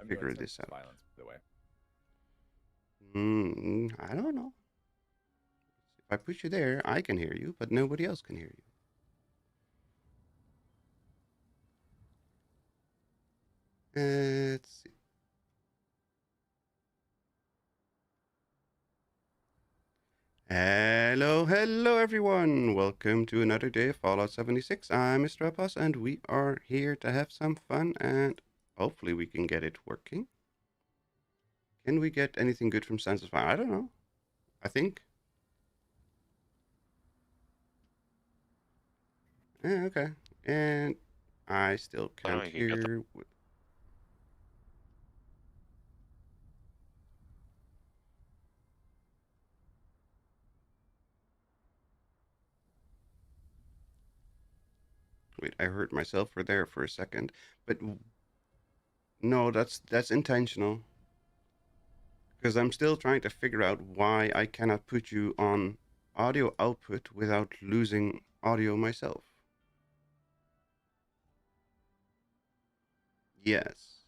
figure this out. Violence, by the way. I don't know. If I push you there, I can hear you, but nobody else can hear you. Let's see. Hello everyone. Welcome to another day of Fallout 76. I'm Mr. Apos, and we are here to have some fun, and hopefully we can get it working. Can we get anything good from Sense of Fire? I don't know. I think. Okay. And I still can't hear. Wait, I hurt myself for there for a second. But no, that's intentional. Because I'm still trying to figure out why I cannot put you on audio output without losing audio myself. Yes.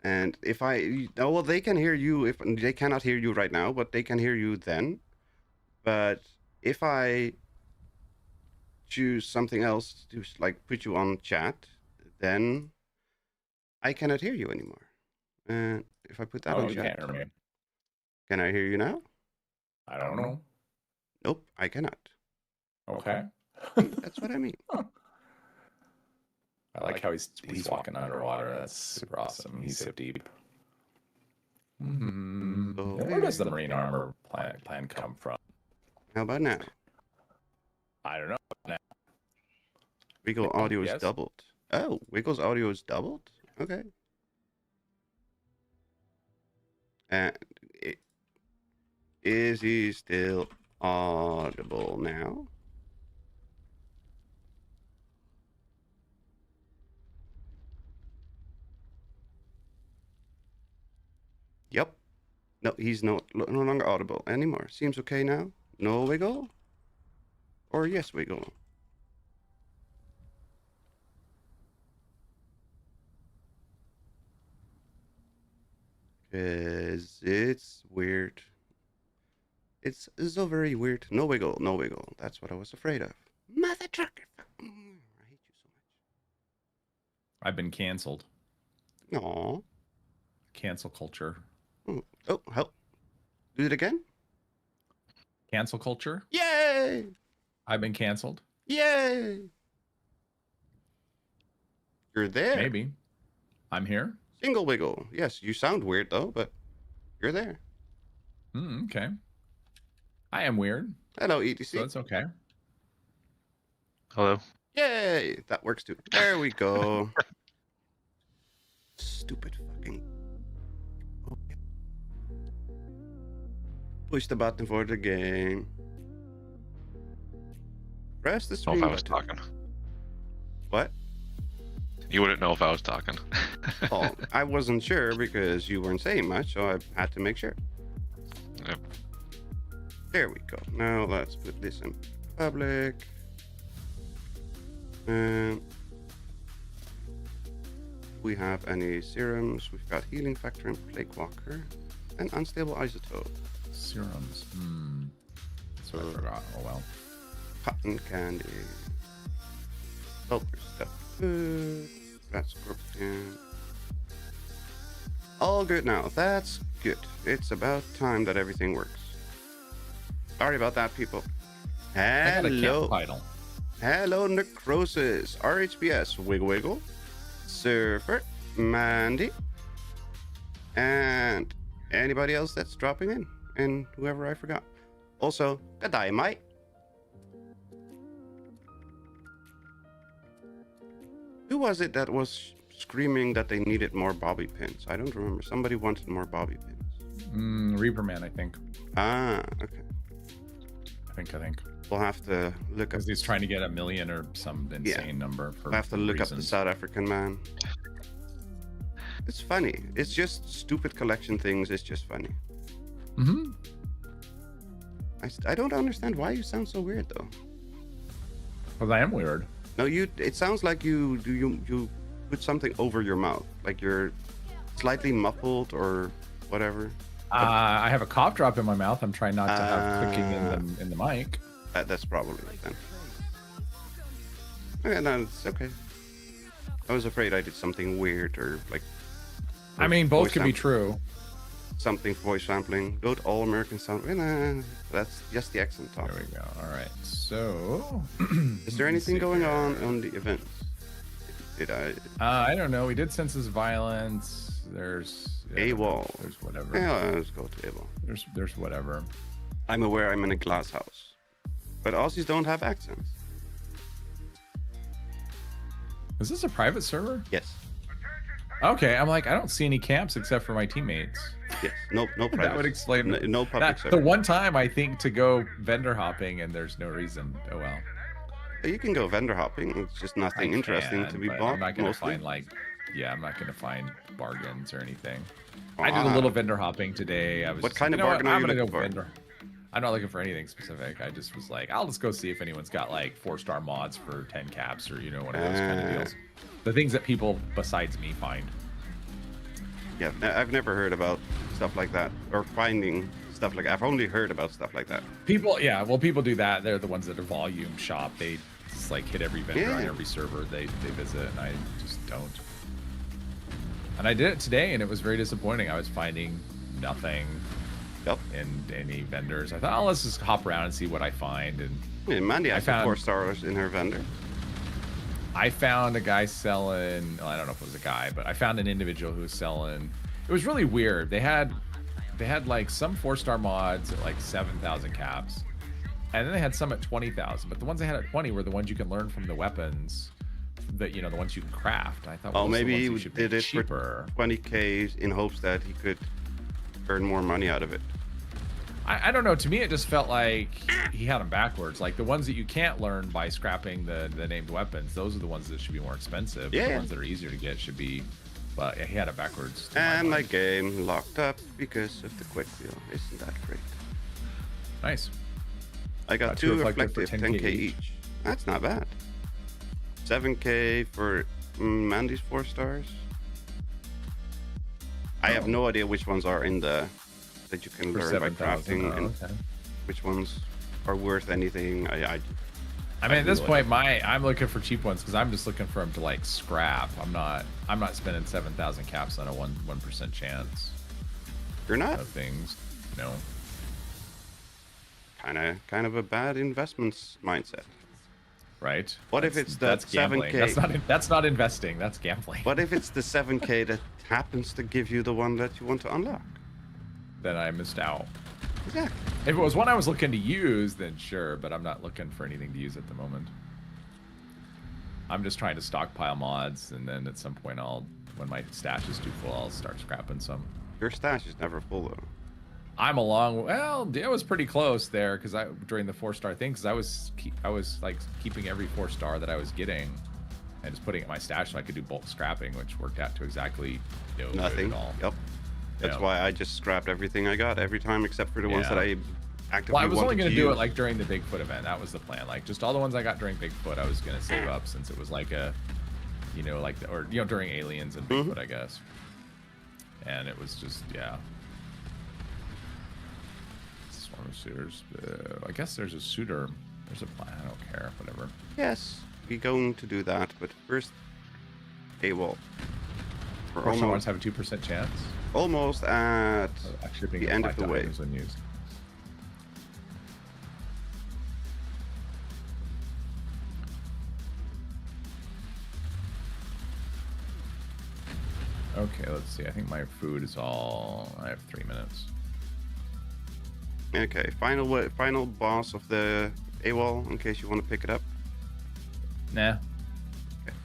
And if well, they can hear you. If they cannot hear you right now, but they can hear you then. But if I choose something else to like put you on chat, then I cannot hear you anymore. And if I put that on chat, can't hear me. Can I hear you now? I don't know. Nope, I cannot. Okay. That's what I mean. I like how he's walking underwater. That's super awesome. He's so deep. Where does the marine armor plan come from? How about now? I don't know. Now. Wiggle audio is doubled. Oh, Wiggle's audio is doubled? Okay. And is he still audible now? Yep. No, he's no longer audible anymore. Seems okay now. No Wiggle? Or yes Wiggle? Because it's weird. It's so very weird. No Wiggle, no Wiggle. That's what I was afraid of. Mother trucker. I hate you so much. I've been canceled. Aw. Cancel culture. Oh, help. Do it again? Cancel culture? Yay! I've been canceled. Yay! You're there. Maybe. I'm here. Single Wiggle. Yes, you sound weird though, but you're there. Okay. I am weird. Hello, ETC. So that's okay. Hello. Yay! That works too. There we go. Stupid fucking... Okay. Push the button for the game. Press the stream I was button. talking. What? You wouldn't know if I was talking. Oh, I wasn't sure because you weren't saying much, so I had to make sure. Yep. There we go. Now let's put this in public. We have any serums. We've got healing factor and plague walker and unstable isotope. Serums. So I forgot. Oh well. Cotton candy. Sulfur stuff. Good. That's scorpion. All good now. That's good. It's about time that everything works. Sorry about that, people. Hello. Hello, Necrosis. RHBS. Wiggle Wiggle. Surfer. Mandy. And anybody else that's dropping in. And whoever I forgot. Also, good day, mate. Who was it that was screaming that they needed more bobby pins? I don't remember. Somebody wanted more bobby pins. Reaper Man, I think. Ah, okay. I think. We'll have to look up. Because he's trying to get 1 million or some insane number. We'll have to look up the South African man. It's funny. It's just stupid collection things. It's just funny. I don't understand why you sound so weird, though. Because I am weird. No, you. It sounds like you put something over your mouth, like you're slightly muffled or whatever. I have a cough drop in my mouth. I'm trying not to have clicking in the mic. That's probably it then. Okay, no, it's okay. I was afraid I did something weird or like. I mean, both voice could be sampling. true. Something voice sampling. Good all American sound. Nah, that's just the accent talk. There we go. All right. So, Is there anything going on the events? Did I? I don't know. We did census violence. There's AWOL. There's whatever. Yeah, let's go to AWOL. There's whatever. I'm aware I'm in a glass house, but Aussies don't have accents. Is this a private server? Yes. Okay, I'm like, I don't see any camps except for my teammates. Yes. No private. That would explain no public that. server. The one time I think to go vendor hopping and there's no reason. Oh well. You can go vendor hopping. It's just nothing interesting to be but bought. I'm not gonna mostly. find I'm not gonna find bargains or anything. I did a little vendor hopping today. I was. What kind of you know bargain what? are I'm you gonna looking go for? vendor. I'm not looking for anything specific. I just was like, I'll just go see if anyone's got like 4-star mods for 10 caps or one of those kind of deals. The things that people besides me find. Yeah, I've never heard about stuff like that or finding stuff like. I've only heard about stuff like that. People do that. They're the ones that are volume shop. They just like hit every vendor on every server they visit, and I just don't. And I did it today, and it was very disappointing. I was finding nothing in any vendors. I thought, oh, let's just hop around and see what I find. And Yeah, Mandy I has found- 4 stars in her vendor. I found a guy selling. Well, I don't know if it was a guy, but I found an individual who was selling. It was really weird. They had like some 4-star mods at like 7,000 caps, and then they had some at 20,000. But the ones they had at 20 were the ones you can learn from the weapons, that the ones you can craft. I thought, Oh, well, maybe he he did it cheaper. for 20K in hopes that he could earn more money out of it. I don't know. To me, it just felt like he had them backwards. Like the ones that you can't learn by scrapping the named weapons, those are the ones that should be more expensive. Yeah. The ones that are easier to get should be. But yeah, he had it backwards. to And my mind. game locked up because of the quick deal. Isn't that great? Nice. I got Got 2 two reflective reflective for 10K 10K each. That's not bad. 7K for Mandy's 4 stars. I have no idea which ones are in the that you can For learn by 7,000. crafting Oh, and okay. which ones are worth anything. I mean, at this point, I'm looking for cheap ones because I'm just looking for them to like scrap. I'm not spending 7,000 caps on a 1% chance You're not of things. No. kind of a bad investments mindset. Right? What if it's the that's gambling? 7K? That's not investing. That's gambling. What if it's the 7K that happens to give you the one that you want to unlock? Then I missed out. Exactly. If it was one I was looking to use, then sure, but I'm not looking for anything to use at the moment. I'm just trying to stockpile mods, and then at some point when my stash is too full, I'll start scrapping some. Your stash is never full though. I'm well, it was pretty close there because during the 4-star thing, because I was like keeping every 4-star that I was getting and just putting it in my stash so I could do bulk scrapping, which worked out to exactly no good Nothing. at all. Yep. That's why I just scrapped everything I got every time except for the ones that I actively Well, I was only wanted going to to do use. it like during the Bigfoot event. That was the plan. Like just all the ones I got during Bigfoot, I was going to save up since it was like a, during Aliens and Bigfoot, I guess. And it was just Swarm of suitors. I guess there's a suitor. There's a plan. I don't care. Whatever. Yes, we're going to do that, but first, AWOL. We're Russian ones have a 2% chance. almost at Actually, being the end of applied the to way. items when used. Okay, let's see. I think my food is all. I have 3 minutes. Okay, final boss of the AWOL, in case you want to pick it up. Nah. Okay.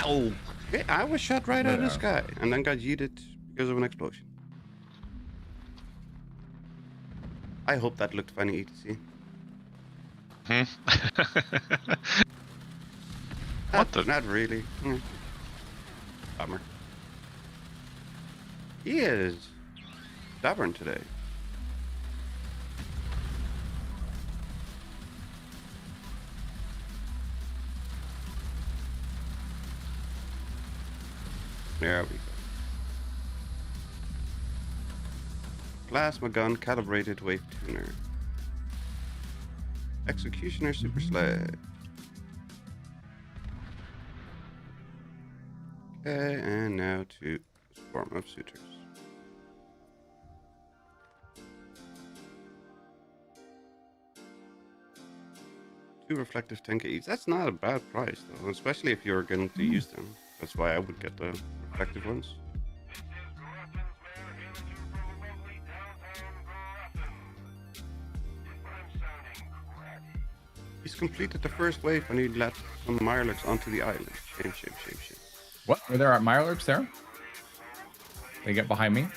Oh, okay, I was shot right out of the sky and then got yeeted because of an explosion. I hope that looked funny, ETC. What the? Not really. Bummer. He is stubborn today. There we go. Plasma gun calibrated wave tuner. Executioner super sled. Okay, and now to Swarm of Suitors. Two reflective 10K. That's not a bad price though, especially if you're going to use them. That's why I would get the reflective ones. He's completed the first wave and he let some Mirelurks onto the island. Shame, shame, shame, shame. What? Were there Mirelurks there? They get behind me?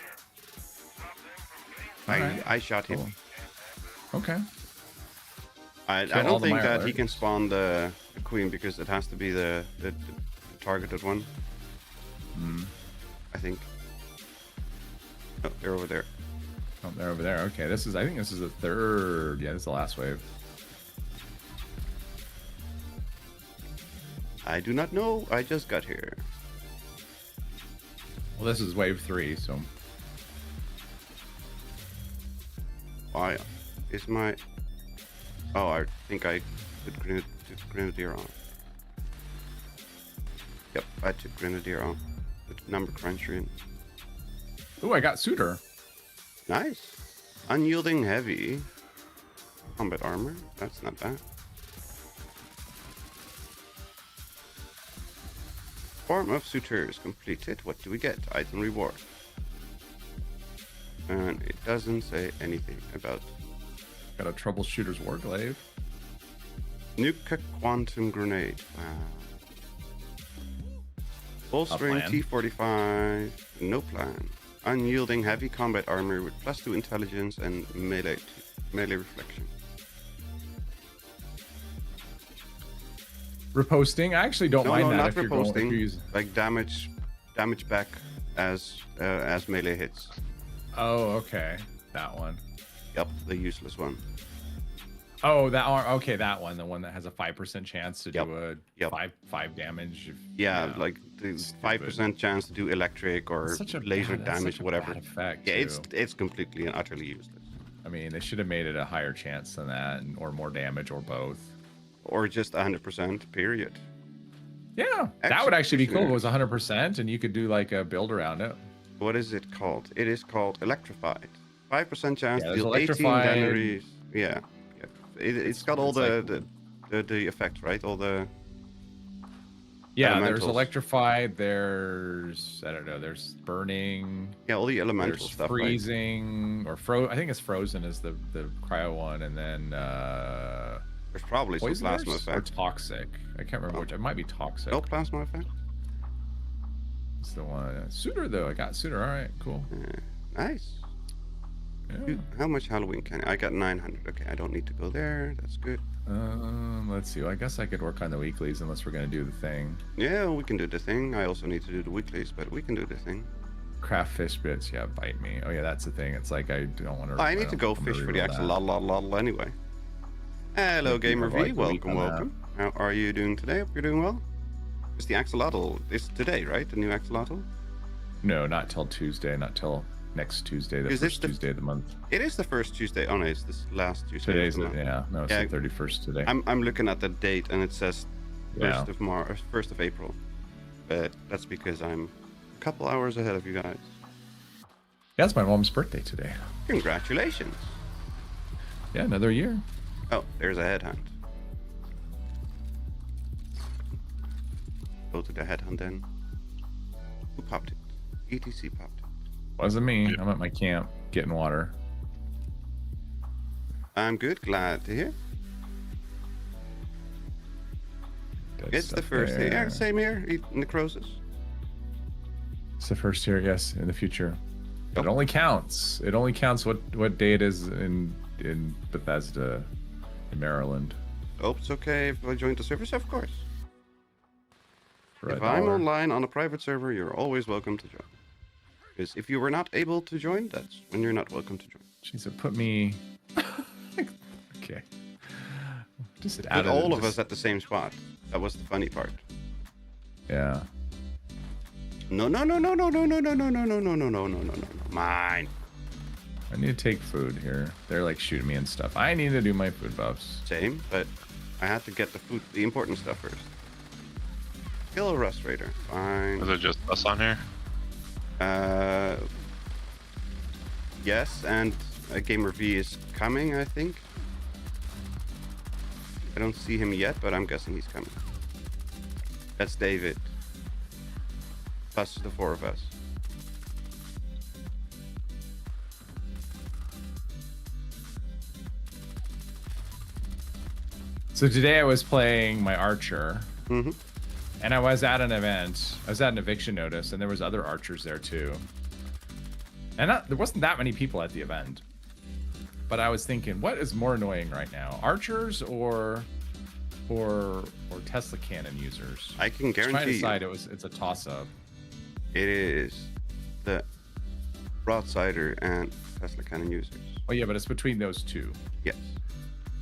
I shot him. Cool. Okay. I don't think that he can spawn the queen because it has to be the targeted one. I think. Oh, they're over there. Oh, they're over there. Okay, I think this is the third. Yeah, this is the last wave. I do not know. I just got here. Well, this is wave 3, so. Why is my... Oh, I think I took Grenadier on. Yep, I took Grenadier on. The number cruncher in. Ooh, I got Suitor. Nice. Unyielding heavy. Combat armor. That's not bad. Form of Suitors completed. What do we get? Item reward. And it doesn't say anything about... Got a troubleshooter's warglaive. Nuka quantum grenade. Wow. Bolstering T45. No plan. Unyielding heavy combat armor with +2 intelligence and melee reflection. Reposting. I actually don't mind that not if you're reposting. going, if you're using... Like damage back as melee hits. Oh, okay. That one. Yep, the useless one. Oh, that one. Okay, that one. The one that has a 5% chance to do a Yep. five damage. Yeah, like the 5% chance to do electric or laser damage, whatever. Effect, yeah, too. it's completely and utterly useless. I mean, they should have made it a higher chance than that, or more damage, or both. Or just 100%, period. Yeah, that would actually be cool if it was 100% and you could do like a build around it. What is it called? It is called Electrified. 5% chance to deal 18 Electrified. damages. Yeah. It's got all the effects, right? All the... Yeah, elementals. there's Electrified, there's, I don't know, there's Burning. Yeah, all the elemental There's stuff, Freezing, right? Or I think it's Frozen is the cryo one, and then there's probably some plasma or effect. Toxic. I can't remember which. It might be Toxic. No plasma effect? It's the one. Suitor, though. I got Suitor. All right, cool. Nice. Yeah. Dude, how much Halloween can I got 900. Okay, I don't need to go there. That's good. Let's see. Well, I guess I could work on the weeklies unless we're going to do the thing. Yeah, we can do the thing. I also need to do the weeklies, but we can do the thing. Craft fish bits. Yeah, bite me. Oh, yeah, that's the thing. It's like I don't want to... I need to go fish for the axolotl anyway. Hello, Gamer V. Welcome. How are you doing today? Hope you're doing well. It's the axolotl. It's today, right? The new axolotl? No, not till Tuesday. Not till next Tuesday. The first Tuesday of the month. It is the first Tuesday. Oh no, it's this last Tuesday. Today's the No, it's the 31st today. I'm looking at the date and it says 1st of March, 1st of April. But that's because I'm a couple hours ahead of you guys. Yeah, it's my mom's birthday today. Congratulations. Yeah, another year. Oh, there's a headhunt. Go to the headhunt then. Who popped it? ETC popped it. Wasn't me. I'm at my camp getting water. I'm good. Glad to hear. It's the first day. Yeah, same here. Necrosis. It's the first year, yes, in the future. It only counts. It only counts what day it is in Bethesda, in Maryland. Oh, it's okay if I join the service, of course. If I'm online on a private server, you're always welcome to join. Because if you were not able to join, that's when you're not welcome to join. Jeez, it put me... Okay. Just put all of us at the same spot. That was the funny part. Yeah. No, no, no, no, no, no, no, no, no, no, no, no, no, no, no, no, no. Mine. I need to take food here. They're like shooting me and stuff. I need to do my food buffs. Same, but I had to get the food, the important stuff first. Kill a Rust Raider. Fine. Is it just us on here? Yes, and Gamer V is coming, I think. I don't see him yet, but I'm guessing he's coming. That's David. Plus the 4 of us. So today I was playing my archer, Mm-hmm. and I was at an event. I was at an eviction notice, and there was other archers there too. And there wasn't that many people at the event. But I was thinking, what is more annoying right now, archers or Tesla cannon users? I can Trying to guarantee decide it's a toss-up. it is the Broadsider and Tesla cannon users. Oh yeah, but it's between those two. Yes.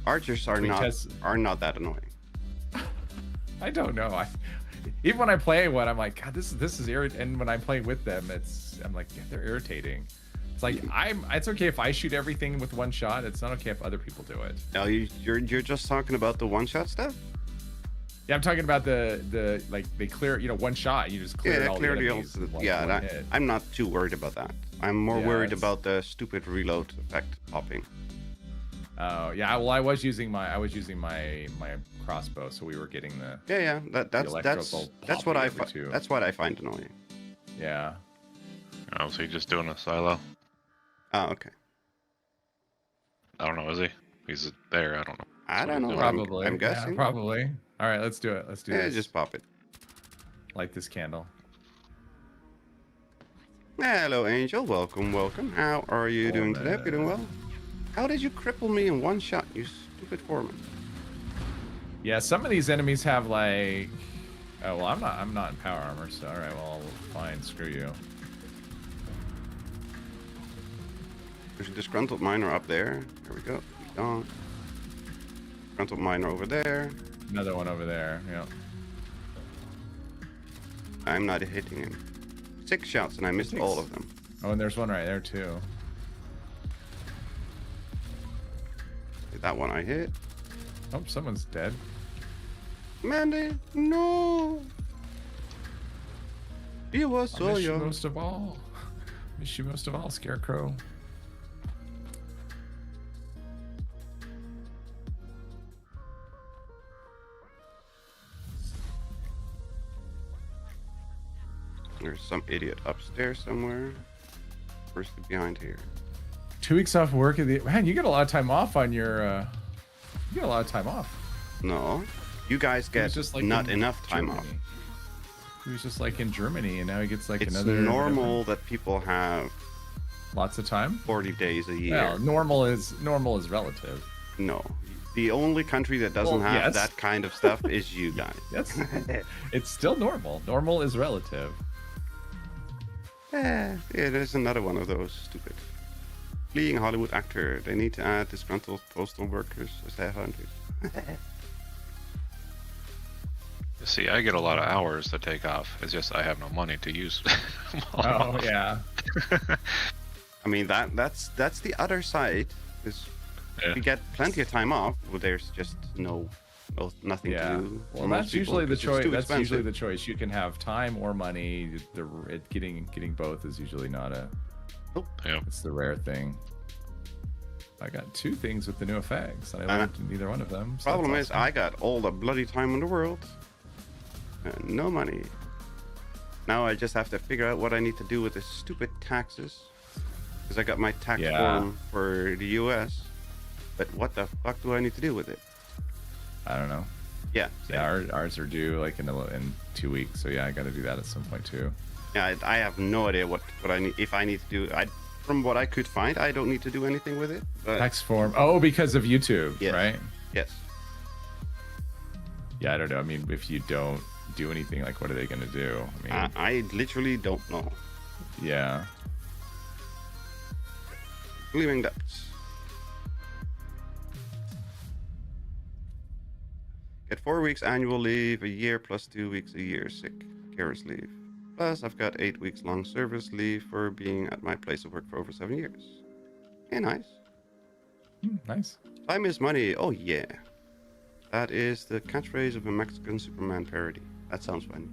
Archers are not that annoying. I don't know. Even when I play one, I'm like, God, this is irritating. And when I play with them, I'm like, yeah, they're irritating. It's like it's okay if I shoot everything with one shot. It's not okay if other people do it. Now you're just talking about the one-shot stuff? Yeah, I'm talking about the like they clear, one shot. You just clear all the enemies. I'm not too worried about that. I'm more Yeah, worried it's- about the stupid reload effect popping. Oh yeah, well I was using my crossbow, so we were getting the Yeah, that's electrical what I popping every two. that's what I find annoying. yeah. Oh, so he's just doing a silo? Oh, okay. I don't know, is he? He's there, I don't know. I don't know. Probably. I'm guessing. Yeah, probably. All right, let's do it. Let's do Yeah, this. just pop it. Light this candle. Hello, Angel. Welcome. How are you doing today? Hope you're doing well. How did you cripple me in one shot, you stupid foreman? Yeah, some of these enemies have like. Oh well, I'm not in power armor, so all right. Well, fine. Screw you. There's a disgruntled miner up there. There we go. He's gone. Disgruntled miner over there. Another one over there. Yeah. I'm not hitting him. 6 shots and I missed all of them. Oh, and there's one right there too. That one I hit. Oh, someone's dead. Mandy, no. You were so I miss you young. most of all. Miss you most of all, Scarecrow. There's some idiot upstairs somewhere. Where's the behind here? 2 weeks off work at the man. You get a lot of time off on your. You get a lot of time off. No. You guys He get was just like not in enough time off. Germany. He was just like in Germany, and now he gets like It's another. normal that people have Lots of time. 40 days a year. Well, normal is relative. No. The only country that doesn't Well, have yes. that kind of stuff is you guys. That's. It's still normal. Normal is relative. Yeah, there's another one of those stupid. Fleeing Hollywood actor. They need to add disgruntled postal workers as headhunters. See, I get a lot of hours to take off. It's just I have no money to use. them all. Oh yeah. I mean that's the other side. Is Yeah. we get plenty of time off, but there's just nothing Yeah. to do. for Well, most that's people usually the 'cause it's choice. too That's usually expensive. the choice. You can have time or money. Getting both is usually not a. Yeah. It's the rare thing. I got 2 things with the new effects. I learned neither one of them. So Problem that's is, awesome. I got all the bloody time in the world and no money. Now I just have to figure out what I need to do with this stupid taxes, because I got my tax Yeah. form for the U.S. But what the fuck do I need to do with it? I don't know. Yeah, Yeah, ours are due like in 2 weeks. So yeah, I got to do that at some point too. yeah. I have no idea what I need, if I need to do. From what I could find, I don't need to do anything with it. But Tax form. Oh, because of YouTube, Yes. right? yes, Yeah, I don't know. I mean, if you don't do anything, like, what are they gonna do? I mean, I literally don't know. yeah. Leaving that. Get 4 weeks annual leave, a year plus 2 weeks a year sick. Carers leave. Plus, I've got 8 weeks long service leave for being at my place of work for over 7 years. Hey, nice. Nice. Time is money. Oh, yeah. That is the catchphrase of a Mexican Superman parody. That sounds funny.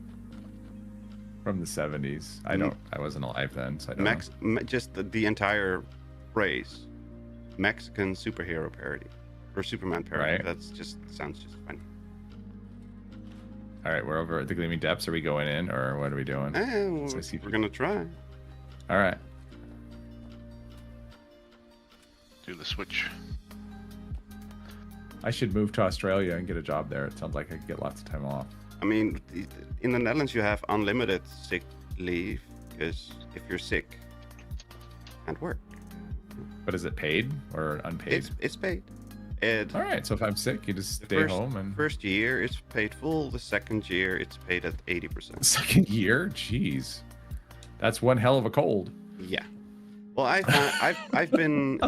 From the 70s. I wasn't alive then, so I don't know. Just the entire phrase. Mexican superhero parody. Or Superman parody. Right. That's just sounds just funny. All right, we're over at the Gleaming Depths. Are we going in, or what are we doing? We're gonna try. All right. Do the switch. I should move to Australia and get a job there. It sounds like I could get lots of time off. I mean, in the Netherlands you have unlimited sick leave because if you're sick, can't work. But is it paid or unpaid? It's paid. All right, so if I'm sick, you just stay home and. First year it's paid full. The second year it's paid at 80%. Second year, jeez, that's one hell of a cold. Yeah. Well, I've been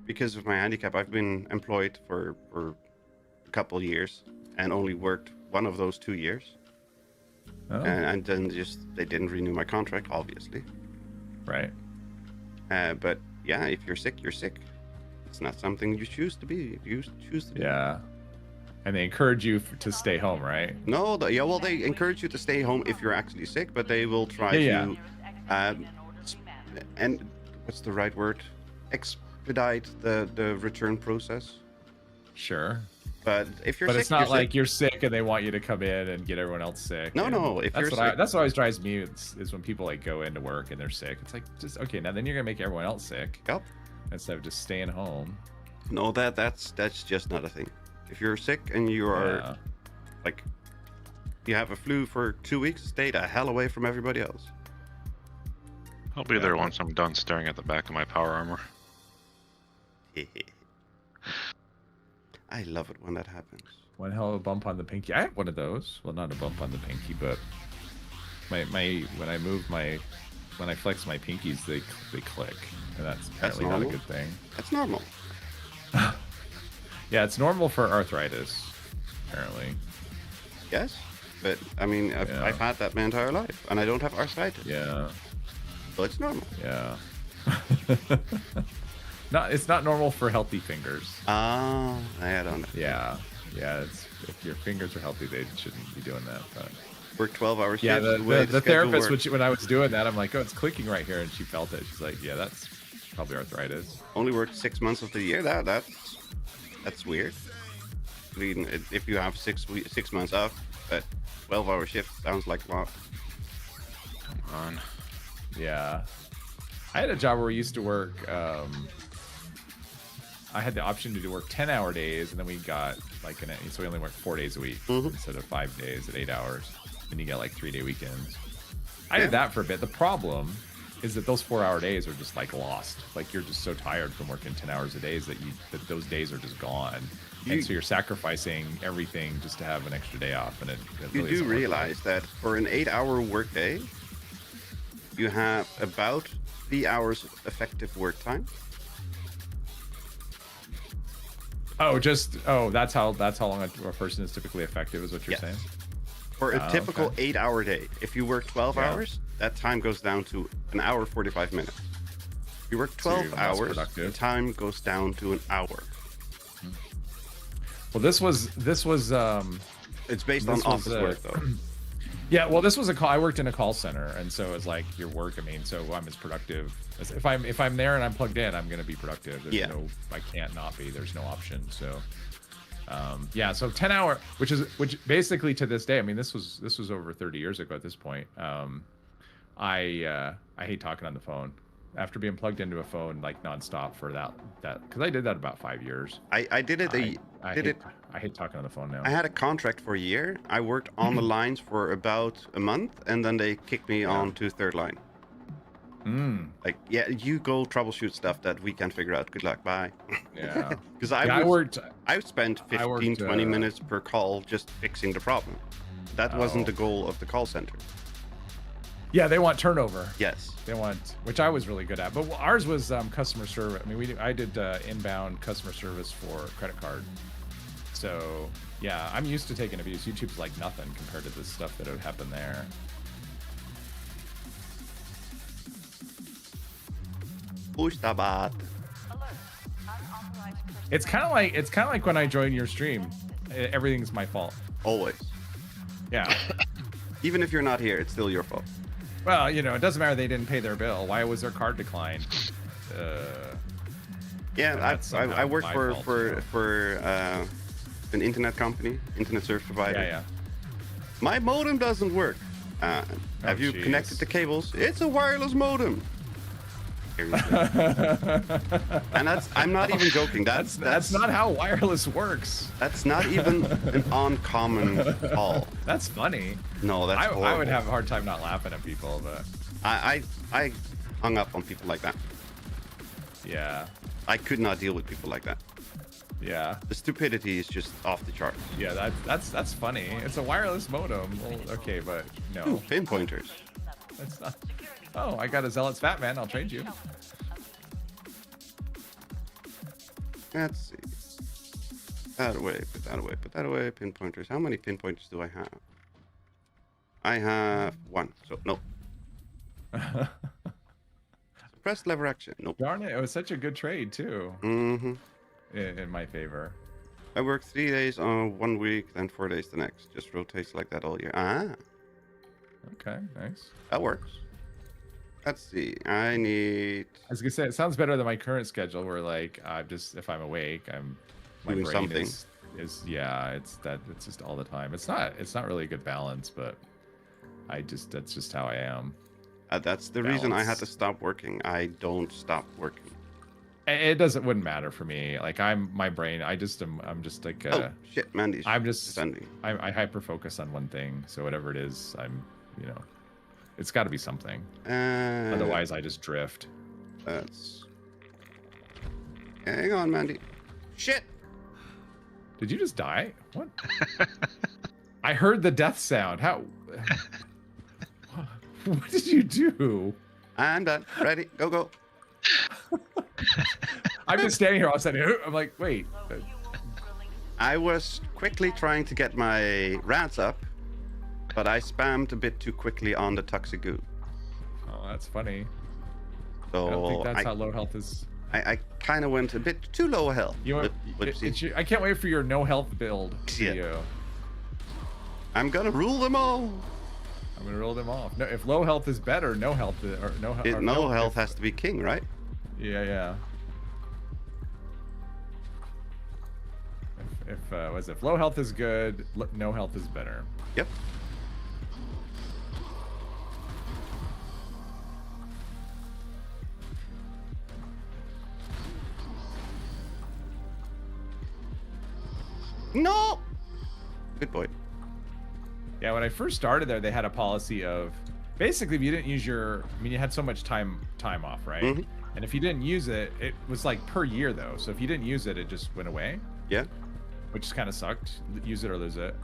because of my handicap, I've been employed for a couple years and only worked one of those 2 years. Oh. And then they didn't renew my contract, obviously. Right. But yeah, if you're sick, you're sick. It's not something you choose to be. You choose to be. Yeah. And they encourage you to stay home, right? No, well, they encourage you to stay home if you're actually sick, but they will try to, and what's the right word? Expedite the return process. Sure. But if you're but sick, it's not you're like sick. you're sick and they want you to come in and get everyone else sick. No. If you're sick, that's what always drives me is when people like go into work and they're sick. It's like just okay, now then you're gonna make everyone else sick. Yep. Instead of just staying home. No, that's just not a thing. If you're sick and you are like you have a flu for 2 weeks, stay the hell away from everybody else. I'll be there once I'm done staring at the back of my power armor. I love it when that happens. One hell of a bump on the pinky. I have one of those. Well, not a bump on the pinky, but when I flex my pinkies, they click, and that's apparently not a good thing. That's normal. Yeah, it's normal for arthritis, apparently. Yes, but I mean, I've had that my entire life, and I don't have arthritis. Yeah. So it's normal. Yeah. It's not normal for healthy fingers. Oh, I don't know. Yeah. If your fingers are healthy, they shouldn't be doing that. But work 12 hours. Yeah, the therapist, when I was doing that, I'm like, oh, it's clicking right here, and she felt it. She's like, yeah, that's probably arthritis. Only worked 6 months of the year. That's weird. I mean, if you have 6 months off, but 12-hour shift sounds like a lot. Come on. Yeah, I had a job where we used to work. I had the option to work 10-hour days, and then we got like so we only worked 4 days a week instead of 5 days at 8 hours. And you get like 3-day weekends. I did that for a bit. The problem is that those 4-hour days are just like lost. Like you're just so tired from working 10 hours a day that those days are just gone. And so you're sacrificing everything just to have an extra day off. And it really you do realize that for an 8-hour workday, you have about 3 hours effective work time. That's how long a person is typically effective, is what you're saying? For a typical 8-hour day, if you work 12 hours, that time goes down to 1 hour 45 minutes. If you work 12 hours, the time goes down to 1 hour. Well, this was it's based on office work though. Yeah, well, this was I worked in a call center, and so it's like your work. I mean, so I'm as productive as if I'm there and I'm plugged in, I'm going to be productive. There's I can't not be. There's no option. So, so 10-hour, which basically to this day, I mean, this was over 30 years ago at this point. I hate talking on the phone after being plugged into a phone like nonstop for that because I did that about 5 years. I did it. I hate talking on the phone now. I had a contract for a year. I worked on the lines for about a month, and then they kicked me on to third line. Like, you go troubleshoot stuff that we can't figure out. Good luck. Bye. Yeah. Because I spent 20 minutes per call just fixing the problem. That wasn't the goal of the call center. Yeah, they want turnover. Yes. They want, which I was really good at. But ours was customer service. I mean, I did inbound customer service for credit card. So yeah, I'm used to taking abuse. YouTube's like nothing compared to the stuff that would happen there. Push the bot. It's kind of like when I join your stream, everything's my fault. Always. Yeah. Even if you're not here, it's still your fault. Well, you know, it doesn't matter they didn't pay their bill. Why was their card declined? Yeah, I work my for an internet company, internet service provider. Yeah, yeah. My modem doesn't work. Have you connected the cables? It's a wireless modem. Here you go. And I'm not even joking. That's not how wireless works. That's not even an uncommon call. That's funny. No, that's horrible. I would have a hard time not laughing at people, but I hung up on people like that. yeah. I could not deal with people like that. Yeah. The stupidity is just off the charts. Yeah, that's funny. It's a wireless modem. Well, okay, but no. Ooh, pinpointers. That's not. Oh, I got a Zealot's Fat Man. I'll trade you. Let's see. Put that away, put that away, put that away. Pinpointers. How many pinpointers do I have? I have 1. So, no. Suppressed lever action. Nope. Darn it. It was such a good trade, too. Mm-hmm. In my favor. I work 3 days on 1 week, then 4 days the next. Just rotates like that all year. Ah. Okay, nice. That works. Let's see. I need. I was gonna say it sounds better than my current schedule, where like if I'm awake, my Doing brain something. is yeah, it's just all the time. It's not really a good balance, but that's just how I am. That's the reason I had to stop working. I don't stop working. It wouldn't matter for me. Like my brain. I'm just like. Oh shit, Mandy's. I'm just sending. I hyper focus on one thing. So whatever it is, it's got to be something. Otherwise, I just drift. That's. Hang on, Mandy. Shit. Did you just die? What? I heard the death sound. How? What did you do? I'm done. Ready? Go, go. I'm just standing here all of a sudden. I'm like, wait. I was quickly trying to get my rats up, but I spammed a bit too quickly on the toxic goo. Oh, that's funny. So I don't think that's how low health is. I kind of went a bit too low health. You know, I can't wait for your no health build video. I'm gonna rule them all. I'm gonna roll them off. No, if low health is better, no health no health has to be king, right? Yeah. If low health is good, no health is better. Yep. No. Good boy. Yeah, when I first started there, they had a policy of basically if you didn't use you had so much time off, right? Mm-hmm. And if you didn't use it, it was like per year though. So if you didn't use it, it just went away. Yeah. Which kind of sucked. Use it or lose it.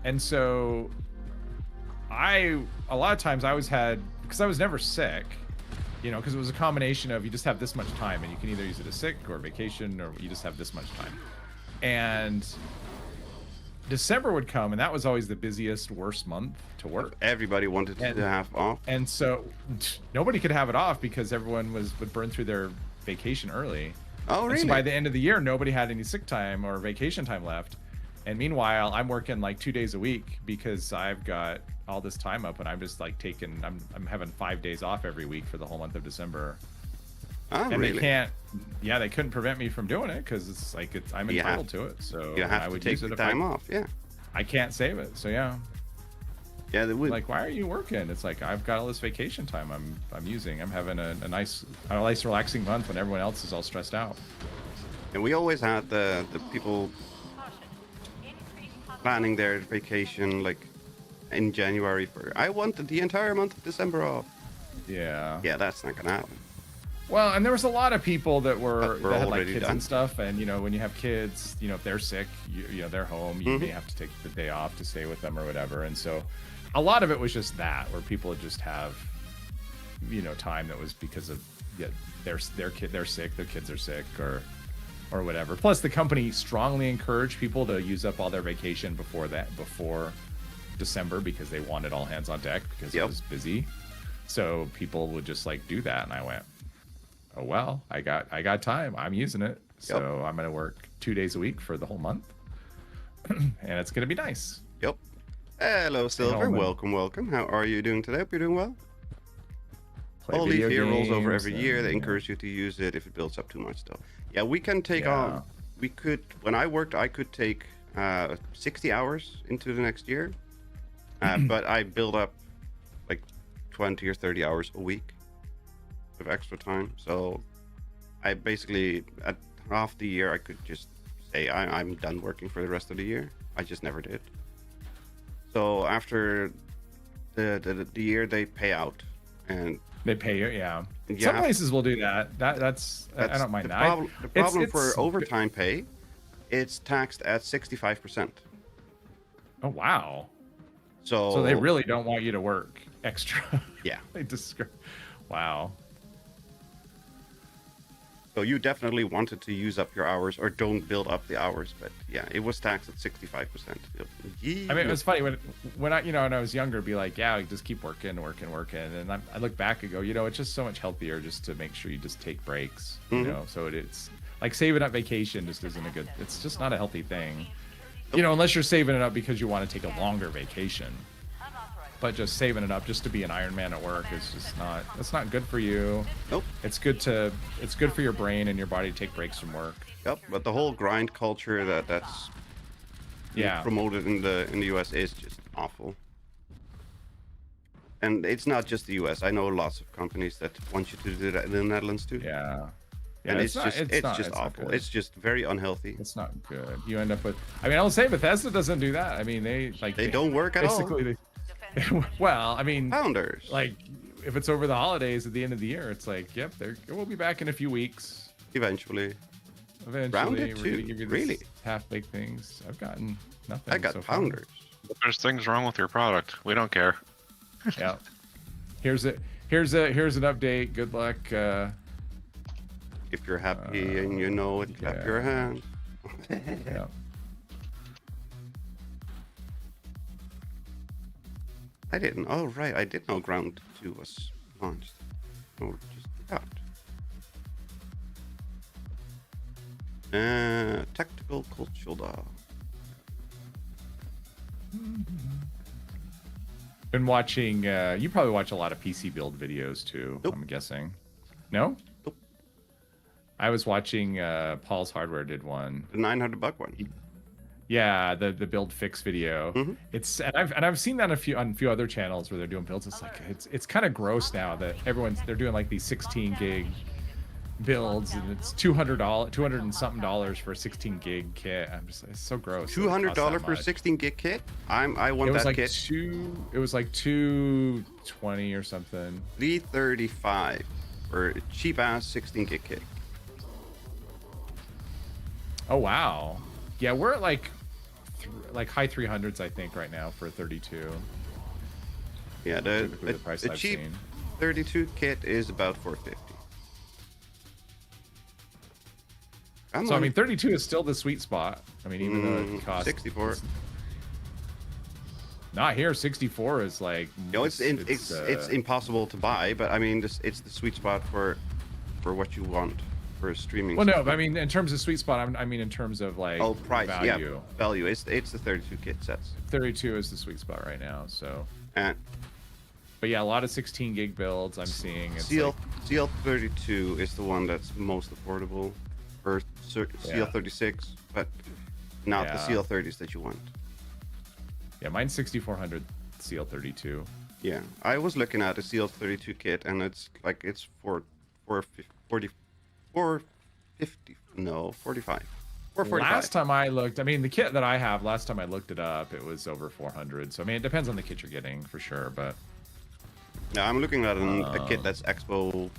And so a lot of times I because I was never sick, because it was a combination of you just have this much time and you can either use it as sick or vacation or you just have this much time. And December would come and that was always the busiest, worst month to work. Everybody wanted to have off. And so nobody could have it off because everyone would burn through their vacation early. Oh, really? And so by the end of the year, nobody had any sick time or vacation time left. And meanwhile, I'm working like 2 days a week because I've got all this time up and I'm just like I'm having 5 days off every week for the whole month of December. Oh, and really? they couldn't prevent me from doing it because it's like I'm entitled to it. So you have I to would take use it the if time off. Yeah. I can't save it. So yeah. Yeah, they would. Like, why are you working? It's like I've got all this vacation time I'm using. I'm having a nice relaxing month when everyone else is all stressed out. And we always had the people planning their vacation like in January I wanted the entire month of December off. Yeah. Yeah, that's not gonna happen. Well, and there was a lot of people that had like kids done. and stuff, and when you have kids, if they're sick, they're home, you may have to take the day off to stay with them or whatever. And so a lot of it was just that, where people just have time that was because of they're sick, their kids are sick, or or whatever. Plus, the company strongly encouraged people to use up all their vacation before December, because they wanted all hands on deck because it was busy. So people would just like do that, and I went, oh well, I got time. I'm using it, so I'm gonna work 2 days a week for the whole month, and it's gonna be nice. Yep. Hello, Silver. Welcome. How are you doing today? Hope you're doing well. All leaf here rolls over every year. They encourage you to use it if it builds up too much, though. Yeah, we can take on. We could. When I worked, I could take 60 hours into the next year, but I build up like 20 or 30 hours a week of extra time. So I basically, at half the year, I could just say I'm done working for the rest of the year. I just never did. So after the year, they pay out, and they pay you. Yeah. Some places will do that. That's I don't mind that. The problem for overtime pay, it's taxed at 65%. Oh wow. So they really don't want you to work extra. Yeah. They wow. So you definitely wanted to use up your hours, or don't build up the hours, but yeah, it was taxed at 65%. I mean, it was funny when I when I was younger, be like, yeah, just keep working, and I look back and go, it's just so much healthier just to make sure you just take breaks, you know. So it's like saving up vacation just isn't it's just not a healthy thing, unless you're saving it up because you want to take a longer vacation. But just saving it up just to be an Iron Man at work is just that's not good for you. Nope. It's good for your brain and your body to take breaks from work. Yep. But the whole grind culture that's promoted in the US is just awful. And it's not just the US. I know lots of companies that want you to do that in the Netherlands too. Yeah. And it's just awful. It's just very unhealthy. It's not good. You end up with. I mean, I will say Bethesda doesn't do that. I mean, they don't work at all. Basically, well, I mean, founders. Like, if it's over the holidays at the end of the year, it's like, yep, we'll be back in a few weeks. Eventually. Rounded we're gonna give you this half-baked things. I've gotten nothing. I got founders. But there's things wrong with your product. We don't care. Yeah. Here's an update. Good luck. If you're happy and you know it, clap your hands. Yeah. I didn't. Oh, right. I did know Ground 2 was launched. Or just out. Tactical Cultural Dog. Been watching. You probably watch a lot of PC build videos too. Nope. I'm guessing. No. Nope. I was watching. Paul's Hardware did one. The $900 one. Yeah, the build fix video. And I've seen that on a few other channels where they're doing builds. It's like it's kind of gross now that they're doing like these 16 gig builds, and it's $200 and something for a 16 gig kit. It's so gross. $200 for a 16 gig kit? I want that kit. It was like $220 or something. $335 for a cheap ass 16 gig kit. Oh wow. Yeah, we're at like high 300s, I think, right now for a 32. Yeah, the cheap 32 kit is about $450. So I mean, 32 is still the sweet spot. I mean, even though it costs 64. Not here. 64 is like. It's impossible to buy, but I mean, it's the sweet spot for what you want. For streaming. Well, no, but I mean, in terms of sweet spot, I mean in terms of like price, value. Yeah, value. It's the 32 kit sets. 32 is the sweet spot right now. So. But yeah, a lot of 16 gig builds I'm seeing. CL32 is the one that's most affordable, or CL36, but not the CL30s that you want. Yeah, mine's 6400 CL32. Yeah, I was looking at a CL32 kit, and it's 45. Last time I looked, I mean, the kit that I have, last time I looked it up, it was over 400. So I mean, it depends on the kit you're getting for sure, but. Yeah, I'm looking at a kit that's expo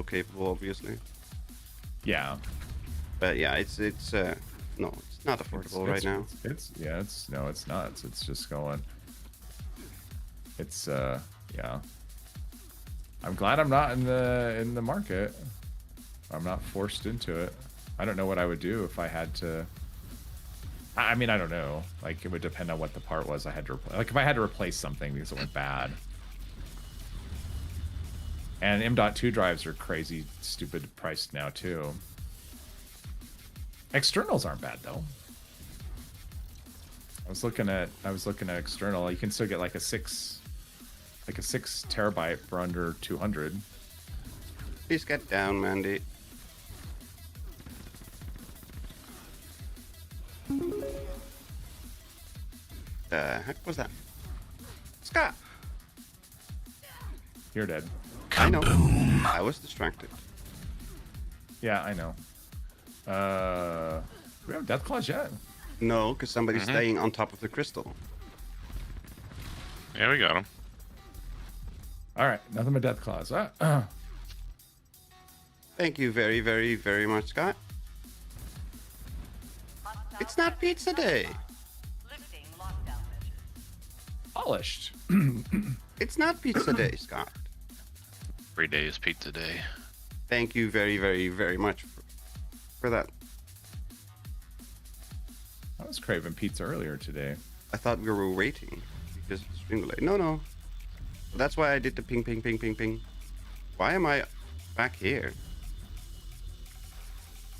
capable, obviously. Yeah. But yeah, it's not affordable right now. It's nuts. It's just going. It's yeah. I'm glad I'm not in the market. I'm not forced into it. I don't know what I would do if I had to. I mean, I don't know. Like, it would depend on what the part was I had to replace. Like, if I had to replace something because it went bad. And M.2 drives are crazy, stupid priced now, too. Externals aren't bad, though. I was looking at external. You can still get like a 6 terabyte for under 200. Please get down, Mandy. The heck was that? Scott! You're dead. I know. I was distracted. Yeah, I know. Do we have death claws yet? No, because somebody's staying on top of the crystal. Yeah, we got him. All right, nothing but death claws. Thank you very, very, very much, Scott. It's not pizza day. Polished. It's not pizza day, Scott. Every day is pizza day. Thank you very, very, very much for that. I was craving pizza earlier today. I thought we were waiting because of the stream delay. No. That's why I did the ping, ping, ping, ping, ping. Why am I back here?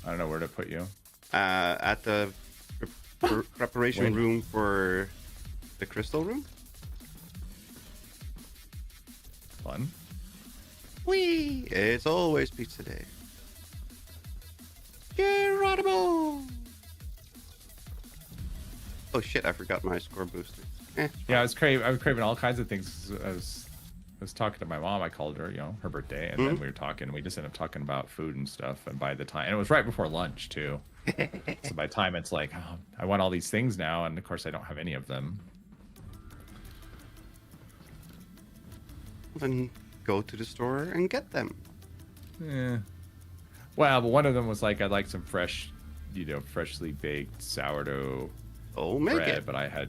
I don't know where to put you. At the preparation room for the crystal room. Fun. Whee! It's always pizza day. Geronimo! Oh shit! I forgot my score booster. Yeah, I was craving all kinds of things. I was talking to my mom. I called her, her birthday, and then we were talking. We just ended up talking about food and stuff. And by the time, and it was right before lunch too. So by the time it's like, oh, I want all these things now, and of course I don't have any of them. Then go to the store and get them. Yeah. Well, but one of them was like, I'd like some fresh, freshly baked sourdough bread. It. But I had,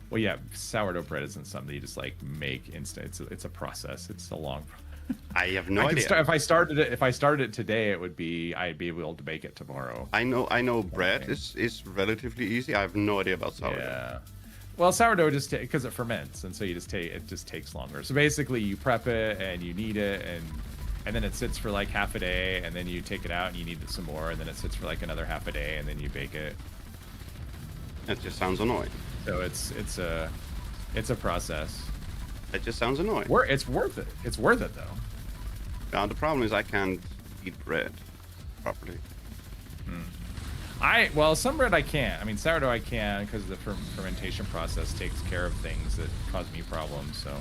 well, yeah, sourdough bread isn't something you just like make instant. It's a process. It's a long. I have no idea. If I started it today, I'd be able to bake it tomorrow. I know. Bread is relatively easy. I have no idea about sourdough. Yeah. Well, sourdough just because it ferments, and so it just takes longer. So basically, you prep it and you knead it, and then it sits for like half a day, and then you take it out and you knead it some more, and then it sits for like another half a day, and then you bake it. That just sounds annoying. So it's a process. That just sounds annoying. It's worth it. It's worth it though. Now the problem is I can't eat bread properly. Well, some bread I can't. I mean, sourdough I can because the fermentation process takes care of things that cause me problems. So.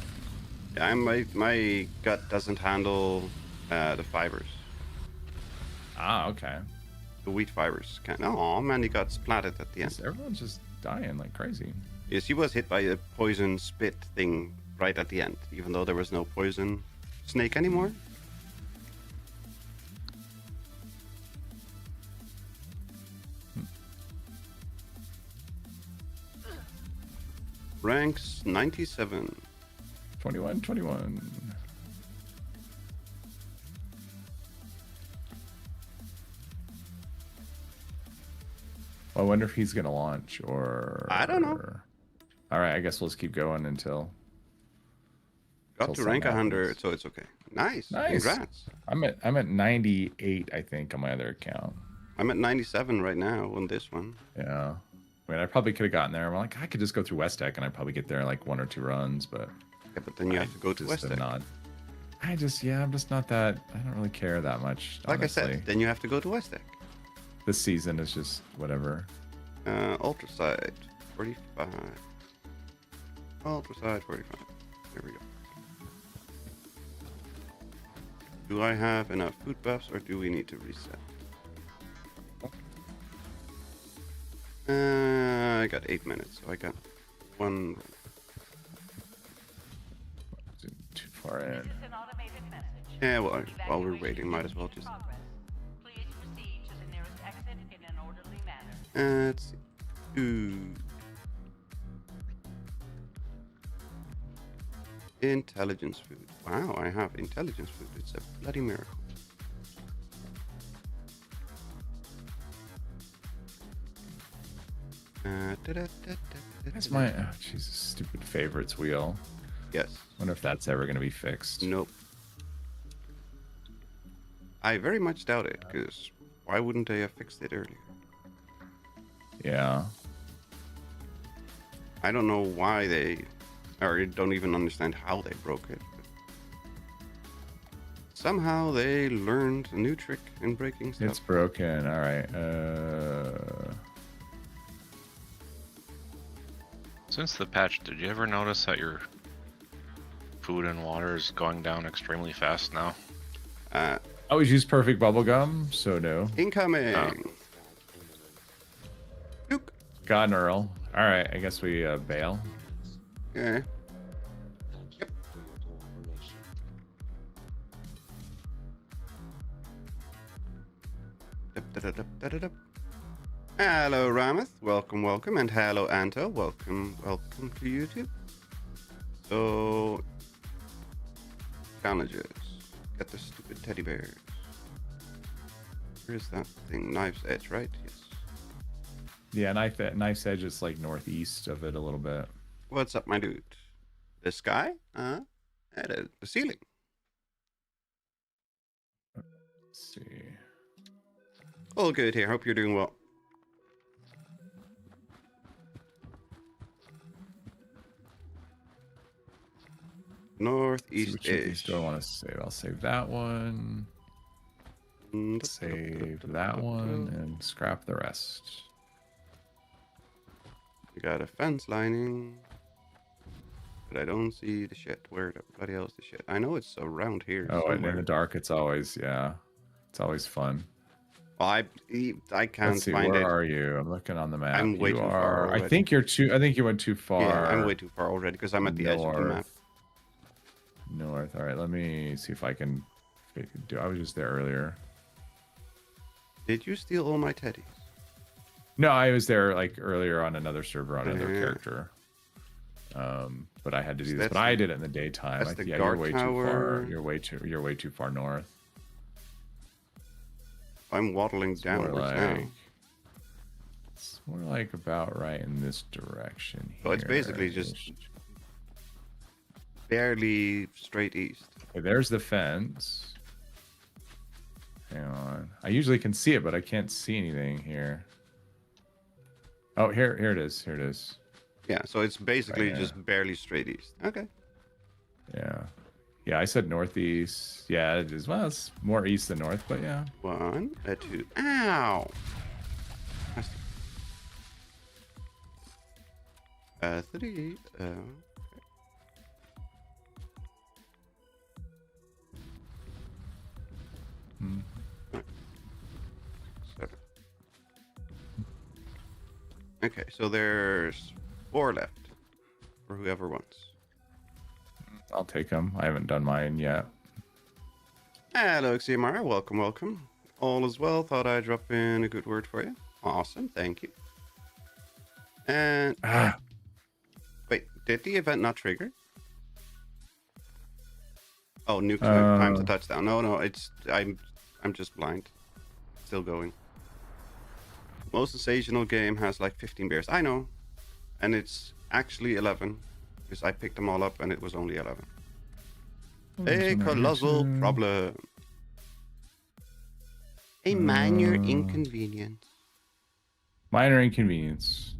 Yeah, my gut doesn't handle the fibers. Ah, okay. The wheat fibers can't. Oh man, he got splatted at the end. Everyone's just dying like crazy. Yes, he was hit by a poison spit thing right at the end, even though there was no poison snake anymore. Ranks 97. 21. Well, I wonder if he's gonna launch or. I don't know. All right, I guess we'll just keep going until. Got to rank 100, so it's okay. Nice. Congrats. I'm at 98, I think, on my other account. I'm at 97 right now on this one. Yeah. I mean, I probably could have gotten there. I'm like, I could just go through West Tech and I'd probably get there in like 1 or 2 runs, but. Yeah, but then you have to go to West Tech. I'm just not that. I don't really care that much. Like honestly. I said, then you have to go to West Tech. This season is just whatever. Ultraside 45. Ultraside 45. There we go. Do I have enough food buffs or do we need to reset? I got 8 minutes, so I got 1. Too far in. Yeah, well, while we're waiting, might as well just. Let's see. Ooh. Intelligence food. Wow, I have intelligence food. It's a bloody miracle. That's my Jesus stupid favorites wheel. Yes. Wonder if that's ever gonna be fixed. Nope. I very much doubt it, because why wouldn't they have fixed it earlier? Yeah. I don't know why they, or don't even understand how they broke it. Somehow they learned a new trick in breaking stuff. It's broken. All right. Since the patch, did you ever notice that your food and water is going down extremely fast now? I always use perfect bubblegum, so no. Incoming! Oh. Nuke! God and Earl. All right, I guess we bail. Yeah. Yep. Dup. Hello, Rameth. Welcome, welcome. And hello, Anto. Welcome, welcome to YouTube. So, challenges. Get the stupid teddy bears. Where's that thing? Knife's Edge, right? Yes. Yeah, knife's edge is like northeast of it a little bit. What's up, my dude? The sky? The ceiling. Let's see. All good here. Hope you're doing well. Northeast-ish. Do I want to save? I'll save that one. Save that one and scrap the rest. We got a fence lining. But I don't see the shit. Where the bloody hell is the shit? I know it's around here. Oh, and somewhere. in the dark, it's always, yeah. It's always fun. Well, I can't Let's see, find where it. are you? I'm looking on the map. I'm way you too are, far already. I think you went too far. Yeah, I'm way too far already because I'm at the edge of the map. North. All right, let me see if I can do. I was just there earlier. Did you steal all my teddies? No, I was there like earlier on another server on another Yeah. character. But I had to do this. That's But I did it in the daytime. that's the You're guard way tower. too far. You're way too far north. I'm waddling It's more downwards now. like it's more like about right in this direction. So it's basically just barely straight east. Okay, there's the fence. Hang on. I usually can see it, but I can't see anything here. Oh, here it is. Here it is. Yeah, so it's basically Right, yeah. just barely straight east. Okay. Yeah. Yeah, I said northeast. Yeah, it is. Well, it's more east than north, but yeah. 1, 2. Ow! 3. Hmm. 7. Okay, so there's 4 left for whoever wants. I'll take them. I haven't done mine yet. Hello, CMR. Welcome, welcome. All is well. Thought I'd drop in a good word for you. Awesome. Thank you. And wait, did the event not trigger? Oh, nuke time to touchdown. No, it's I'm just blind. Still going. Most sensational game has like 15 bears. I know, and it's actually 11 because I picked them all up and it was only 11. A colossal problem. A minor inconvenience. Minor inconvenience.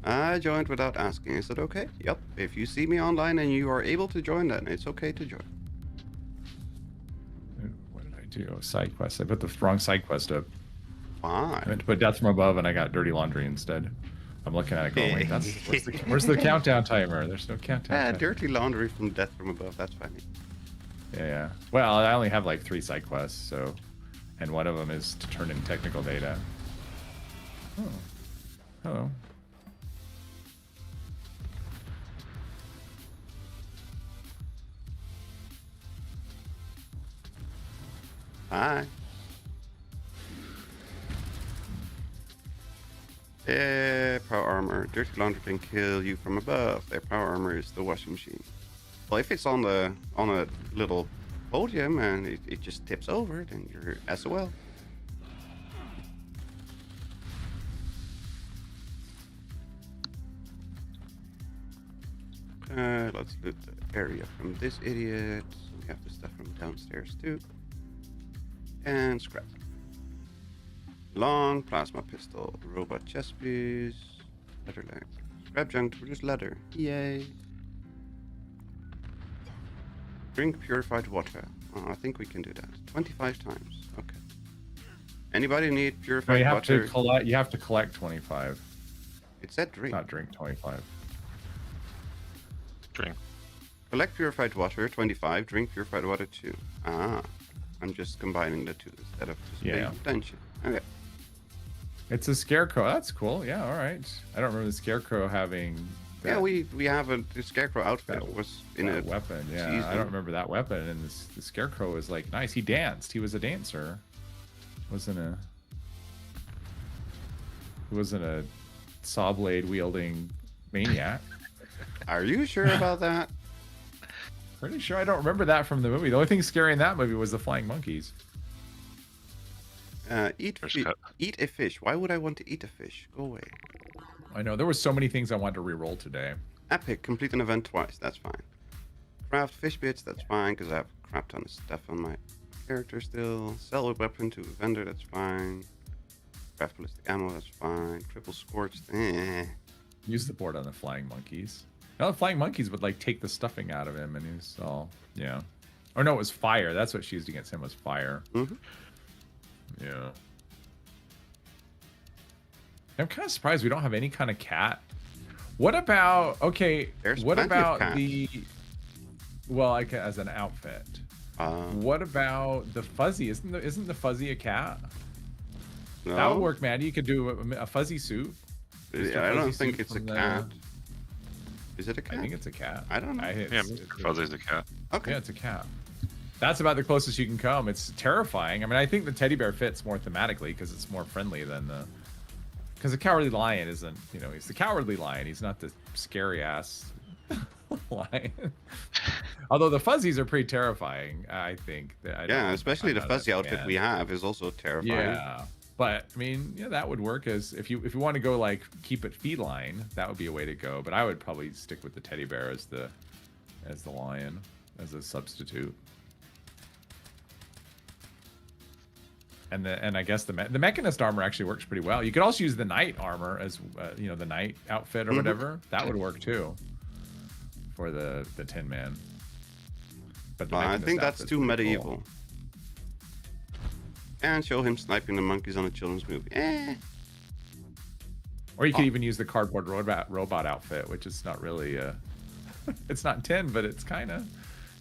I joined without asking. Is it okay? Yep. If you see me online and you are able to join, then it's okay to join. What did I do? Oh, side quest. I put the wrong side quest up. I Fine. meant to put Death from Above, and I got Dirty Laundry instead. I'm looking at it going, wait, where's the countdown timer? There's no countdown timer. Dirty laundry from Death from Above. That's funny. Yeah. Well, I only have like 3 side quests, so, and one of them is to turn in technical data. Oh. Hello. Hi. Power armor. Dirty laundry can kill you from above. Their power armor is the washing machine. Well, if it's on a little podium and it just tips over, then you're SOL. Let's loot the area from this idiot. We have the stuff from downstairs too. And scrap. Long plasma pistol, robot chest piece, leather leg. Scrap junk to produce leather. Yay. Drink purified water. Oh, I think we can do that. 25 times. Okay. Anybody need purified water? You have to collect 25. It said drink. Not drink 25. Drink. Collect purified water, 25. Drink purified water, 2. Ah. I'm just combining the two instead of just paying attention. Okay. It's a scarecrow. That's cool. Yeah, all right. I don't remember the scarecrow having. Yeah, we have the scarecrow outfit was in a weapon. Yeah, season. I don't remember that weapon. And the scarecrow was like nice. He danced. He was a dancer. He wasn't a saw blade wielding maniac. Are you sure about that? Pretty sure I don't remember that from the movie. The only thing scary in that movie was the flying monkeys. Eat a fish. Why would I want to eat a fish? Go away. I know. There were so many things I wanted to re-roll today. Epic. Complete an event twice. That's fine. Craft fish bits. That's fine because I have a crap ton of stuff on my character still. Sell a weapon to a vendor. That's fine. Craft ballistic ammo. That's fine. Triple scorched. Use the board on the flying monkeys. Now the flying monkeys would like take the stuffing out of him, and he's all Or no, it was fire. That's what she used against him was fire. Mm-hmm. Yeah. I'm kind of surprised we don't have any kind of cat. What about There's what plenty of about cats. like as an outfit? What about the fuzzy? Isn't the fuzzy a cat? No. That would work, man. You could do a fuzzy suit. Yeah, I don't think it's a cat. Is it a cat? I think it's a cat. I don't know. Mr. Fuzzy's a cat. Okay. Yeah, it's a cat. That's about the closest you can come. It's terrifying. I mean, I think the teddy bear fits more thematically because it's more friendly than the. Because the cowardly lion isn't, he's the cowardly lion. He's not the scary ass lion. Although the fuzzies are pretty terrifying, I think. Especially the fuzzy outfit we have is also terrifying. Yeah, but I mean, that would work as if you want to go like keep it feline, that would be a way to go. But I would probably stick with the teddy bear as the lion as a substitute. And I guess the mechanist armor actually works pretty well. You could also use the knight armor as the knight outfit or whatever. That would work too for the Tin Man. But I think that's too medieval. Cool. And show him sniping the monkeys on a children's movie. Or you could even use the cardboard robot outfit, which is not really it's not tin, but it's kind of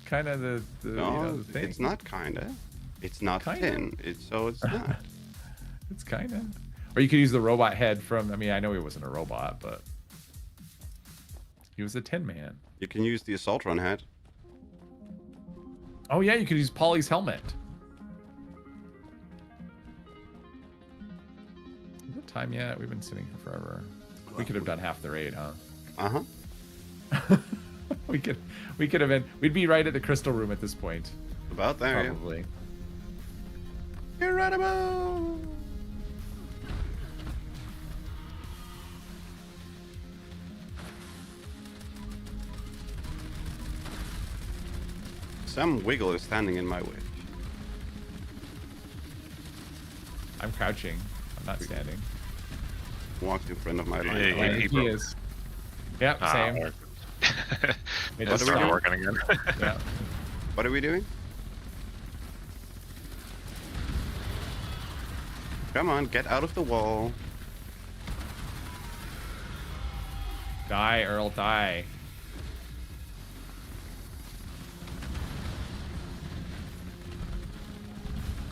the the thing. It's not kinda. It's not tin. It's not. It's kind of. Or you could use the robot head from. I mean, I know he wasn't a robot, but he was a Tin Man. You can use the assault run head. Oh yeah, you could use Polly's helmet. Is it time yet? We've been sitting here forever. We could have done half the raid, huh? Uh-huh. we could have been. We'd be right at the crystal room at this point. About there, probably. Incredible! Some wiggle is standing in my way. I'm crouching. I'm not standing. Walked in front of my line. He is. Yep, same. It just started working again. Yeah. What are we doing? Come on, get out of the wall. Die, Earl, die.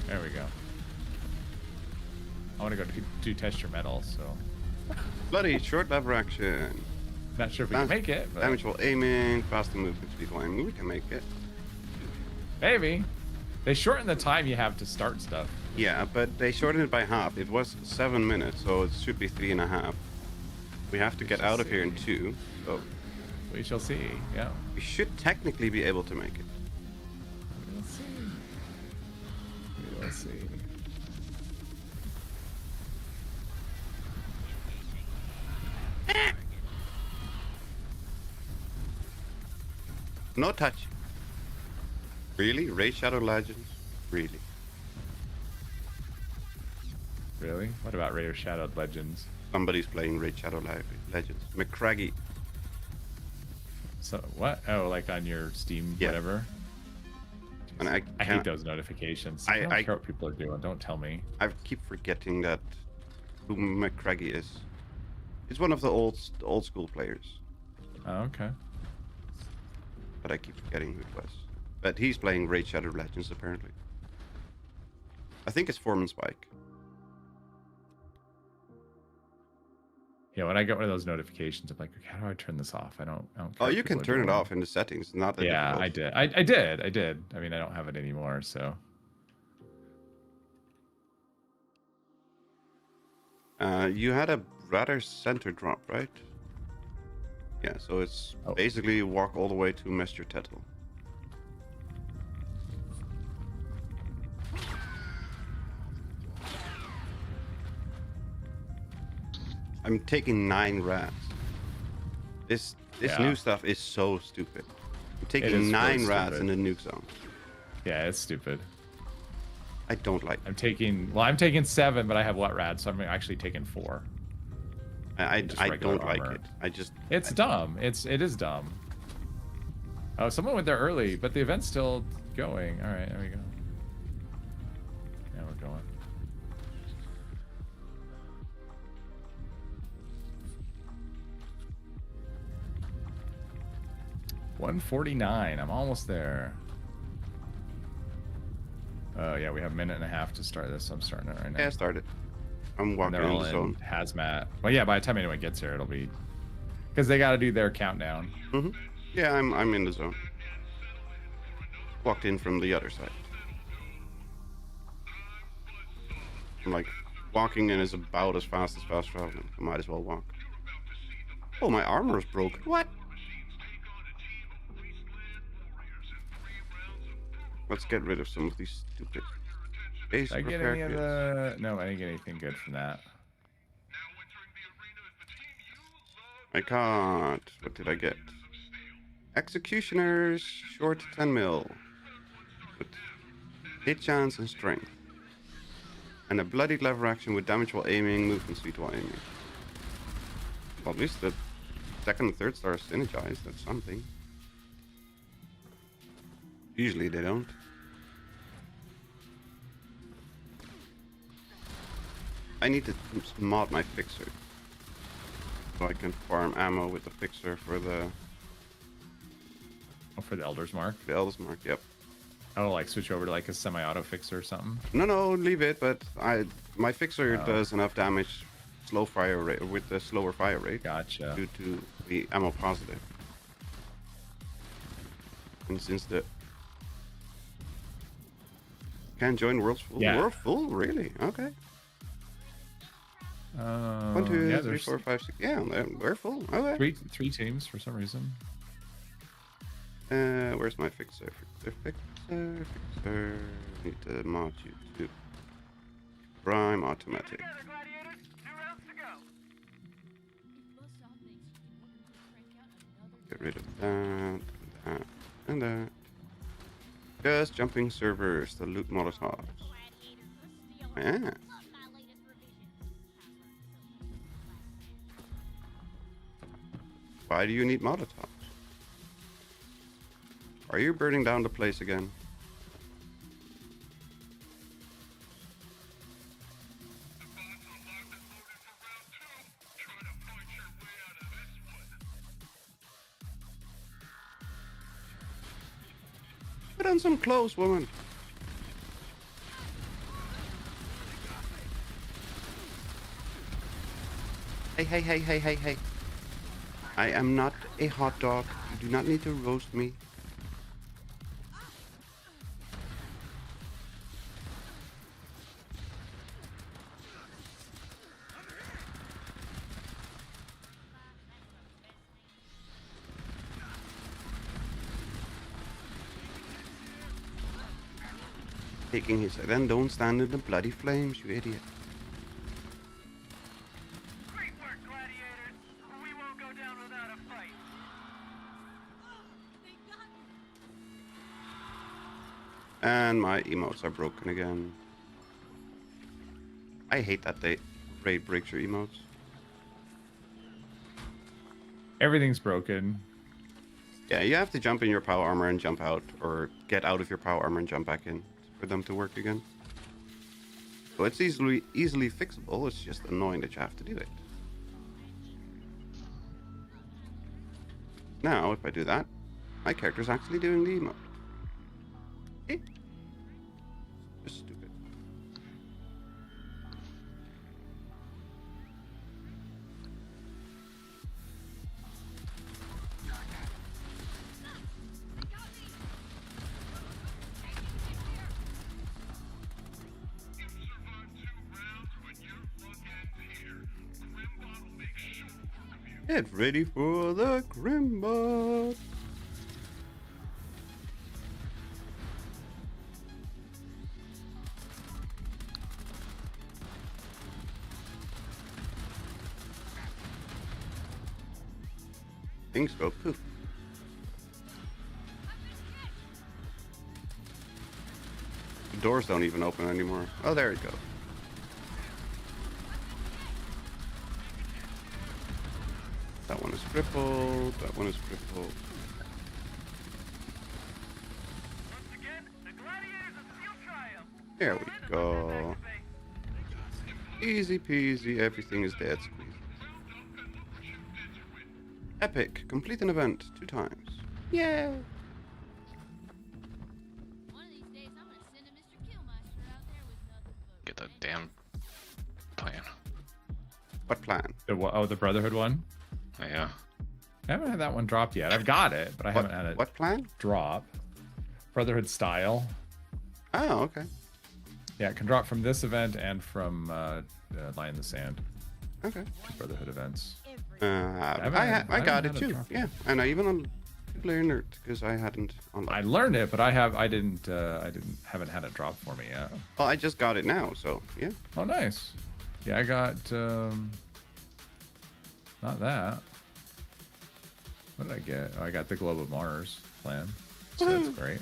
There we go. I want to go do test your metal, so. Bloody short lever action. Not sure if we can make it. But... Damage while aiming, faster movement speed while aiming. We can make it. Maybe. They shorten the time you have to start stuff. Yeah, but they shortened it by half. It was 7 minutes, so it should be 3.5. We have to get out of here in 2, so We shall see. Yeah. we should technically be able to make it. We'll see. We'll see. No touch. Really? Raid Shadow Legends? Really? Really? What about Raider Shadowed Legends? Somebody's playing Raid Shadow Legends. McCraggy. So what? Oh, like on your Steam, Yeah. whatever. And I hate those notifications. I don't care what people are doing. Don't tell me. I keep forgetting that who McCraggy is. He's one of the old school players, Oh, okay. but I keep forgetting who it was. But he's playing Raid Shadow Legends apparently. I think it's Foreman Spike. Yeah, when I get one of those notifications, I'm like, okay, how do I turn this off? I don't care Oh, what you can people are turn it doing. off in the settings. Not that Yeah, difficult. I did. I did. I mean, I don't have it anymore, so. You had a rather center drop, right? Yeah, so it's Oh. basically walk all the way to Mester Tettle. I'm taking 9 rats. This Yeah. new stuff is so stupid. I'm is taking really 9 rats stupid. in the nuke zone. Yeah, it's stupid. I don't like it. I'm taking 7, but I have what rad, so I'm actually taking 4. I just don't regular like armor. it. I just It's dumb. It is dumb. Oh, someone went there early, but the event's still going. All right, there we go. Yeah, we're going. $149. I'm almost there. Oh yeah, we have a minute and a half to start this. So I'm starting it right now. yeah, start it. I'm And walking they're in all the in zone. hazmat. Well, yeah, by the time anyone gets here, it'll be because they got to do their countdown. Yeah, I'm in the zone. Walked in from the other side. I'm like walking in is about as fast traveling. I might as well walk. Oh, my armor is broken. What? Let's get rid of some of these stupid base Did I get repair any of kits. the? No, I didn't get anything good from that. I can't. What did I get? Executioners, short 10 mil. With hit chance and strength. And a bloodied lever action with damage while aiming, movement speed while aiming. Well, at least the second and third star are synergized. That's something. Usually they don't. I need to mod my fixer. So I can farm ammo with the fixer for the Oh, for the Elder's Mark. Eldest Mark, yep. Oh, like switch over to like a semi-auto fixer or something. No, leave it, but my fixer Oh. does enough damage slow fire rate with the slower fire rate Gotcha. due to the ammo positive. And since the can't join world's full. Yeah. World full, really? Okay. 1, 2, yeah, 3, there's 4, 5, 6. Yeah, we're full. Okay. three teams for some reason. Where's my fixer? Fixer. Need to mod you to prime automatic. Get rid of that, and that. Just jumping servers to loot Molotovs. Yeah. Why do you need Molotovs? Are you burning down the place again? Put on some clothes, woman. Hey. I am not a hot dog. You do not need to roast me. taking his... Then don't stand in the bloody flames, you idiot. Great work, gladiators. We won't go down without a fight. And my emotes are broken again. I hate that they raid breaks your emotes. Everything's broken. Yeah, you have to jump in your power armor and jump out, or get out of your power armor and jump back in for them to work again. So it's easily fixable. It's just annoying that you have to do it. Now, if I do that, my character's actually doing the emote. Eh. Just stupid. Get ready for the Grimbot. Things go poof. The doors don't even open anymore. Oh, there it goes. That one is crippled. That one is crippled. Once again, the gladiators of Steel triumph. There we go. Easy peasy. Everything is dead squeeze. Epic. Complete an event 2 times. Yeah. One of these days, I'm gonna send a Mr. Killmaster out there with nothing but Get that damn plan. What plan? The Brotherhood one? Yeah. I haven't had that one dropped yet. I've got it, but I haven't had it What plan? drop. Brotherhood style. Oh, okay. Yeah, it can drop from this event and from Lie in the Sand. Okay. 2 Brotherhood events. I got it had it too. dropped. Yeah, and I even learned it because I hadn't I unlocked. learned it, but I haven't had it drop for me yet. Well, I just got it now, so yeah. Oh, nice. Yeah, I got not that. What did I get? Oh, I got the Globe of Mars plan. So that's Woohoo. great.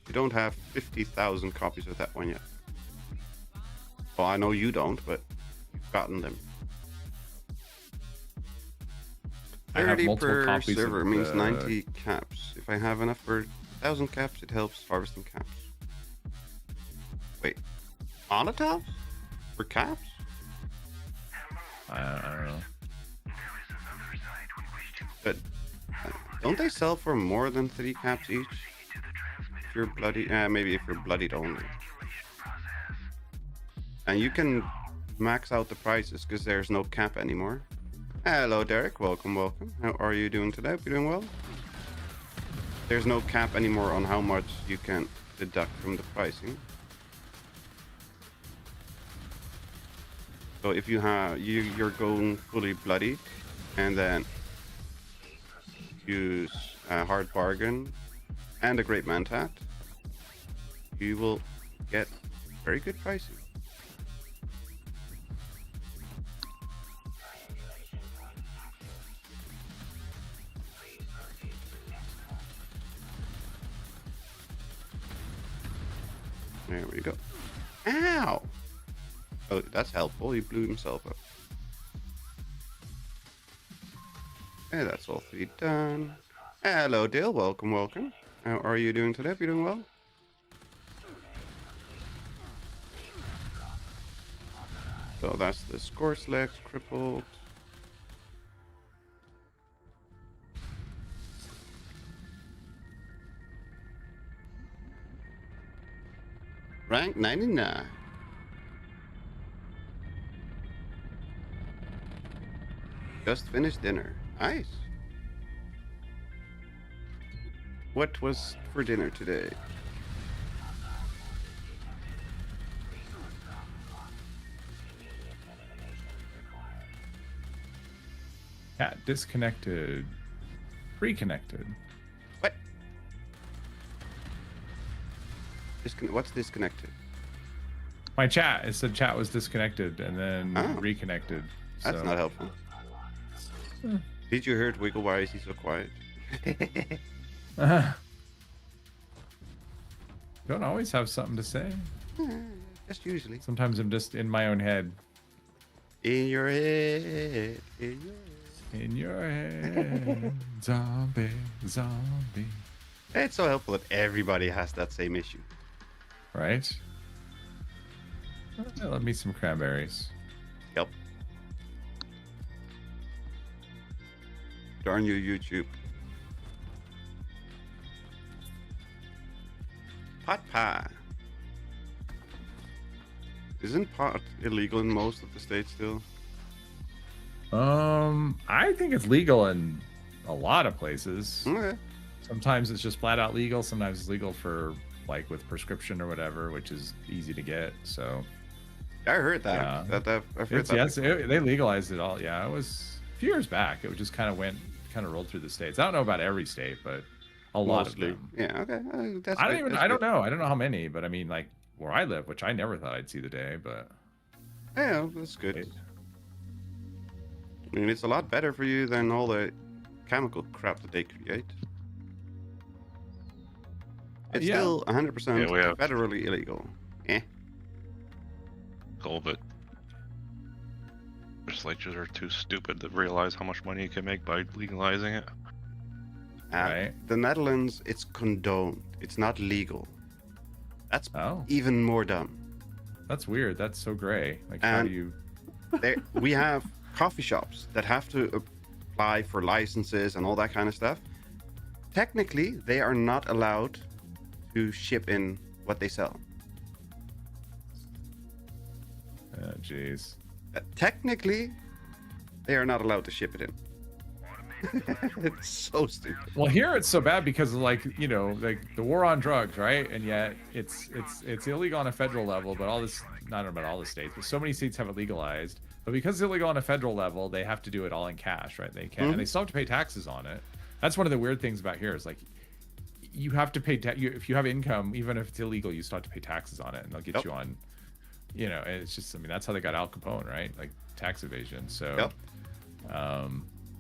You don't have 50,000 copies of that one yet. Well, I know you don't, but you've gotten them. I have 30 multiple per copies server of means the- 90 caps. If I have enough for 1,000 caps, it helps harvesting caps. Wait, Molotovs? For caps? I don't know. But don't they sell for more than 3 caps each? If you're bloody, maybe if you're bloodied only. And you can max out the prices because there's no cap anymore. Hello, Derek. Welcome, welcome. How are you doing today? You doing well? There's no cap anymore on how much you can deduct from the pricing. So if you have you're going fully bloody, and then use a hard bargain and a great mantat, you will get very good pricing. There we go. Ow! Oh, that's helpful. He blew himself up. Okay, that's all 3 done. Hello, Dale. Welcome, welcome. How are you doing today? You doing well? So that's the score select, crippled. Rank 99. Just finished dinner. Nice. What was for dinner today? Cat disconnected. Reconnected. What? What's disconnected? My chat. It said chat was disconnected and then Oh. reconnected. That's so. not helpful. Did you hear Wiggle? Why is he so quiet? Don't always have something to say. Just usually. Sometimes I'm just in my own head. In your head. In your head. In your head, zombie, zombie. It's so helpful that everybody has that same issue. Right? Love me some cranberries. Yep. Darn you, YouTube. Pot pie. Isn't pot illegal in most of the states still? I think it's legal in a lot of places. Okay. Sometimes it's just flat out legal. Sometimes it's legal for like with prescription or whatever, which is easy to get. So I heard that. Yeah. I've heard it's, that. yes, they legalized it all. Yeah, it was a few years back. It just kind of rolled through the states. I don't know about every state, but a lot Mostly. of them. Yeah. Okay. That's I good, don't that's I don't good. know. I don't know how many, but I mean, like where I live, which I never thought I'd see the day, but Yeah, that's good. I mean, it's a lot better for you than all the chemical crap that they create. It's Yeah. still 100% Yeah, we have- federally illegal. Eh. Cool, but legislatures are too stupid to realize how much money you can make by legalizing it. Right. The Netherlands, it's condoned. It's not legal. That's Oh, even more dumb. that's weird. That's so gray. Like, how And- do you? We have coffee shops that have to apply for licenses and all that kind of stuff. Technically, they are not allowed to ship in what they sell. Oh, jeez. Technically, they are not allowed to ship it in. It's so stupid. Well, here it's so bad because of like the war on drugs, right? And yet it's illegal on a federal level, but not about all the states, but so many states have it legalized. But because it's illegal on a federal level, they have to do it all in cash, right? They can, and they still have to pay taxes on it. That's one of the weird things about here is like you have to pay if you have income, even if it's illegal, you still have to pay taxes on it, and they'll get you on. And it's just, I mean, that's how they got Al Capone, right? Like tax evasion. So,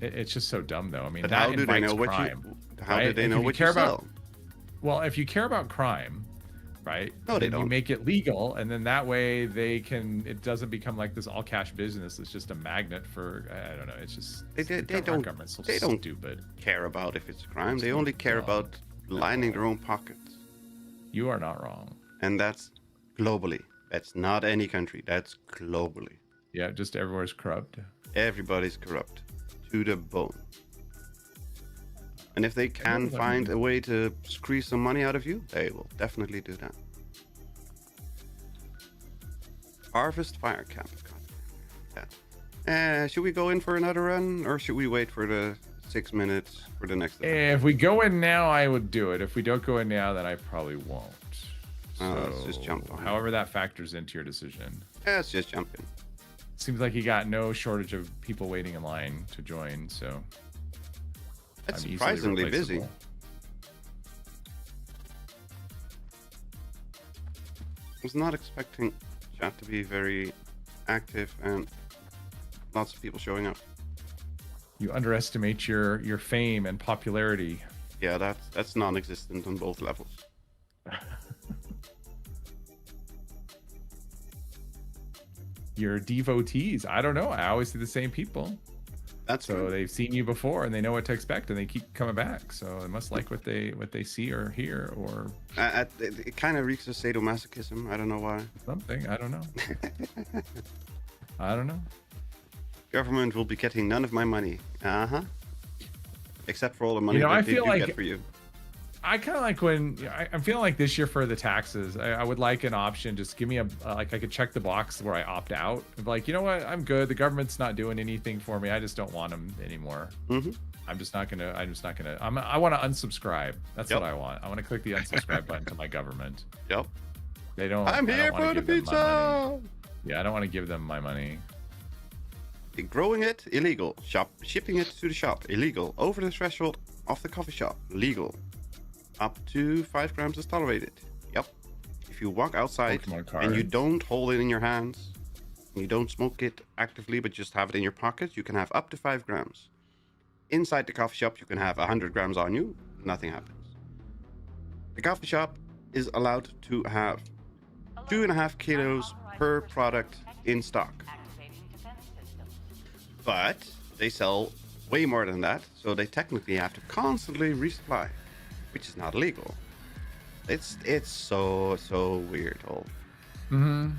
it's just so dumb, though. I mean, But that how do they invites know crime. how right? do they If know you what care you about- sell? Well, if you care about crime, right? No, they then you don't. make it legal, and then that way it doesn't become like this all cash business. It's just a magnet for, I don't know. It's just They our don't- government's so they don't stupid. Care about if it's a crime. They only care about lining their own pockets. You are not wrong. And that's globally. That's not any country. That's globally. Yeah, just everywhere's corrupt. Everybody's corrupt to the bone. And if they can Everybody. find a way to squeeze some money out of you, they will definitely do that. Harvest Fire Camp. Should we go in for another run, or should we wait for the 6 minutes for the next? If we go in now, I would do it. If we don't go in now, then I probably won't. Let's just jump on. However that factors into your decision. Let's just jump in. Seems like you got no shortage of people waiting in line to join, so It's I'm easily surprisingly busy. replaceable. I was not expecting chat to be very active and lots of people showing up. You underestimate your fame and popularity. Yeah, that's non-existent on both levels. Your devotees. I don't know. I always see the same people. That's So true. they've seen you before and they know what to expect and they keep coming back. So they must like what they see or hear or It kind of reeks of sadomasochism. I don't know why. something. I don't know. I don't know. Government will be getting none of my money. Except for all the money I that they feel do like get for you. I kind of like when I'm feeling like this year for the taxes, I would like an option. Just give me like I could check the box where I opt out. Like, you know what? I'm good. The government's not doing anything for me. I just don't want them anymore. Mm-hmm. I'm just not gonna. I want to unsubscribe. That's Yep. what I want. I want to click the unsubscribe button to my government. Yep. They don't. I'm I here don't wanna for the give them my money. pizza. Yeah, I don't want to give them my money. Growing it, illegal. Shipping it to the shop, illegal. Over the threshold of the coffee shop, legal. Up to 5 grams is tolerated. Yep. if you walk outside Pokemon and you cards. don't hold it in your hands, and you don't smoke it actively, but just have it in your pocket, you can have up to 5 grams. Inside the coffee shop, you can have 100 grams on you. Nothing happens. The coffee shop is allowed to have 2.5 kilos per product in stock. But they sell way more than that, so they technically have to constantly resupply, which is not illegal. It's so weird. Mm-hmm.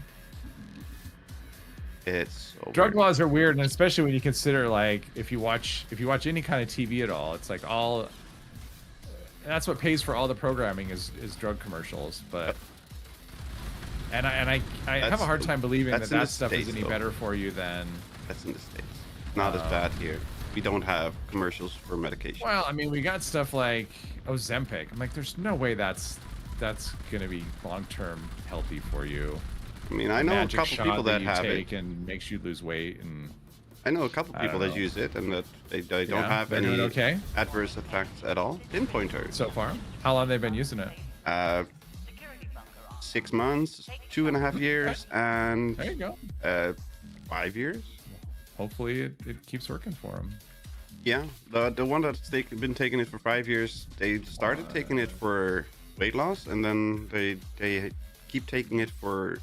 It's so Drug weird. laws are weird, and especially when you consider, like, if you watch any kind of TV at all, it's like all. That's what pays for all the programming is drug commercials, but. And I have a hard time believing that stuff is any better for you than. That's in the States. Not as bad here. We don't have commercials for medication. Well, I mean, we got stuff like Ozempic. I'm like, there's no way that's gonna be long-term healthy for you. I mean, I know a couple people that have it and makes you lose weight, and I know a couple people that use it and that they don't have they're any doing okay adverse effects at all. Pinpointer. so far. How long they've been using it? 6 months, 2.5 years, and There you go. 5 years. Hopefully, it keeps working for them. Yeah, the one that's been taking it for 5 years, they started taking it for weight loss, and then they keep taking it for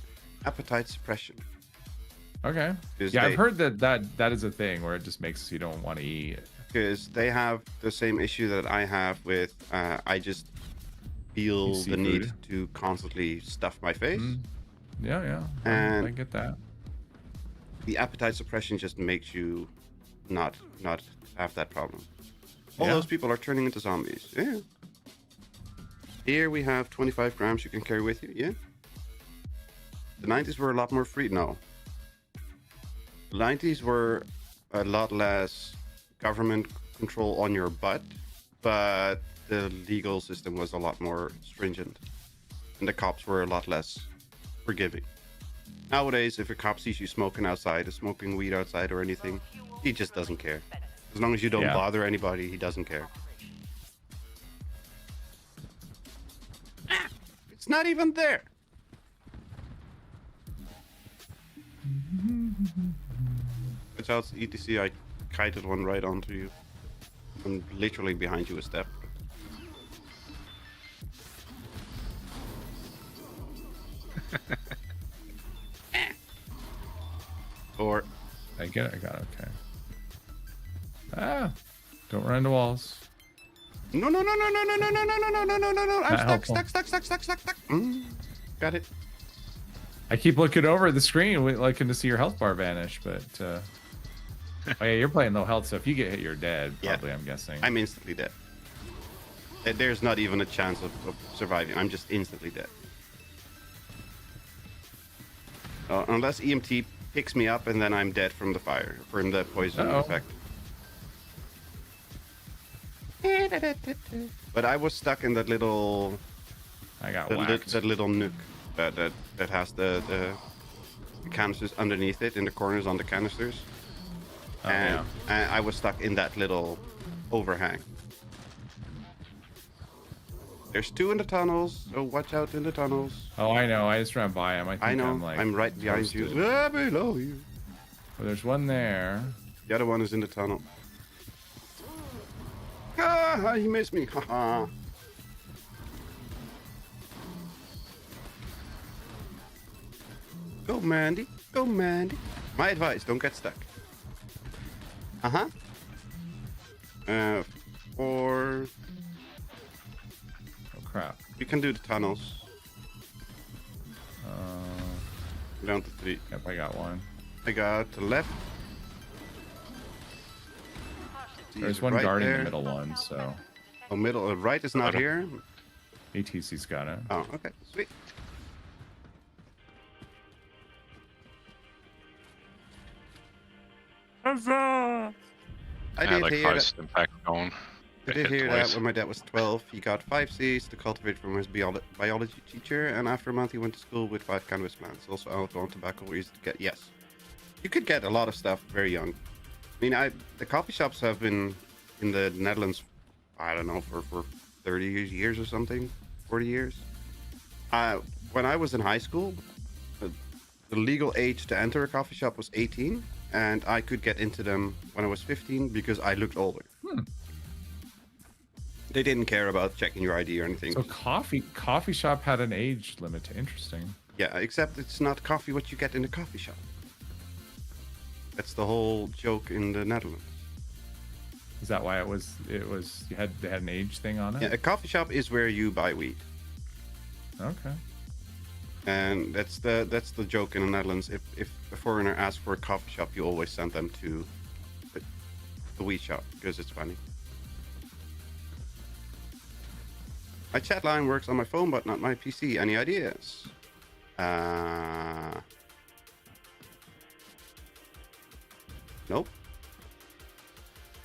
appetite suppression. Okay. Yeah, I've heard that is a thing where it just makes you don't want to eat. Because they have the same issue that I have with I just feel the need to constantly stuff my face. Yeah. And I get that. the appetite suppression just makes you not have that problem. All Yeah. those people are turning into zombies. Yeah. Here we have 25 grams you can carry with you. Yeah. The 90s were a lot more free. No. The 90s were a lot less government control on your butt, but the legal system was a lot more stringent, and the cops were a lot less forgiving. Nowadays, if a cop sees you smoking outside, or smoking weed outside or anything, he just doesn't care. As long as you don't bother anybody, he doesn't care. It's not even there. Watch out, ETC, I kited one right onto you. I'm literally behind you a step. Or I got it. Okay. Don't run into walls. no. I'm stuck. Got it. I keep looking over at the screen, looking to see your health bar vanish, but oh yeah, you're playing low health, so if you get hit, you're dead. Probably, I'm guessing. I'm instantly dead. There's not even a chance of surviving. I'm just instantly dead. Unless EMT picks me up and then I'm dead from the fire, from the poison effect. But I was stuck in that little. I got that little nook that has the canisters underneath it, in the corners on the canisters. And I was stuck in that little overhang. There's 2 in the tunnels, so watch out in the tunnels. Oh, I know. I just ran by him. I know. I'm right behind you. Below you. Well, there's one there. The other one is in the tunnel. Ah, he missed me. Haha. Go, Mandy. Go, Mandy. My advice, don't get stuck. Uh-huh. Or... Oh, crap. We can do the tunnels. Down to 3. Yep, I got one. I got the left. There's one right guarding there. the middle one, so... Oh, middle. Right is not here. ATC's got it. Oh, okay. Sweet. Huzzah! I did like hear high that. impact cone. I did hear that when my dad was 12. He got 5 seeds to cultivate from his biology teacher, and after a month he went to school with 5 cannabis plants. Also, alcohol and tobacco were easy to get. Yes, you could get a lot of stuff very young. I mean, the coffee shops have been in the Netherlands, I don't know, for 30 years or something, 40 years. when I was in high school, the legal age to enter a coffee shop was 18, and I could get into them when I was 15 because I looked older. They didn't care about checking your ID or anything. So coffee shop had an age limit. Interesting. Yeah, except it's not coffee what you get in a coffee shop. That's the whole joke in the Netherlands. Is that why they had an age thing on it? Yeah, a coffee shop is where you buy weed. Okay. And that's the joke in the Netherlands. If a foreigner asks for a coffee shop, you always send them to the weed shop because it's funny. My chat line works on my phone, but not my PC. Any ideas? Nope.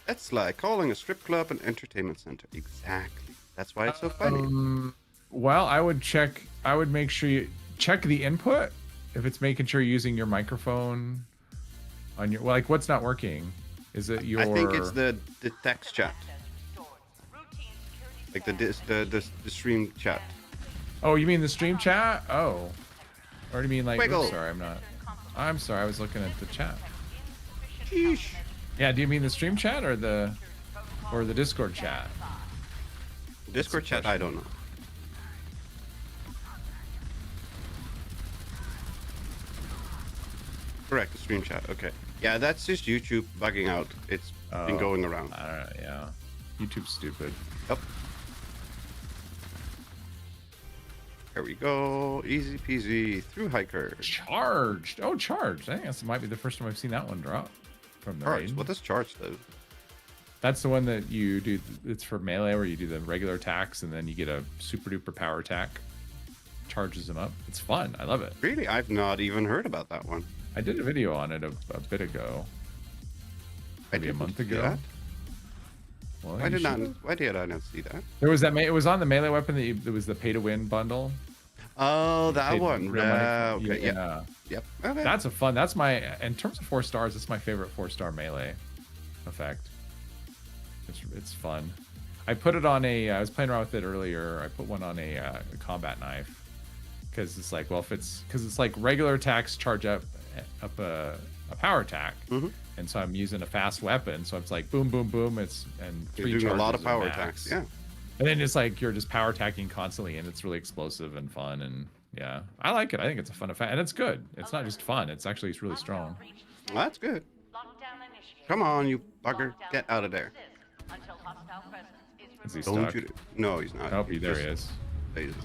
That's like calling a strip club an entertainment center. Exactly. That's why it's so funny. Well, I would make sure you check the input if it's making sure you're using your microphone on your, like, what's not working? Is it your? I think it's the text chat, like the stream chat. Oh, you mean the stream chat? Oh, or do you mean like? Wiggle. Oops, sorry, I'm sorry. I was looking at the chat. Sheesh. Yeah, do you mean the stream chat or the Discord chat? Discord chat, I don't know. Correct, the stream chat. Okay. Yeah, that's just YouTube bugging out. It's been going around. Yeah. YouTube's stupid. Yep. Here we go. Easy peasy through hiker. Charged. Oh, charged. I think that might be the first time I've seen that one drop from the Charge. raid. What does charge do? That's the one that you do. It's for melee where you do the regular attacks and then you get a super duper power attack. Charges them up. It's fun. I love it. Really? I've not even heard about that one. I did a video on it a bit ago. Maybe a month ago. That? Well, Why did I not see that? There was that. It was on the melee weapon. It was the pay to win bundle. Oh, that one. Real money. Okay. Yeah. Yep. Okay. That's a fun. That's my. In terms of 4 stars, it's my favorite 4-star melee effect. It's fun. I put it on a. I was playing around with it earlier. I put one on a combat knife because it's like, well, because it's like regular attacks charge up a power attack, and so I'm using a fast weapon. So it's like boom, boom, boom. You're doing a lot of power attacks. Yeah. And then it's like you're just power attacking constantly, and it's really explosive and fun. And yeah, I like it. I think it's a fun effect, and it's good. It's not just fun. It's really strong. Well, that's good. Come on, you bugger. Get out of there. Is he Don't stuck? you? No, he's not. Oh, there he is. There he is.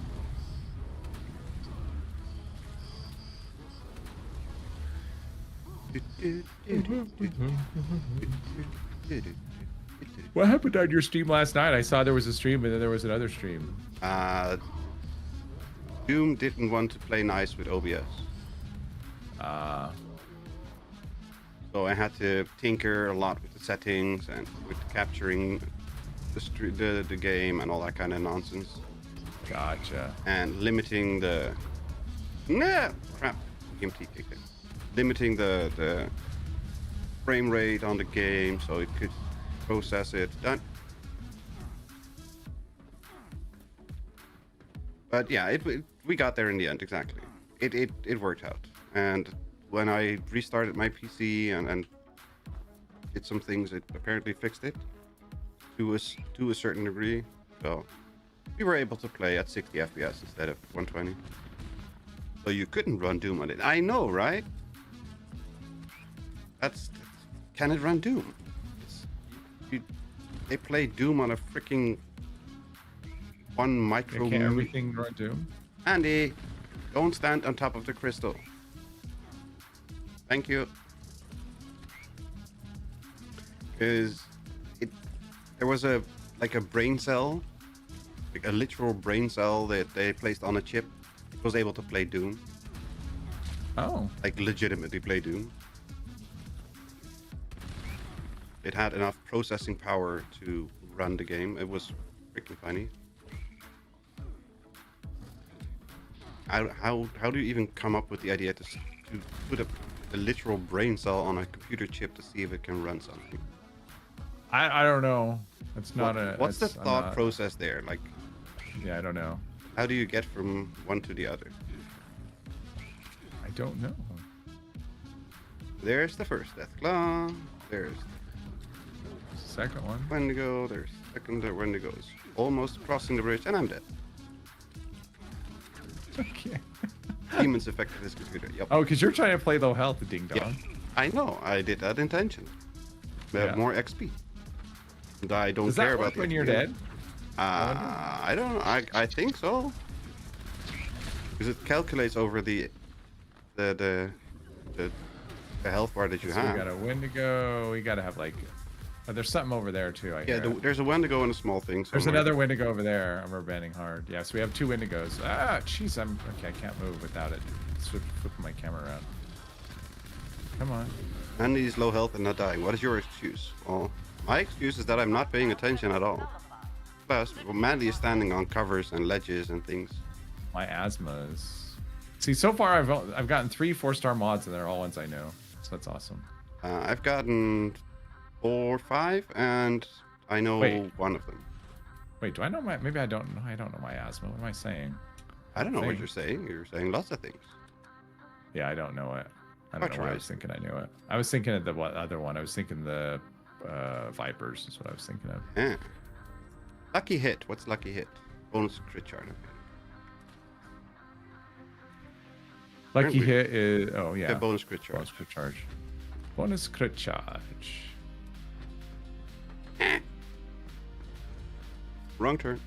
What happened on your stream last night? I saw there was a stream, and then there was another stream. Doom didn't want to play nice with OBS. So I had to tinker a lot with the settings and with capturing the game and all that kind of nonsense. Gotcha. And limiting the... Nah! Crap. Limiting the frame rate on the game so it could process it. Done. But yeah, we got there in the end, exactly. It worked out. And when I restarted my PC and did some things, it apparently fixed it to a certain degree. So we were able to play at 60 FPS instead of 120. So you couldn't run Doom on it. I know, right? Can it run Doom? They play Doom on a freaking 1 micro. Can't everything run Doom? Andy, don't stand on top of the crystal. Thank you. Because there was a brain cell, like a literal brain cell that they placed on a chip. It was able to play Doom. Oh. Like legitimately play Doom. It had enough processing power to run the game. It was freaking funny. How do you even come up with the idea to put a literal brain cell on a computer chip to see if it can run something? I don't know. It's not What's the thought process there? Like, yeah, I don't know. How do you get from one to the other? don't know. There's the first death claw. There's Second one. the Wendigo. There's the second Wendigos. Almost crossing the bridge, and I'm dead. Okay. Demons affected this computer. Yep. Oh, because you're trying to play low health, ding dong. Yeah. I know. I did that intention. Yeah. More XP. And I don't Does care that about work the when you're XP. dead? I don't know. I think so. Because it calculates over the health bar that you So have. we got a Wendigo. We got to have like. Oh, there's something over there too. I Yeah, hear. there's a Wendigo and a small thing. There's somewhere. another Wendigo over there. I'm bending hard. Yeah, so we have 2 Wendigos. Ah, jeez, I'm okay. I can't move without it. Flipping my camera around. Come on. And he's low health and not dying. What is your excuse? Well, my excuse is that I'm not paying attention at all. Plus, Maddie is standing on covers and ledges and things. My asthmas. See, so far I've gotten 3 4-star mods, and they're all ones I know. So that's awesome. I've gotten 4 or 5, and I know Wait. one of them. Wait, do I know my? Maybe I don't know. I don't know my asthma. What am I saying? I don't know what Thing. you're saying. You're saying lots of things. Yeah, I don't know it. I don't Watch know your why I eyes. was thinking I knew it. I was thinking of the other one. I was thinking the Vipers is what I was thinking of. Yeah. Lucky hit. What's lucky hit? Bonus crit chart. Okay. Lucky Apparently- hit is Yeah, bonus crit chart. bonus crit charge. Bonus crit charge. Wrong turn.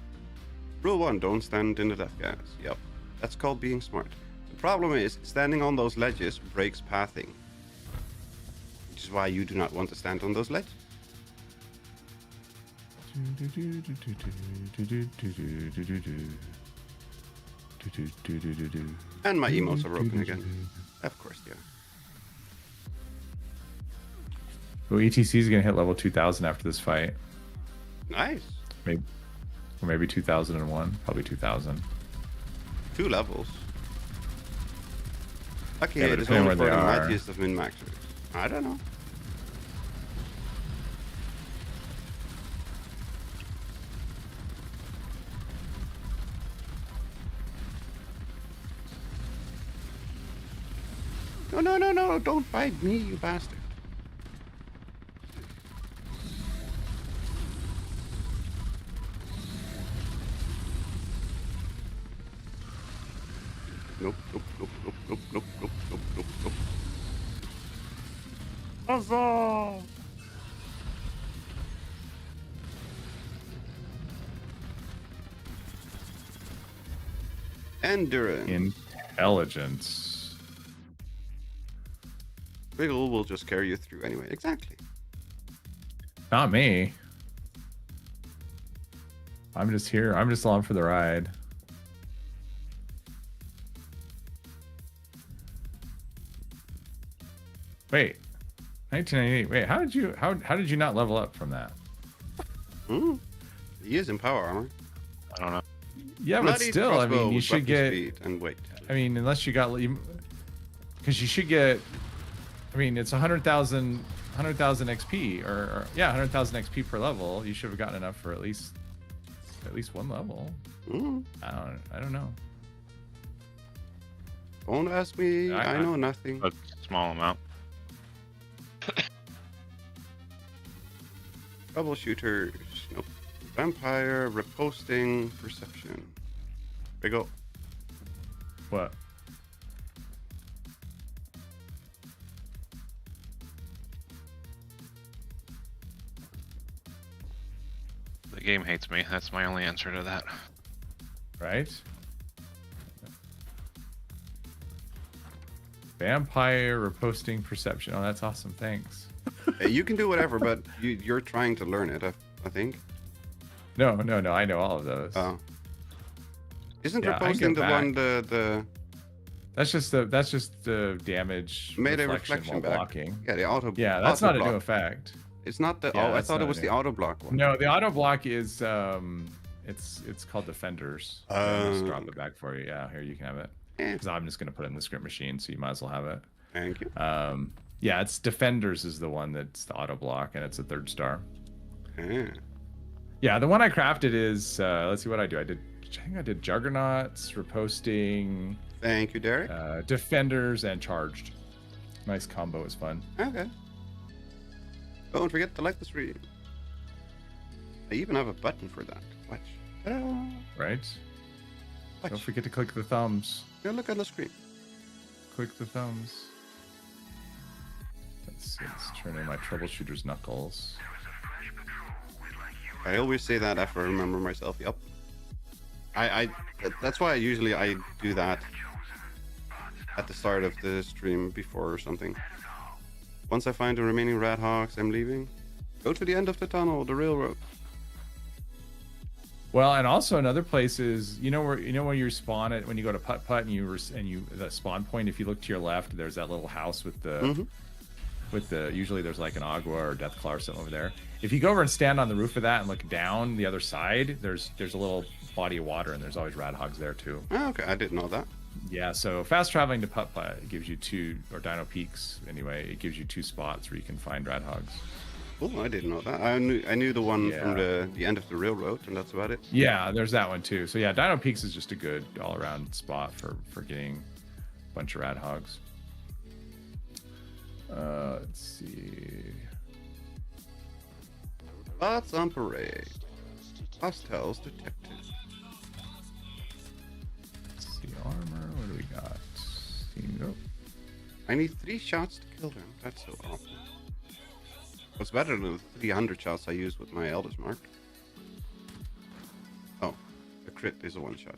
Rule 1, don't stand in the death gas. Yep. That's called being smart. The problem is, standing on those ledges breaks pathing. Which is why you do not want to stand on those ledges. And my emos are broken again. Of course they are. Well, ETC is gonna hit level 2000 after this fight. Nice. Maybe, or maybe 2001. Probably 2000. 2 levels. Lucky Yeah, hit but is depending only where for they the are. mightiest of min-maxers. I don't know. No, no, no, no, don't bite me, you bastard. Nope, nope, nope, nope, nope, nope, nope, nope, nope, nope. Huzzah! Endurance. Intelligence. Wiggle will just carry you through anyway. Exactly. Not me. I'm just here. I'm just along for the ride. Wait, 1998. Wait, how did you not level up from that? He is in power armor. I don't know. Yeah, but Bloody still, I crossbow mean, you with should weapon get. speed and weight. I mean, unless you got, because you should get. I mean, it's 100,000 XP, or yeah, 100,000 XP per level. You should have gotten enough for at least one level. I don't know. Don't ask me. I know nothing. A small amount. Troubleshooters. Nope. Vampire, reposting, perception. There you go. What? The game hates me. That's my only answer to that. Right? Vampire reposting perception. Oh, that's awesome. Thanks. You can do whatever, but you're trying to learn it, I think. No. I know all of those. Oh. Isn't Yeah, I reposting get the one the That's just the damage made a reflection reflection while back? blocking. Yeah, the auto. Yeah, that's auto not a block. new effect. It's not the. Yeah, I that's thought it not was a the new- auto block one. No, the auto block is it's called Defenders. I'll just drop Oh. it back for you. Yeah, here you can have it. Eh, Because I'm just gonna put it in the script machine, so you might as well have it. thank you. Yeah, it's Defenders is the one that's the auto block, and it's a 3rd star. Eh. Yeah, the one I crafted is let's see what I do. I think I did Juggernauts, reposting, Thank you, Derek. Defenders and charged. Nice combo, is fun. Okay. Don't forget to like the stream. I even have a button for that. Watch. Ta-da! Right? Watch. Don't forget to click the thumbs. Now look on the screen. Click the thumbs. Let's turn in my troubleshooter's knuckles. I always say that after I remember myself. Yep. That's why I do that at the start of the stream before or something. Once I find the remaining red hawks, I'm leaving. Go to the end of the tunnel, the railroad. Well, and also another place is where you spawn it when you go to Putt Putt and the spawn point. If you look to your left, there's that little house with the usually there's like an agua or deathclaw or something over there. If you go over and stand on the roof of that and look down the other side, there's a little body of water and there's always radhogs there too. Oh, okay, I didn't know that. Yeah, so fast traveling to Putt Putt gives you or Dino Peaks anyway. It gives you 2 spots where you can find radhogs. Oh, I didn't know that. I knew the one from the end of the railroad, and that's about it. Yeah, there's that one too. So yeah, Dino Peaks is just a good all-around spot for getting a bunch of radhogs. Let's see. Lots on parade. Hostels detected. Let's see, armor. What do we got? Go. I need 3 shots to kill them. That's so awful. It's better than the 300 shots I used with my Elder's Mark. Oh, a crit is a 1-shot.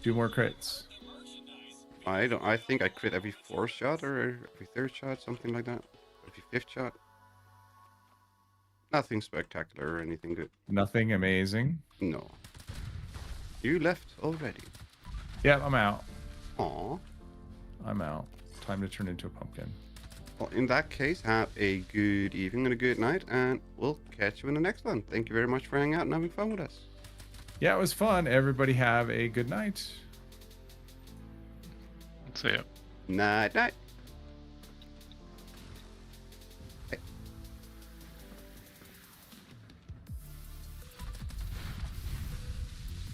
2 more crits. I think I crit every 4th shot or every 3rd shot, something like that. Every 5th shot. Nothing spectacular or anything good. Nothing amazing. No. You left already. Yeah, I'm out. Aw. I'm out. Time to turn into a pumpkin. Well, in that case, have a good evening and a good night, and we'll catch you in the next one. Thank you very much for hanging out and having fun with us. Yeah, it was fun. Everybody have a good night. See ya. Night, night. Hey.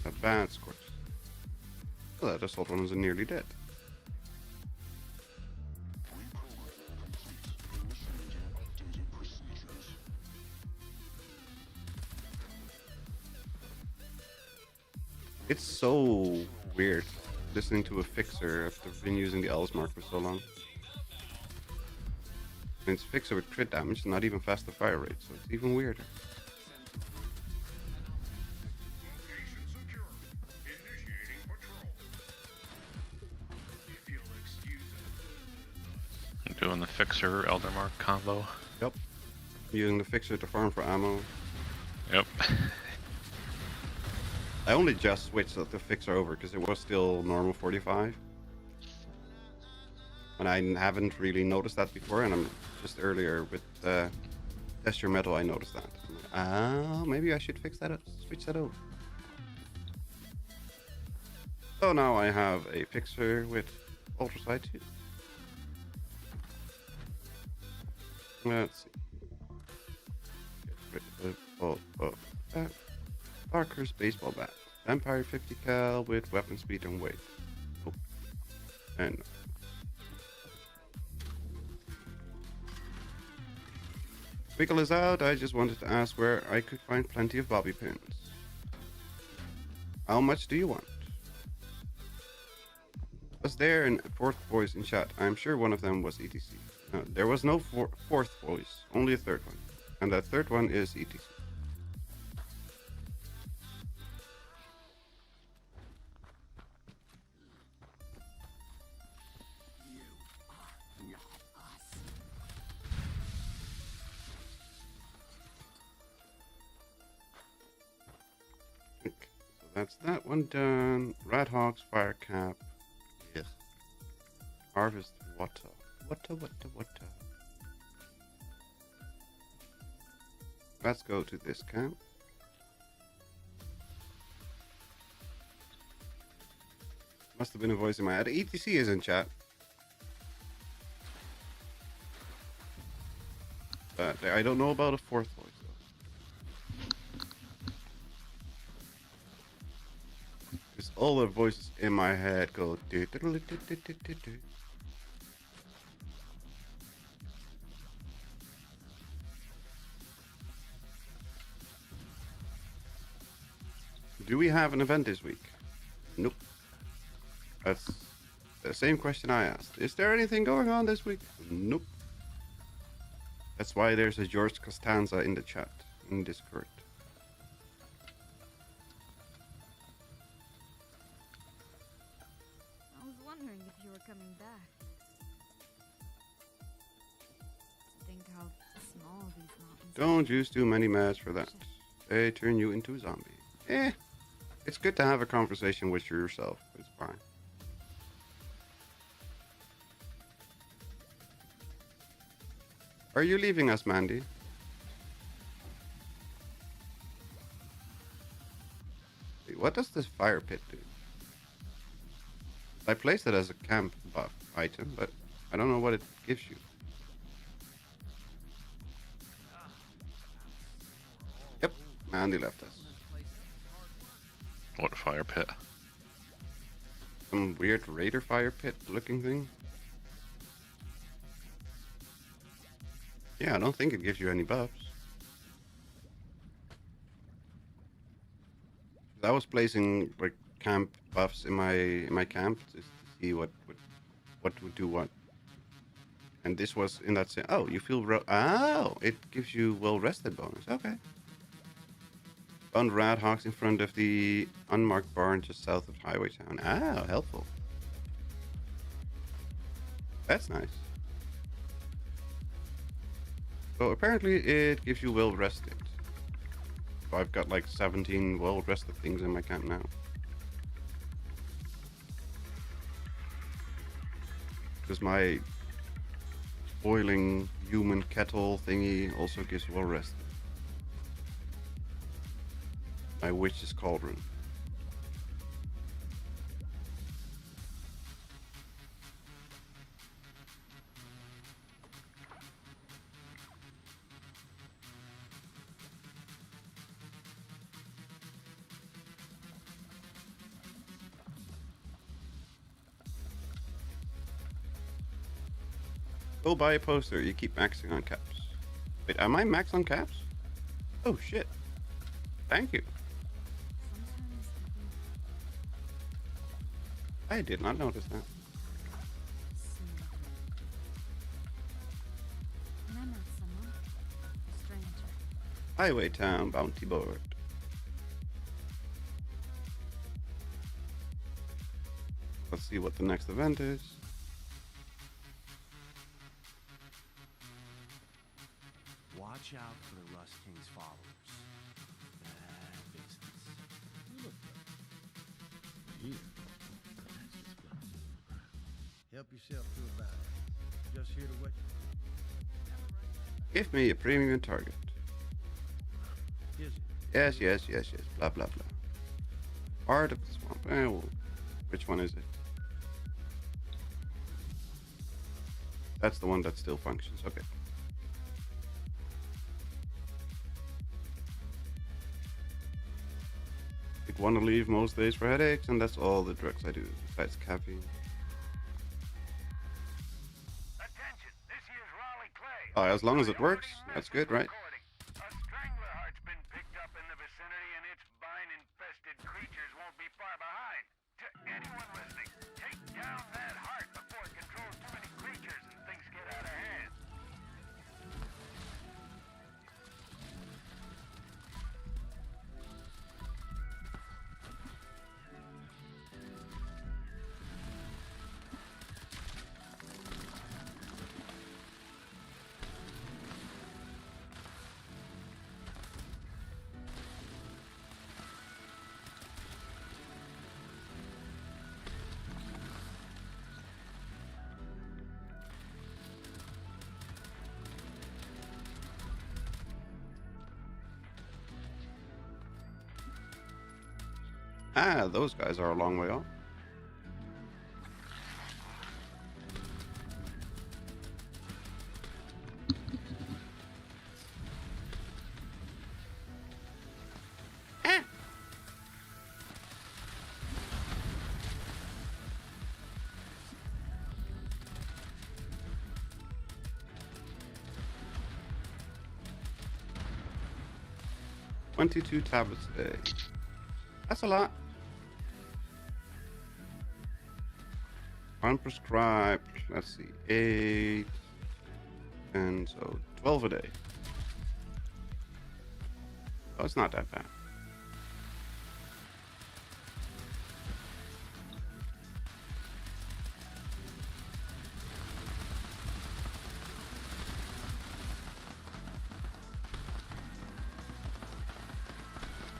Not bad, Scorch. Oh, that assault one was nearly dead. It's so weird listening to a fixer after been using the Elder's Mark for so long. And it's fixer with crit damage, not even faster fire rate, so it's even weirder. I'm doing the fixer Elder Mark combo. Yep. Using the fixer to farm for ammo. Yep. I only just switched the fixer over because it was still normal 45. And I haven't really noticed that before, and I'm just earlier with Test Your Metal I noticed that. I'm like, maybe I should fix that up, switch that over. So now I have a fixer with Ultrasight too. Let's see. Get rid of that. Parker's baseball bat. Vampire 50 cal with weapon speed and weight. Oh. And Pickle is out. I just wanted to ask where I could find plenty of bobby pins. How much do you want? Was there a 4th voice in chat? I'm sure one of them was ETC. No, there was no 4th voice, only a 3rd one. And that 3rd one is ETC. That's that one done. Radhawks, fire cap. Yes. Harvest water. Water. Let's go to this camp. Must have been a voice in my head. ETC is in chat. But I don't know about a 4th voice though. All the voices in my head go. Do, do, do, do, do, do, do, do. Do we have an event this week? Nope. That's the same question I asked. Is there anything going on this week? Nope. That's why there's a George Costanza in the chat, in Discord. I was wondering if you were coming back. Think how small these mountains are. Don't use too many meds for that. They turn you into a zombie. It's good to have a conversation with yourself. It's fine. Are you leaving us, Mandy? Wait, what does this fire pit do? I placed it as a camp buff item, but I don't know what it gives you. Yep, Mandy left us. What fire pit? Some weird raider fire pit looking thing. Yeah, I don't think it gives you any buffs. I was placing like camp buffs in my camp to see what would do what. And this was in that oh, you feel it gives you well rested bonus. Okay. Found rat hawks in front of the unmarked barn just south of Highway Town. Ah, helpful. That's nice. So apparently it gives you well rested. So I've got like 17 well rested things in my camp now. Because my boiling human kettle thingy also gives well rested. My witch's cauldron. Go buy a poster. You keep maxing on caps. Wait, am I max on caps? Oh shit. Thank you. Sometimes I did not notice that. when I met someone, a stranger, Highway Town bounty board. Let's see what the next event is. Watch out for the Rust King's followers. Bad business. Help yourself to a bite. Just here to wait. Give me a premium target. Is it? Yes, yes, yes, yes. Blah, blah, blah. Part of the swamp. Well, which one is it? That's the one that still functions. Okay. I want to leave most days for headaches, and that's all the drugs I do, besides caffeine. Attention, this here's Raleigh Clay. Oh, as long as it works, that's good, right? A strangler heart's been picked up in the vicinity, and its vine-infested creatures won't be far behind. To anyone listening, take down that heart before it controls too many creatures and things get out of hand. Ah, those guys are a long way off. 22 tablets a day. That's a lot. Unprescribed. Let's see. 8. And so 12 a day. Oh, it's not that bad.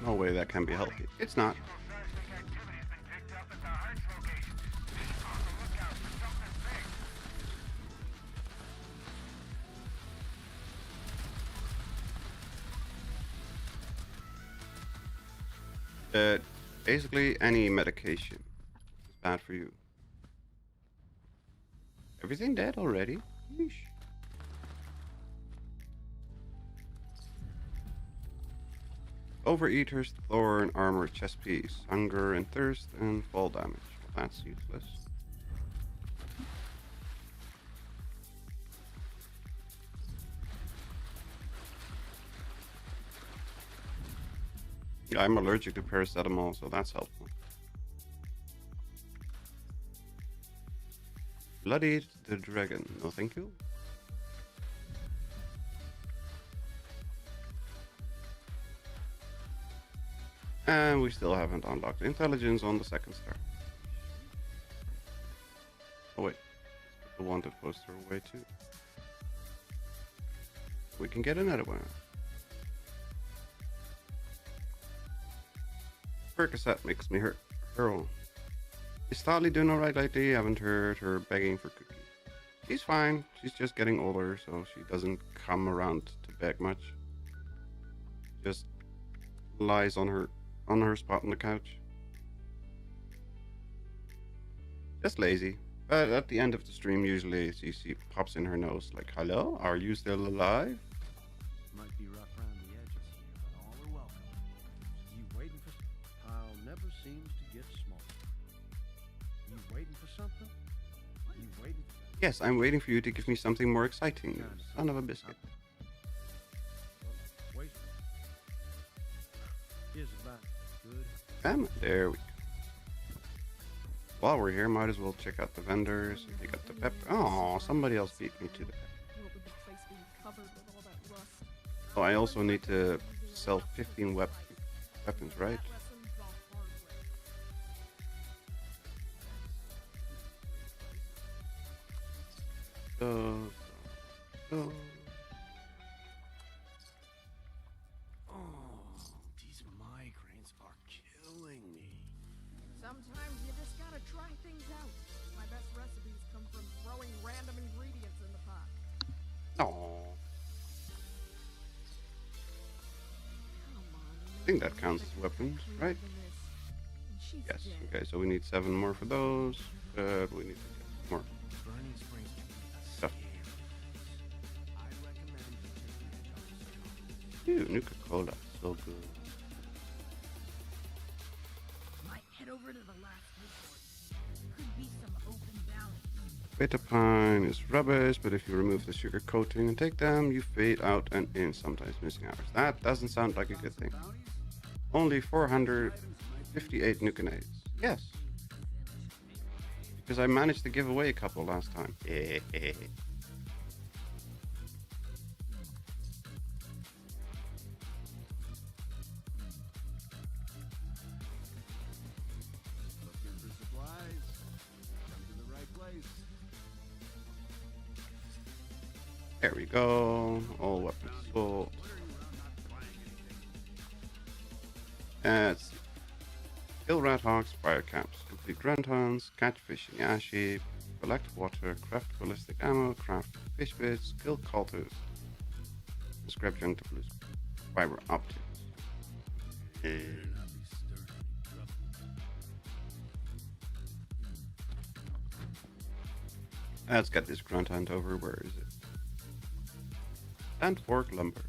No way that can be healthy. It's not. Seismic activity's been picked up at the Hearts location. Be on the lookout for something big. Basically, any medication is bad for you. Everything dead already? Yeesh. Overeaters, thorn, armor, chest piece, hunger and thirst, and fall damage. Well, that's useless. Yeah, I'm allergic to paracetamol, so that's helpful. Bloodied the dragon. No, thank you. And we still haven't unlocked intelligence on the second star. Oh wait, the wanted poster away too. We can get another one. Percocet makes me hurt. Girl. Is Tali doing alright lately? Haven't heard her begging for cookies. She's fine. She's just getting older, so she doesn't come around to beg much. Just lies on her spot on the couch. Just lazy. But at the end of the stream, usually she pops in her nose like, "Hello, are you still alive?" Might be rough around the edges here, but all are welcome. You waiting for... Pile never seems to get smaller. You waiting for something? You waiting for... Yes, I'm waiting for you to give me something more exciting, you son of a biscuit. Wasteland. Here's about good. There we go. While we're here, might as well check out the vendors. They got the pep. Oh, somebody else beat me to the pep. Oh, I also need to sell 15 weapons, right? Go. These migraines are killing me. Sometimes you just gotta try things out. My best recipes come from throwing random ingredients in the pot. Oh. I think that counts as weapons, right? Yes. Okay, so we need 7 more for those. But we need to get more Burning Springs can be a stuff. I recommend you take the edge off the Ew, Nuka-Cola. So good. Might head over to the last resort. Could be some open valley. Beta pine is rubbish, but if you remove the sugar coating and take them, you fade out and in, sometimes missing hours. That doesn't sound like a good thing. Only 458 nuke-nades. Yes. Because I managed to give away a couple last time. Looking for supplies? Come to the right place. There we go. All weapons full. Let's see. Kill rat hawks, fire camps, complete grunt hunts, catch fish in the ash heap, collect water, craft ballistic ammo, craft fish bits, kill cultists, and scrap junk to produce fiber optics. Let's get this grunt hunt over. Where is it? Sand fork lumber.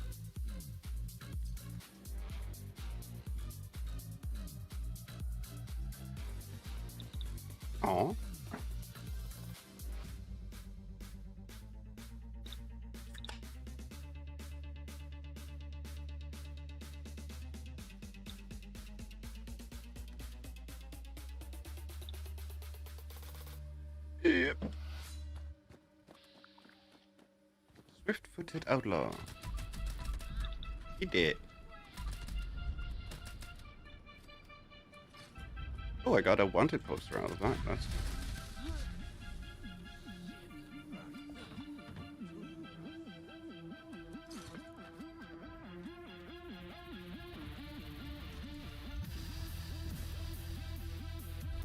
Oh. Yep. Swift-footed outlaw. He did. Oh, I got a wanted poster out of that. That's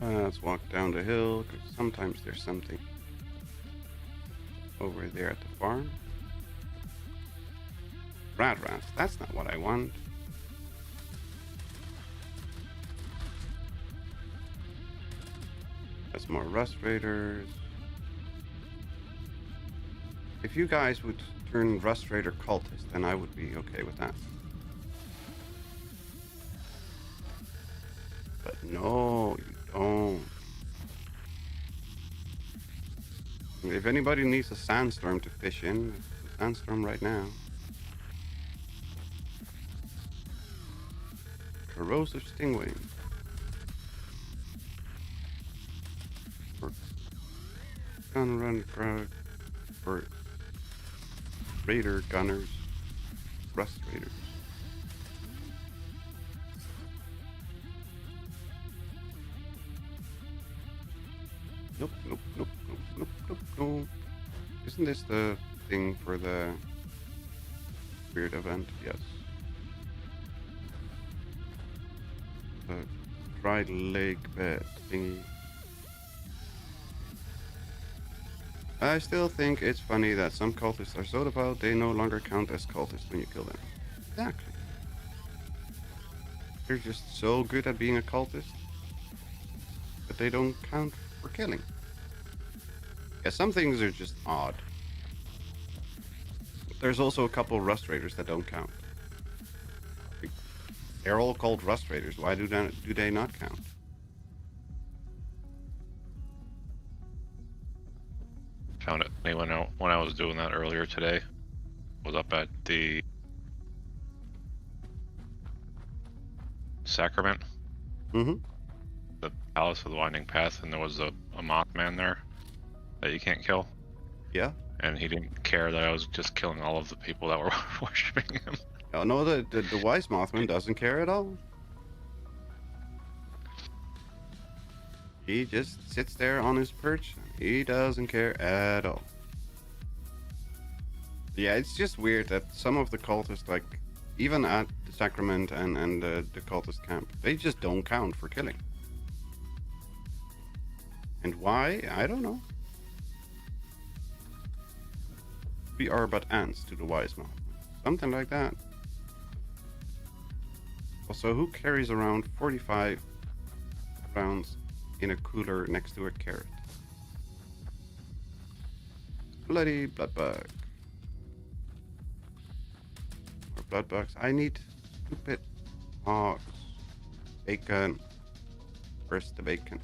let's walk down the hill, because sometimes there's something over there at the farm. Rats, that's not what I want. That's more Rust Raiders. If you guys would turn Rust Raider cultist, then I would be okay with that. But no, you don't. If anybody needs a sandstorm to fish in, it's a sandstorm right now. Corrosive stingwing. Gun run crowd for raider gunners, Rust Raiders. Nope. Isn't this the thing for the weird event? Yes. The dried lake bed thingy. I still think it's funny that some cultists are so devout they no longer count as cultists when you kill them. Exactly. They're just so good at being a cultist that they don't count for killing. Yeah, some things are just odd. There's also a couple Rust Raiders that don't count. They're all called Rust Raiders. Why do they not count? Found it when I was doing that earlier today. Was up at the Sacrament, Mm-hmm. the Palace of the Winding Path, and there was a Mothman there that you can't kill. Yeah. And he didn't care that I was just killing all of the people that were worshiping him. Oh no, the wise Mothman doesn't care at all. He just sits there on his perch. He doesn't care at all. Yeah, it's just weird that some of the cultists, like, even at the Sacrament and the cultist camp, they just don't count for killing. And why? I don't know. We are but ants to the wise Mothman. Something like that. Also, who carries around 45 rounds in a cooler next to a carrot? Bloody bloodbug. Or bloodbugs. I need stupid hogs. Bacon. Where's the bacon?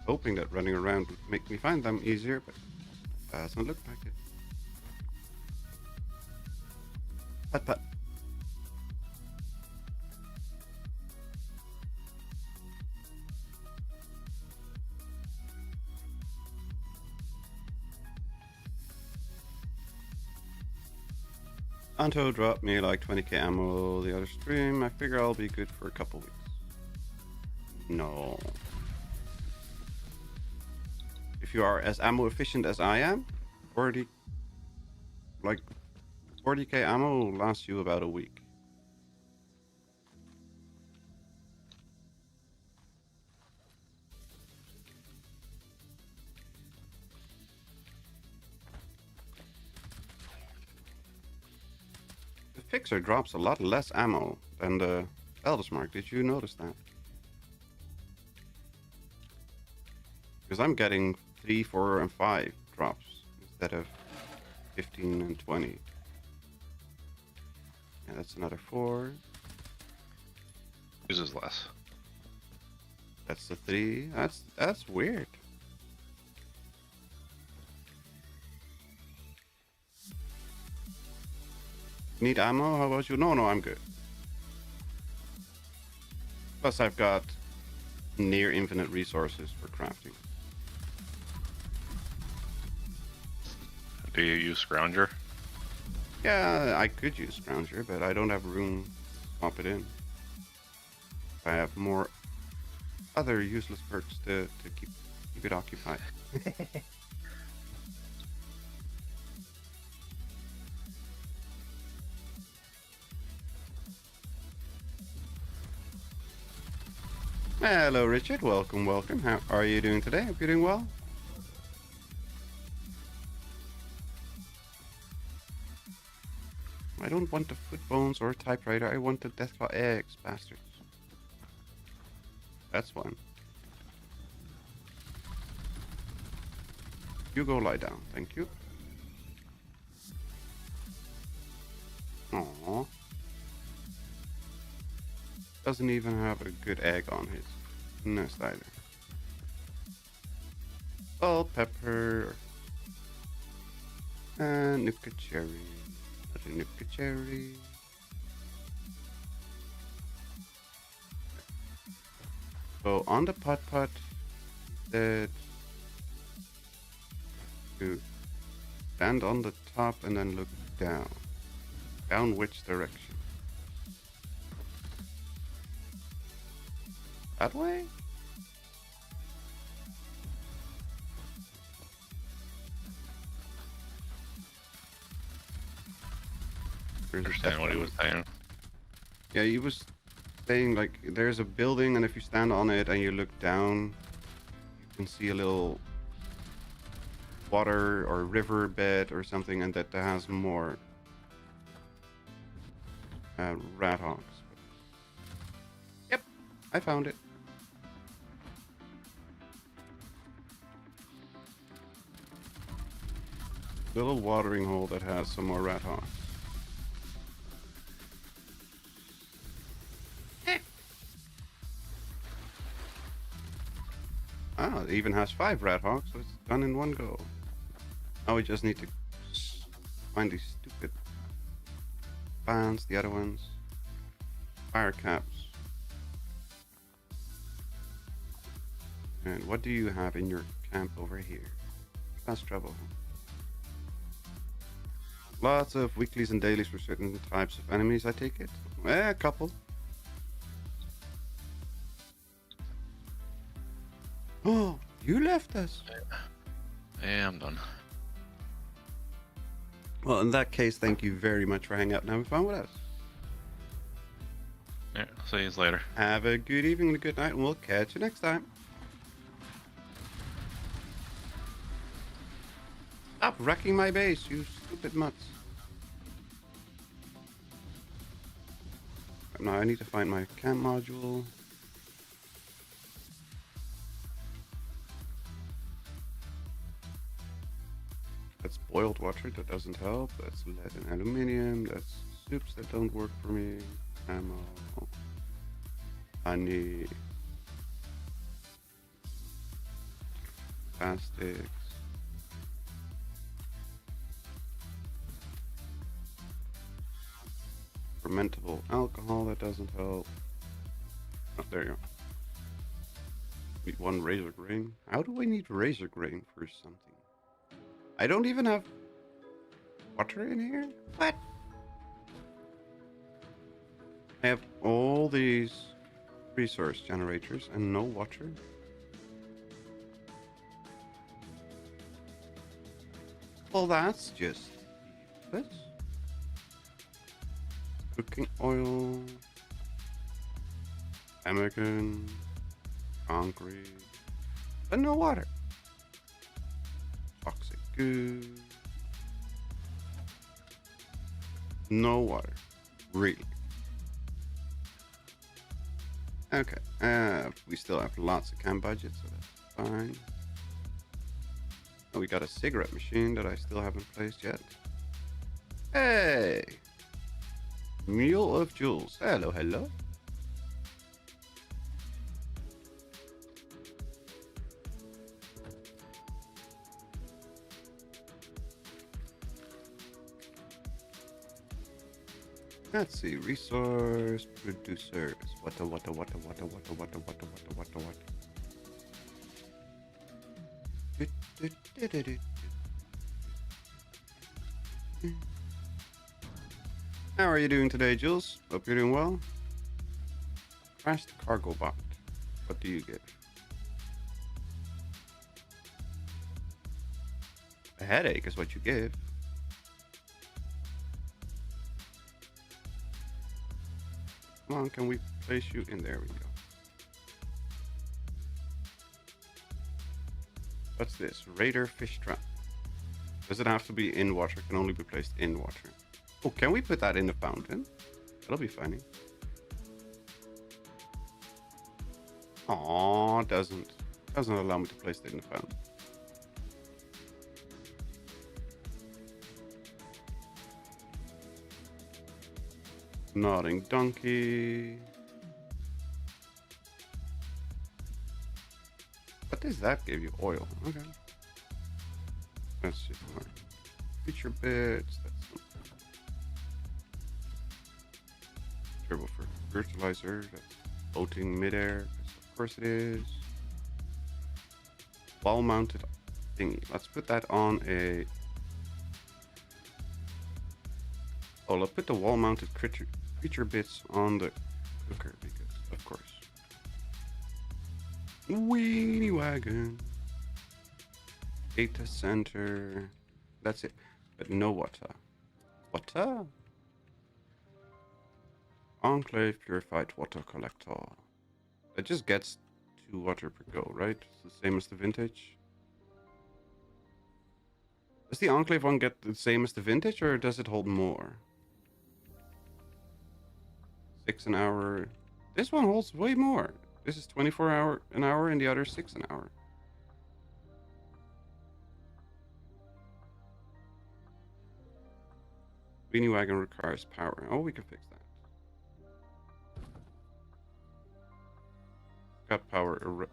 Hoping that running around would make me find them easier, but doesn't look like it. But. Anto dropped me like 20k ammo the other stream. I figure I'll be good for a couple weeks. No. If you are as ammo efficient as I am, 40k ammo will last you about a week. The Fixer drops a lot less ammo than the Eldest Mark. Did you notice that? Because I'm getting 3, 4, and 5 drops instead of 15 and 20. Yeah, that's another 4. Uses less. That's the 3. That's weird. Need ammo? How about you? No, I'm good. Plus, I've got near infinite resources for crafting. Do you use Scrounger? Yeah, I could use Scrounger, but I don't have room to swap it in. I have more other useless perks to keep it occupied. Hello, Richard. Welcome, welcome. How are you doing today? Hope you're doing well. I don't want the foot bones or a typewriter. I want the Deathclaw eggs, bastards. That's one. You go lie down. Thank you. Aww. Doesn't even have a good egg on his nest either. Salt, pepper, and Nuka cherry. Another Nuka cherry. So on the pot, that you stand on the top and then look down. Down which direction? That way? Understand what he was saying. Yeah, he was saying like there's a building, and if you stand on it and you look down, you can see a little water or river bed or something, and that has more rat hawks. Yep, I found it. Little watering hole that has some more rat hawks. Ah, it even has 5 rat hawks, so it's done in one go. Now we just need to find these stupid fans, the other ones. Fire caps. And what do you have in your camp over here? That's trouble. Lots of weeklies and dailies for certain types of enemies, I take it? A couple. Oh, you left us. Yeah, I'm done. Well, in that case, thank you very much for hanging out and having fun with us. Yeah, see you later. Have a good evening and a good night, and we'll catch you next time. Stop wrecking my base, you stupid mutts. Now I need to find my camp module. That's boiled water, that doesn't help. That's lead and aluminium. That's soups that don't work for me. Ammo. Honey. Plastics. Fermentable alcohol, that doesn't help. Oh, there you go. Need 1 razor grain. How do I need razor grain for something? I don't even have water in here? What? I have all these resource generators and no water? Well, that's just useless. Cooking oil, pemmican, concrete, but no water. Toxic goo, no water, really. Okay, we still have lots of camp budget, so that's fine. Oh, we got a cigarette machine that I still haven't placed yet. Hey! Mule of Jewels. Hello, hello. Let's see, resource producers. How are you doing today, Jules? Hope you're doing well. Crashed cargo bot. What do you get? A headache is what you give. Come on, can we place you in? There we go. What's this? Raider fish trap. Does it have to be in water? Can only be placed in water. Oh, can we put that in the fountain? That'll be funny. Aw, doesn't allow me to place it in the fountain. Nodding donkey. What does that give you? Oil. Okay. Let's see more. Feature bits. That's something. Turbo for fertilizer. That's floating midair. Of course it is. Wall mounted thingy. Let's put that on a. Oh, let's put the wall mounted creature bits on the cooker because, of course. Weenie wagon. Data center. That's it. But no water. Water? Enclave purified water collector. It just gets 2 water per go, right? It's the same as the vintage. Does the Enclave one get the same as the vintage, or does it hold more? 6 an hour. This one holds way more. This is 24 an hour, and the other 6 an hour. Weenie wagon requires power. Oh, we can fix that. Got power.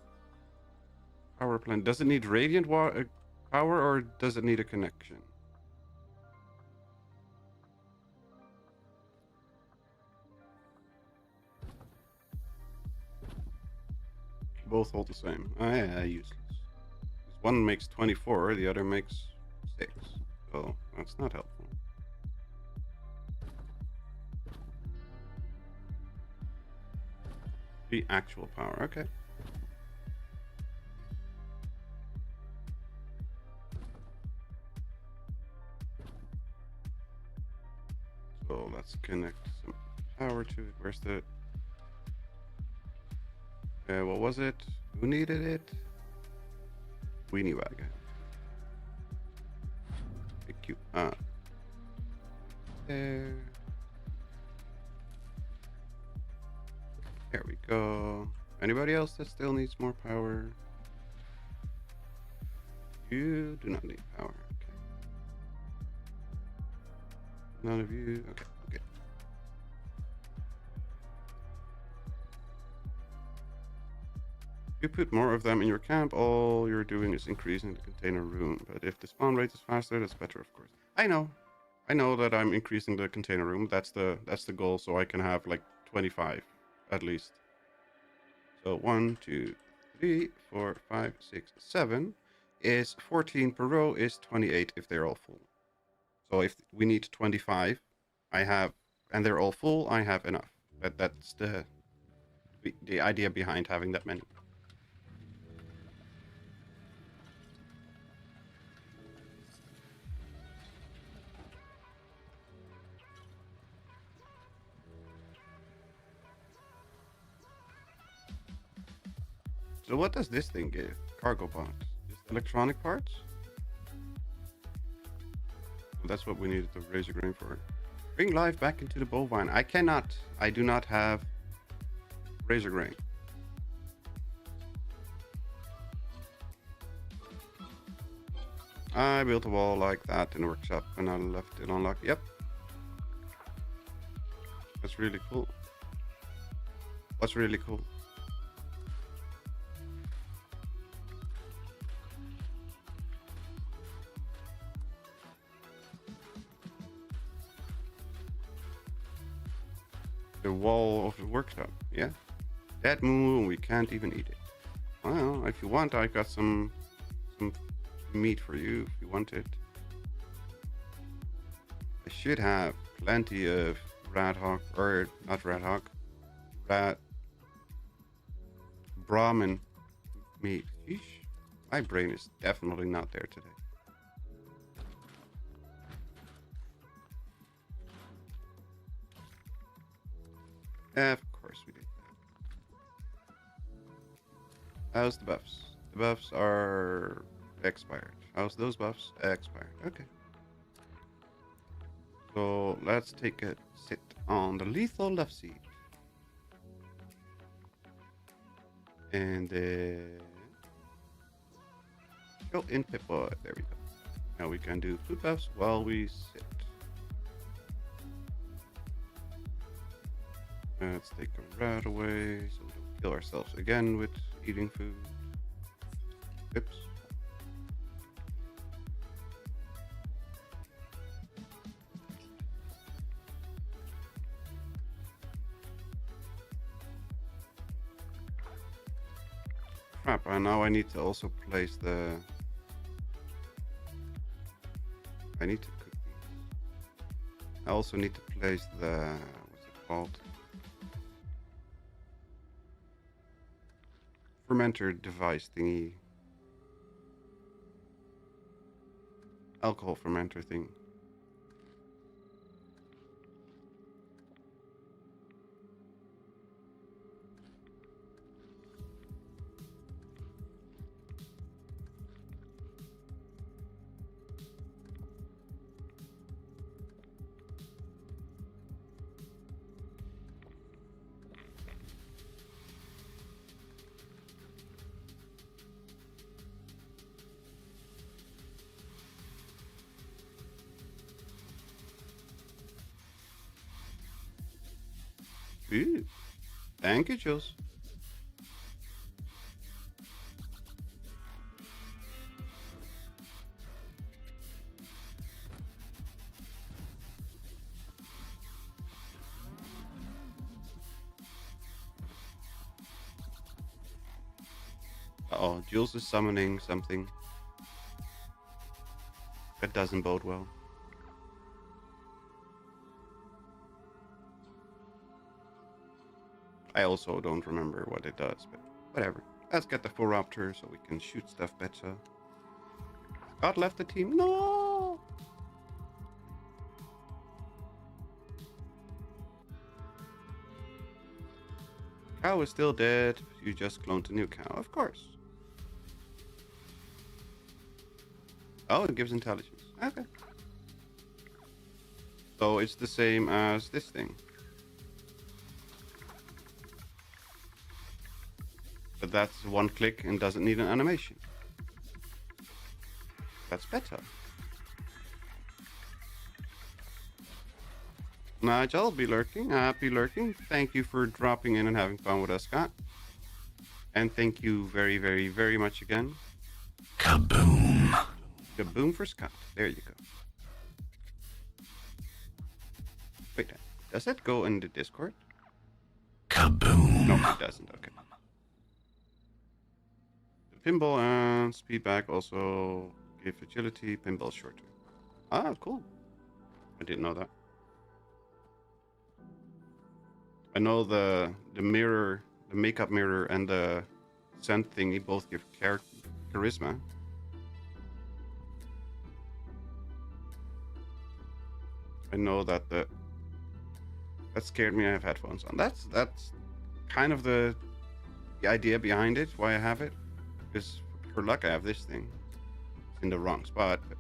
Power plant. Does it need radiant power, or does it need a connection? Both hold the same. Oh yeah, useless. One makes 24, the other makes 6. So that's not helpful. The actual power, okay. So let's connect some power to it. Where's the... what was it? Who needed it? Weenie wagon. Pick you up. There. There we go. Anybody else that still needs more power? You do not need power. Okay. None of you. Okay. Okay. If you put more of them in your camp, all you're doing is increasing the container room. But if the spawn rate is faster, that's better, of course. I know that I'm increasing the container room. That's the goal, so I can have like 25 at least. So 1, 2, 3, 4, 5, 6, 7 is 14 per row is 28 if they're all full. So if we need 25, I have, and they're all full, I have enough. That's the idea behind having that many. So what does this thing give? Cargo bot. Just electronic parts? Well, that's what we needed the razor grain for. Bring life back into the bovine. I cannot. I do not have razor grain. I built a wall like that in the workshop and I left it unlocked. Yep. That's really cool. What's really cool? The wall of the workshop. Yeah. Dead moo, and we can't even eat it. Well, if you want, I got some meat for you if you want it. I should have plenty of rat hawk, or not rat hawk, rat Brahmin meat. Sheesh. My brain is definitely not there today. Of course we did that. How's the buffs? The buffs are expired. How's those buffs? Expired. Okay. So let's take a sit on the lethal left seat. And go in Pip-Boy. There we go. Now we can do food buffs while we sit. Let's take a rat away so we don't kill ourselves again with eating food. Oops. Crap, now I need to also place the... I need to cook these. I also need to place the... what's it called? Fermenter device thingy. Alcohol fermenter thing. Ooh. Thank you, Jules. Uh-oh, Jules is summoning something. That doesn't bode well. I also don't remember what it does, but whatever. Let's get the Raptor so we can shoot stuff better. Scott left the team. No! Cow is still dead. You just cloned a new cow, of course. Oh, it gives intelligence. Okay. So it's the same as this thing. But that's one click and doesn't need an animation. That's better. Nigel, be lurking. Happy lurking. Thank you for dropping in and having fun with us, Scott. And thank you very, very, very much again. Kaboom. Kaboom for Scott. There you go. Wait, does that go in the Discord? Kaboom. No, it doesn't. Okay. The pinball and speed back also give agility. Pinball shorter. Ah, cool. I didn't know that. I know the mirror, the makeup mirror, and the scent thingy both give charisma. I know that that scared me. I have headphones on. That's kind of the idea behind it. Why I have it, because for luck I have this thing. It's in the wrong spot. But...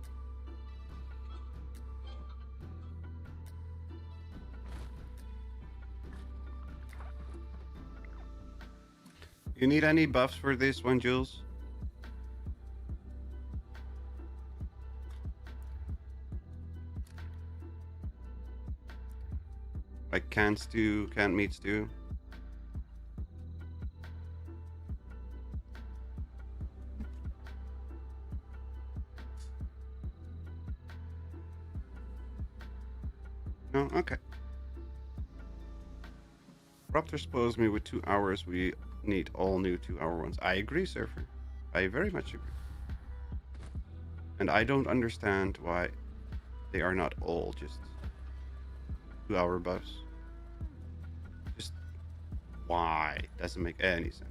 You need any buffs for this one, Jules? Like canned stew, canned meat stew. No? Okay. Raptor spoils me with 2 hours. We need all new 2-hour ones. I agree, Surfer. I very much agree. And I don't understand why they are not all just 2-hour buffs. Just why? Doesn't make any sense.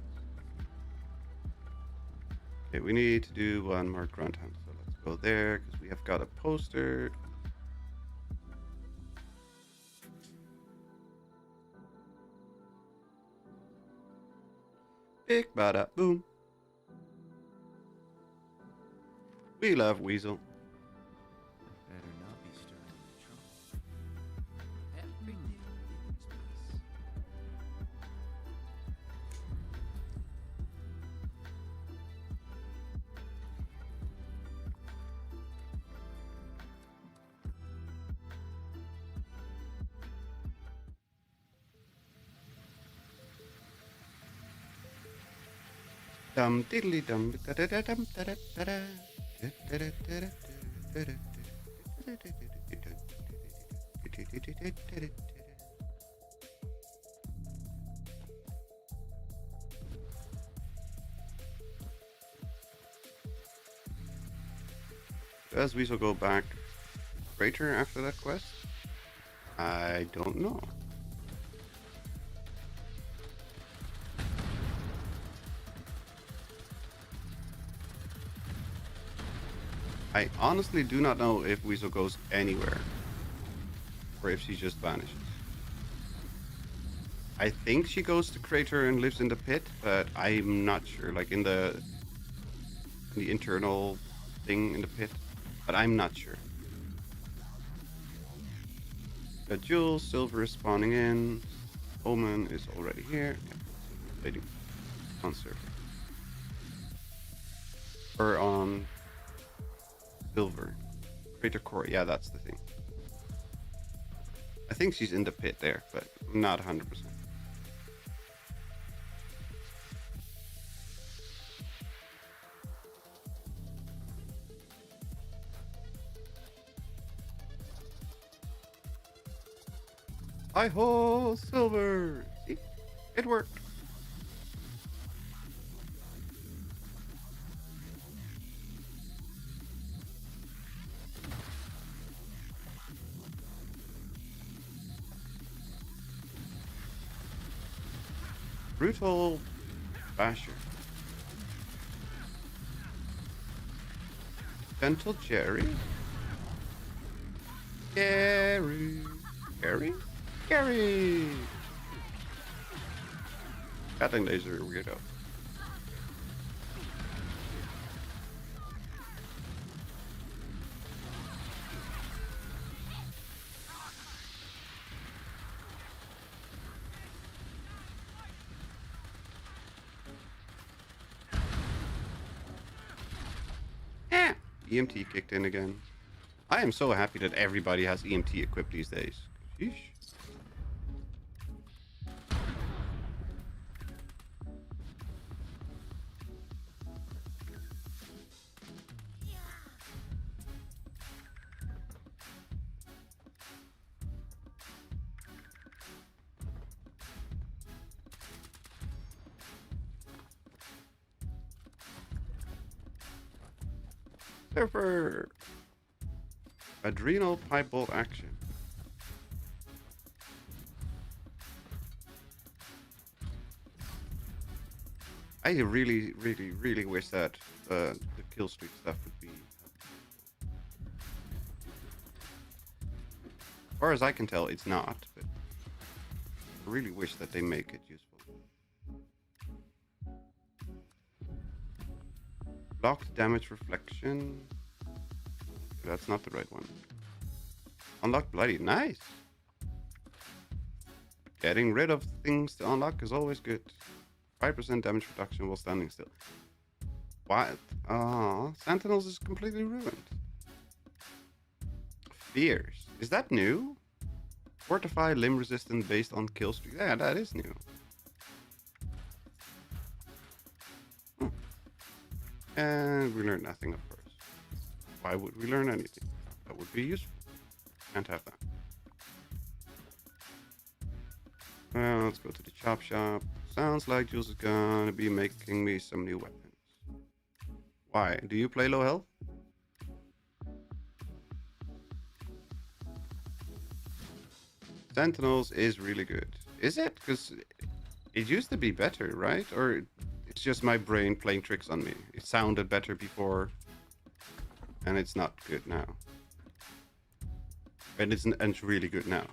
Okay, we need to do one more grunt hunt. So let's go there because we have got a poster. Big bada boom. We love Weasel. Better not be stirring any trouble. Every little bit is nice. Dum diddly dum da da da dum da da da da. Does Weasel go back crater after that quest? I don't know. I honestly do not know if Weasel goes anywhere or if she just vanishes. I think she goes to crater and lives in the pit, but I'm not sure. Like in the internal thing in the pit, but I'm not sure. Got Jules, Silver is spawning in. Omen is already here. Yeah. Waiting on Surfer. Or on Silver. Crater core, yeah, that's the thing. I think she's in the pit there, but not 100%. Hi-ho, Silver! See? It worked. Brutal Basher. Gentle Jerry. Gary. Gary? Gary! Gatling laser weirdo. EMT kicked in again. I am so happy that everybody has EMT equipped these days. Sheesh. Surfer! Adrenal pipe bolt action. I really, really, really wish that the kill streak stuff would be. As far as I can tell, it's not, but I really wish that they make it useful. Blocked damage reflection. That's not the right one. Unlock bloody. Nice. Getting rid of things to unlock is always good. 5% damage reduction while standing still. What? Sentinels is completely ruined. Fears. Is that new? Fortify limb resistant based on kill streak. Yeah, that is new. And we learned nothing, of course. Why would we learn anything? That would be useful. Can't have that. Well, let's go to the chop shop. Sounds like Jules is gonna be making me some new weapons. Why? Do you play low health? Sentinels is really good. Is it? Because it used to be better, right? Or it's just my brain playing tricks on me. It sounded better before, and it's not good now. And it's really good now.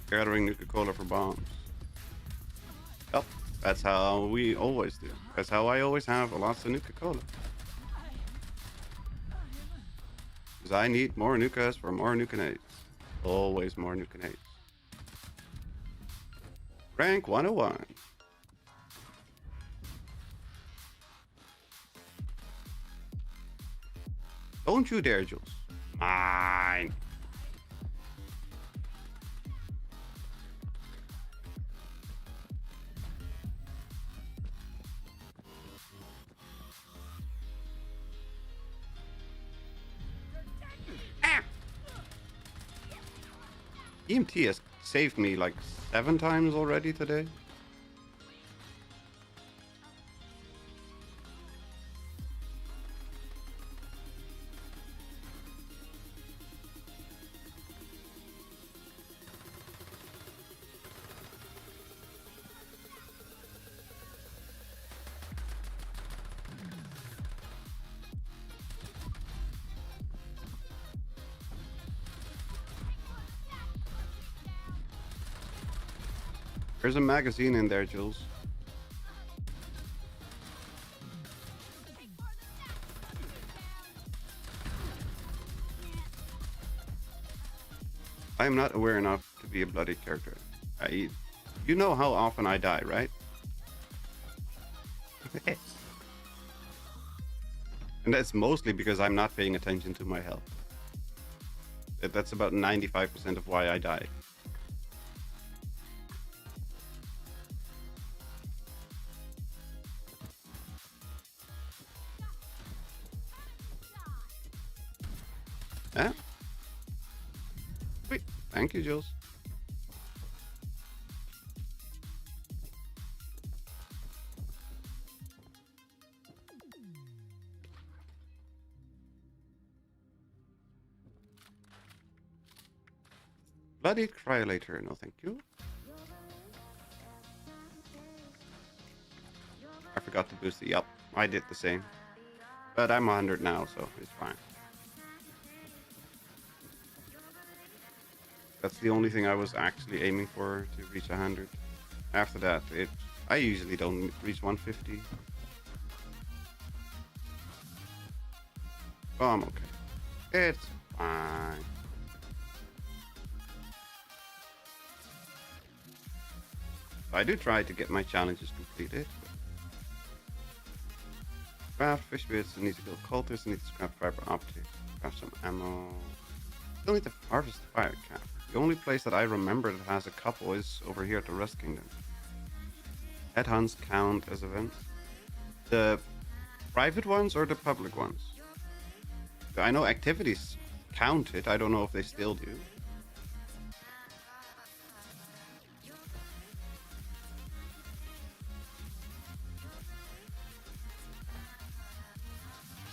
Gathering Nuka-Cola for bombs. Yep, that's how we always do. That's how I always have lots of Nuka-Cola. Because I need more Nukas for more Nukanades. Always more Nukanades. Rank 101. Don't you dare, Jules. Mine. EMT has saved me like 7 times already today. There's a magazine in there, Jules. I am not aware enough to be a bloody character. You know how often I die, right? And that's mostly because I'm not paying attention to my health. That's about 95% of why I die. Yeah. Sweet. Thank you, Jules. Bloody cryolator, no thank you. I forgot to boost the up. I did the same. But I'm 100 now, so it's fine. That's the only thing I was actually aiming for, to reach 100. After that, I usually don't reach 150. Oh, I'm okay. It's fine. I do try to get my challenges completed. Craft fish bits, I need to kill cultists, I need to scrap fiber optics, craft some ammo. Still need to harvest the fire cap. The only place that I remember that has a couple is over here at the Rust Kingdom. Headhunts count as events. The private ones or the public ones? I know activities count it, I don't know if they still do.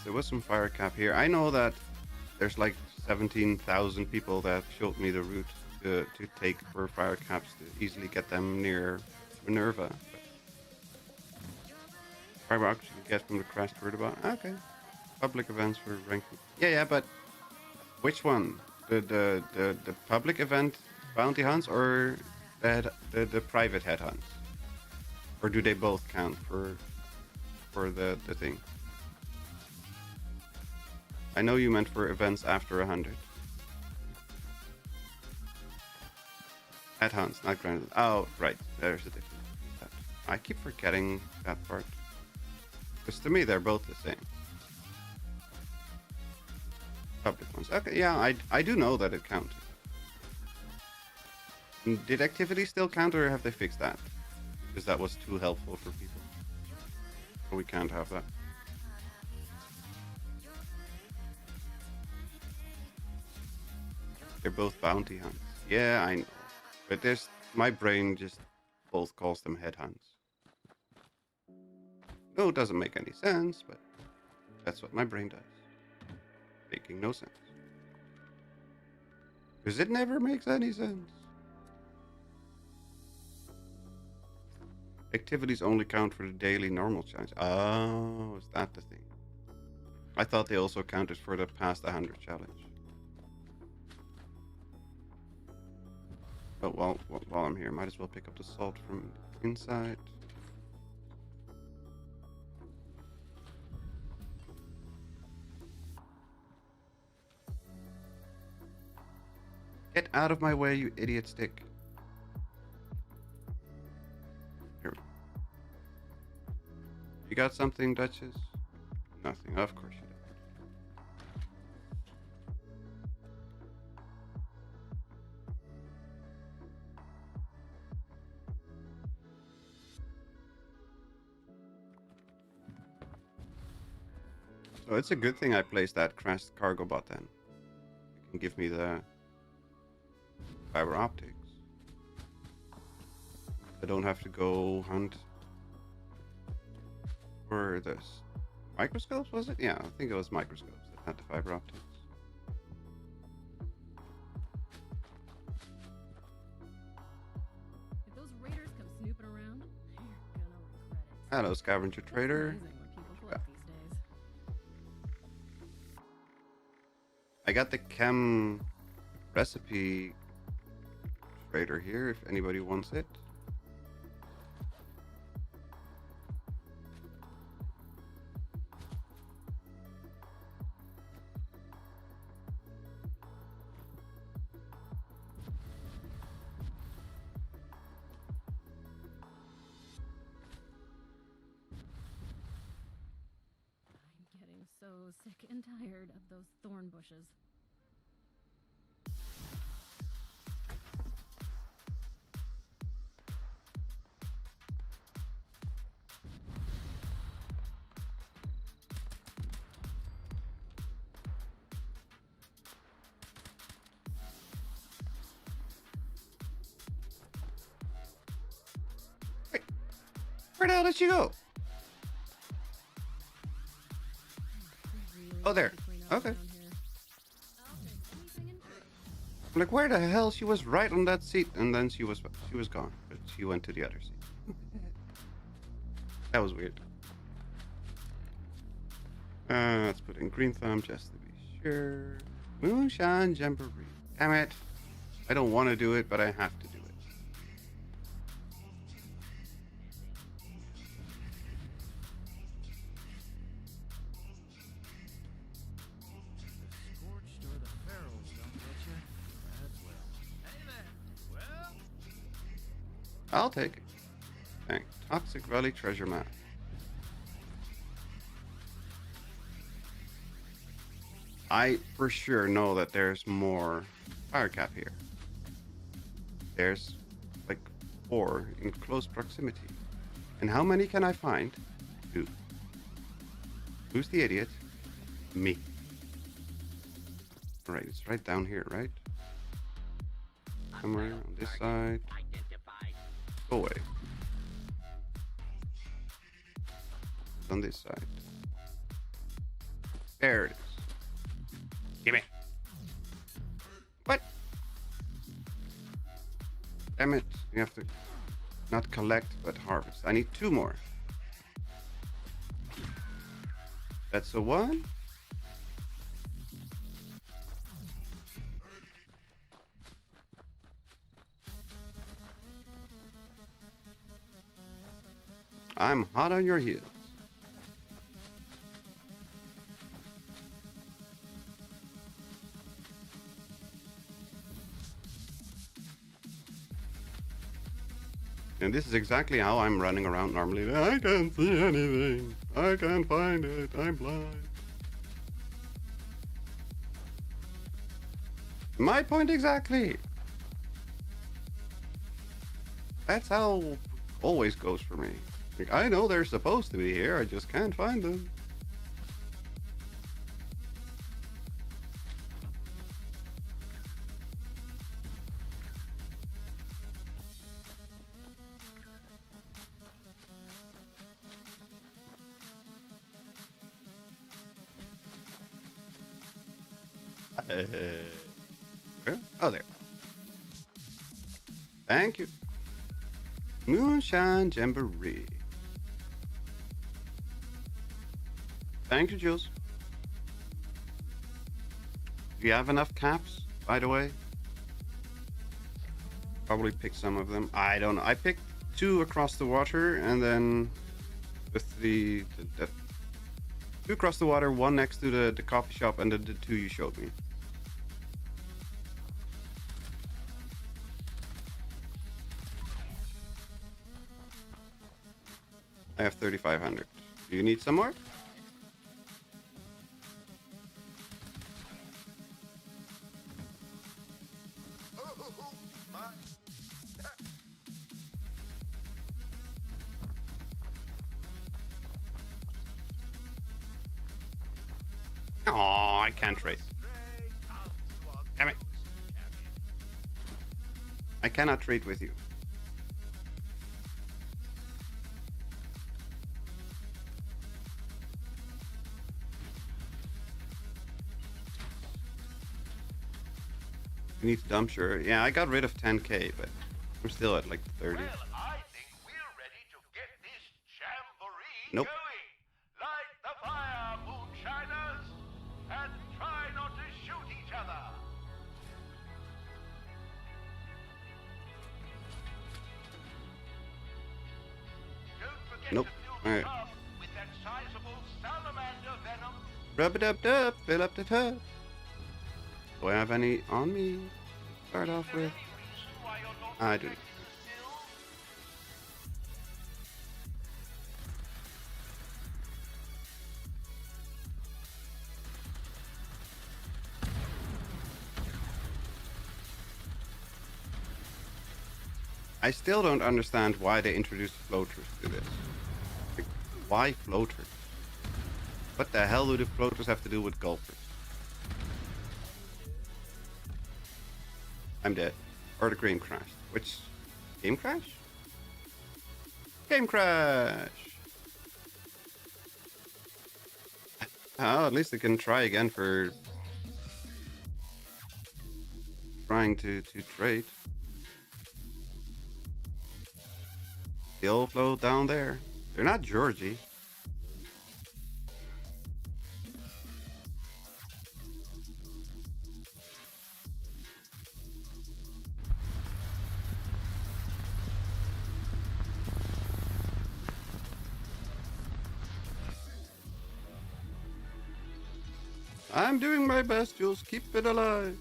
There was some fire cap here. I know that there's like 17,000 people that showed me the route to take for fire caps to easily get them near Minerva. Fire actually get from the crest word about. Okay. Public events for ranking. Yeah, but which one? The public event bounty hunts or the private head hunts? Or do they both count for the thing? I know you meant for events after 100. Head hunts, not granted. Oh, right. There's a difference. I keep forgetting that part. Because to me, they're both the same. Public ones. Okay, yeah, I do know that it counted. Did activity still count, or have they fixed that? Because that was too helpful for people. Or we can't have that. They're both bounty hunts. Yeah, I know. But there's my brain just both calls them headhunts. No, it doesn't make any sense, but that's what my brain does. Making no sense. Because it never makes any sense. Activities only count for the daily normal challenge. Oh, is that the thing? I thought they also counted for the past 100 challenge. But while I'm here, might as well pick up the salt from inside. Get out of my way, you idiot stick. Here we go. You got something, Duchess? Nothing, of course you don't. So it's a good thing I placed that crashed cargo bot then. It can give me the fiber optics. I don't have to go hunt for this. Microscopes, was it? Yeah, I think it was microscopes that had the fiber optics. If those raiders come snooping around, they're gonna regret it. Hello, scavenger trader. Amazing what people collect these days. I got the chem recipe trader here if anybody wants it. I'm getting so sick and tired of those thorn bushes. Where the hell did she go? Oh, there. Okay. I'm like, where the hell? She was right on that seat, and then she was gone. But she went to the other seat. That was weird. Let's put in green thumb just to be sure. Moonshine Jamboree. Damn it. I don't want to do it, but I have to do it. Scorched or the ferals don't get you. That's well. Hey there. Well, I'll take it. Thanks. Toxic Valley treasure map. I for sure know that there's more fire cap here. There's like 4 in close proximity. And how many can I find? 2. Who's the idiot? Me. Alright, it's right down here, right? Somewhere on this side. Go away. It's on this side. There it is. Gimme. What? Damn it. You have to not collect, but harvest. I need 2 more. That's a 1. I'm hot on your heels. And this is exactly how I'm running around normally. I can't see anything. I can't find it. I'm blind. My point exactly. That's how it always goes for me. Like, I know they're supposed to be here, I just can't find them. Where? Oh, there. Thank you. Moonshine Jamboree. Thank you, Jules. Do you have enough caps, by the way? Probably pick some of them. I don't know. I picked 2 across the water, and then with the 2 across the water, 1 next to the coffee shop, and the 2 you showed me. I have 3,500. Do you need some more? Oh, I can't trade. Damn it. I cannot trade with you. You need to dump, sure. Yeah, I got rid of 10k, but I'm still at like 30. Well, I think we're ready to get this jamboree Nope. going. Light the fire, moonshiners, and try not to shoot each other. Don't forget Nope. to fill All the right. tub with that sizable salamander venom. Rub it up, dub, fill up the tub. Do I have any on me? Start off with. I do. I still don't understand why they introduced floaters to this. Like, why floaters? What the hell do the floaters have to do with golfers? I'm dead. Or the game crashed. Which... Game crash? Game crash! Oh, at least I can try again for... trying to trade. Still float down there. They're not Georgie. I'm doing my best, Jules. Keep it alive.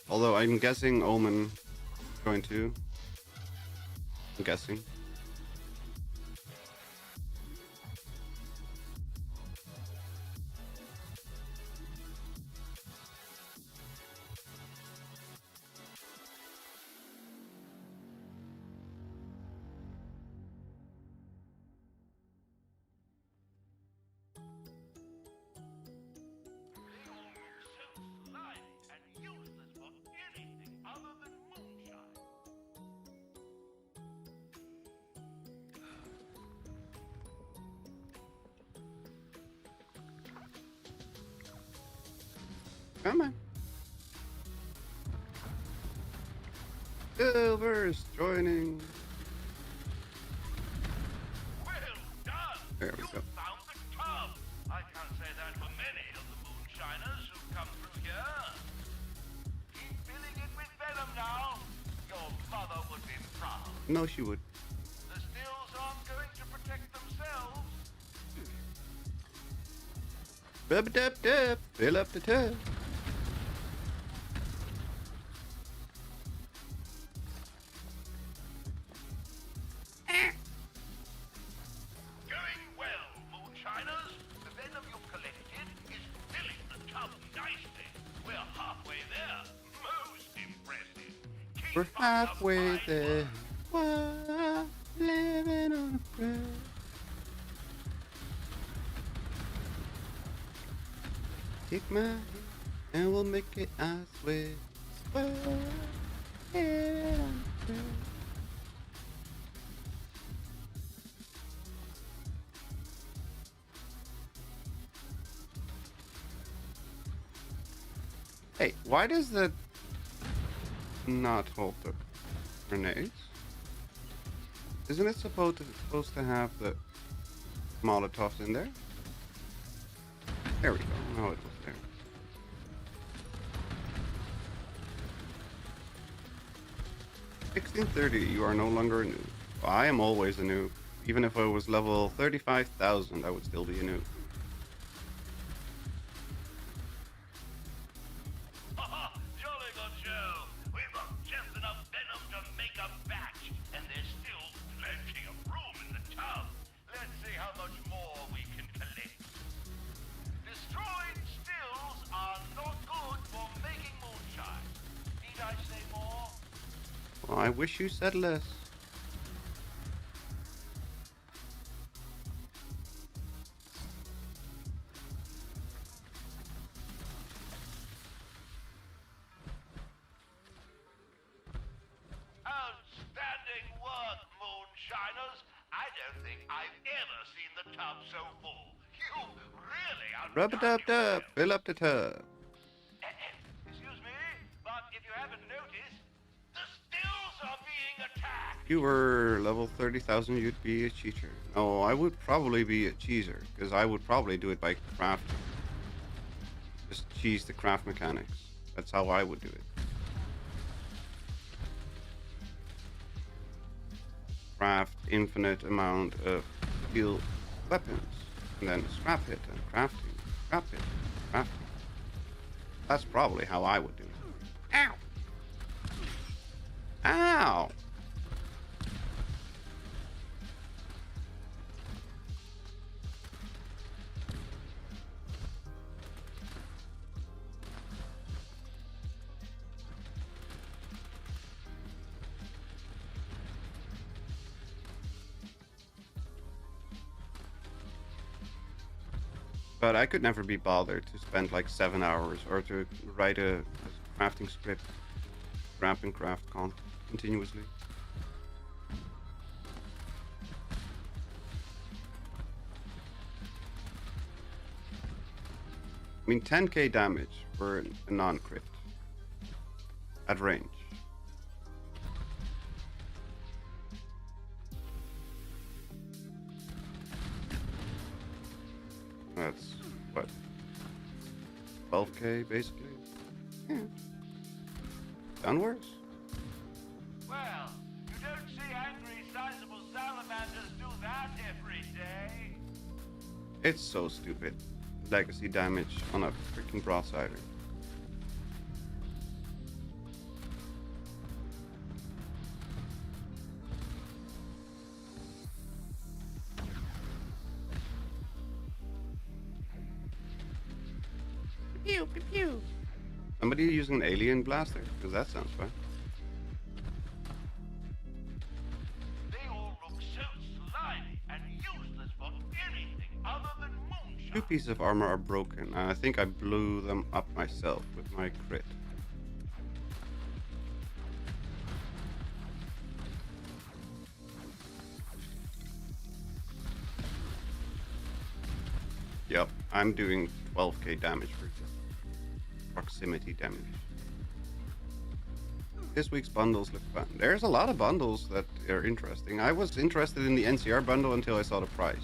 Although I'm guessing Omen is going to. I'm guessing. Come on. Silver's joining. Well done. There we You go. found the tub. I can't say that for many of the moonshiners who've come through here. Keep filling it with venom now. Your mother would be proud. No, she would. The stills aren't going to protect themselves. Rub it up, dub. Fill up the tub. Going well, moonshiners. The venom you've collected is filling the We're halfway there. What? Living on a prayer. Take my hand and we'll make it, I swear. Swear. Living on a prayer. Hey, why does that not hold the grenades? Isn't it supposed to have the Molotovs in there? There we go. Now it was there. $1630, you are no longer a noob. Well, I am always a noob. Even if I was level 35,000, I would still be a noob. Jolly good show. We've got just enough venom to make a batch, and there's still plenty of room in the tub. Let's see how much more we can collect. Destroyed stills are not good for making moonshine. Need I say more? Well, I wish you said less. Outstanding work, moonshiners. I don't think I've ever seen the tub so full. You really Rub it up, dub. Fill up the tub. Excuse me, but if you haven't noticed, the stills are being attacked. If you were level 30,000, you'd be a cheater. No, I would probably be a cheeser, because I would probably do it by crafting. Just cheese the craft mechanics. That's how I would do it. Craft infinite amount of steel weapons, and then scrap it and crafting, scrap it, crafting. That's probably how I would do it. Ow! Ow! But I could never be bothered to spend like 7 hours or to write a crafting script, scrap and craft continuously. I mean, 10k damage for a non-crit at range. That's what, 12k basically? Yeah. Done worse. Well, you don't see angry, sizable salamanders do that every day. It's so stupid. Legacy damage on a freaking broadsider. Pew, pew, pew. Somebody using an alien blaster? Because that sounds fun. They all look so slimy and useless for anything other than moonshine. 2 pieces of armor are broken, and I think I blew them up myself with my crit. Yep, I'm doing 12k damage for proximity damage. This week's bundles look fun. There's a lot of bundles that are interesting. I was interested in the NCR bundle until I saw the price.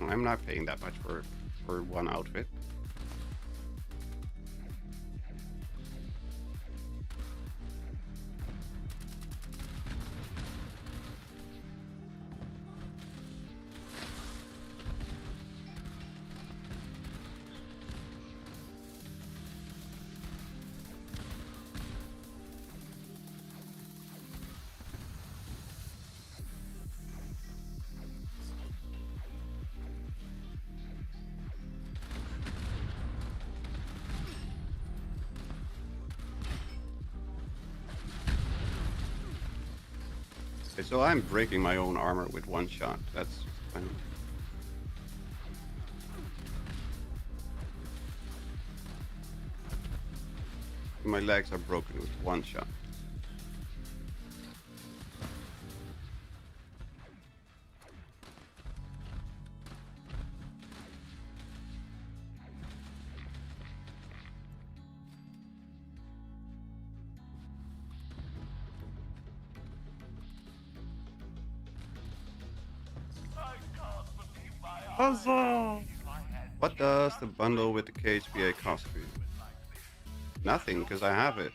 I'm not paying that much for one outfit. Okay, so I'm breaking my own armor with one shot. That's fine. My legs are broken with one shot. What does the bundle with the KHPA cost for you? Nothing, because I have it.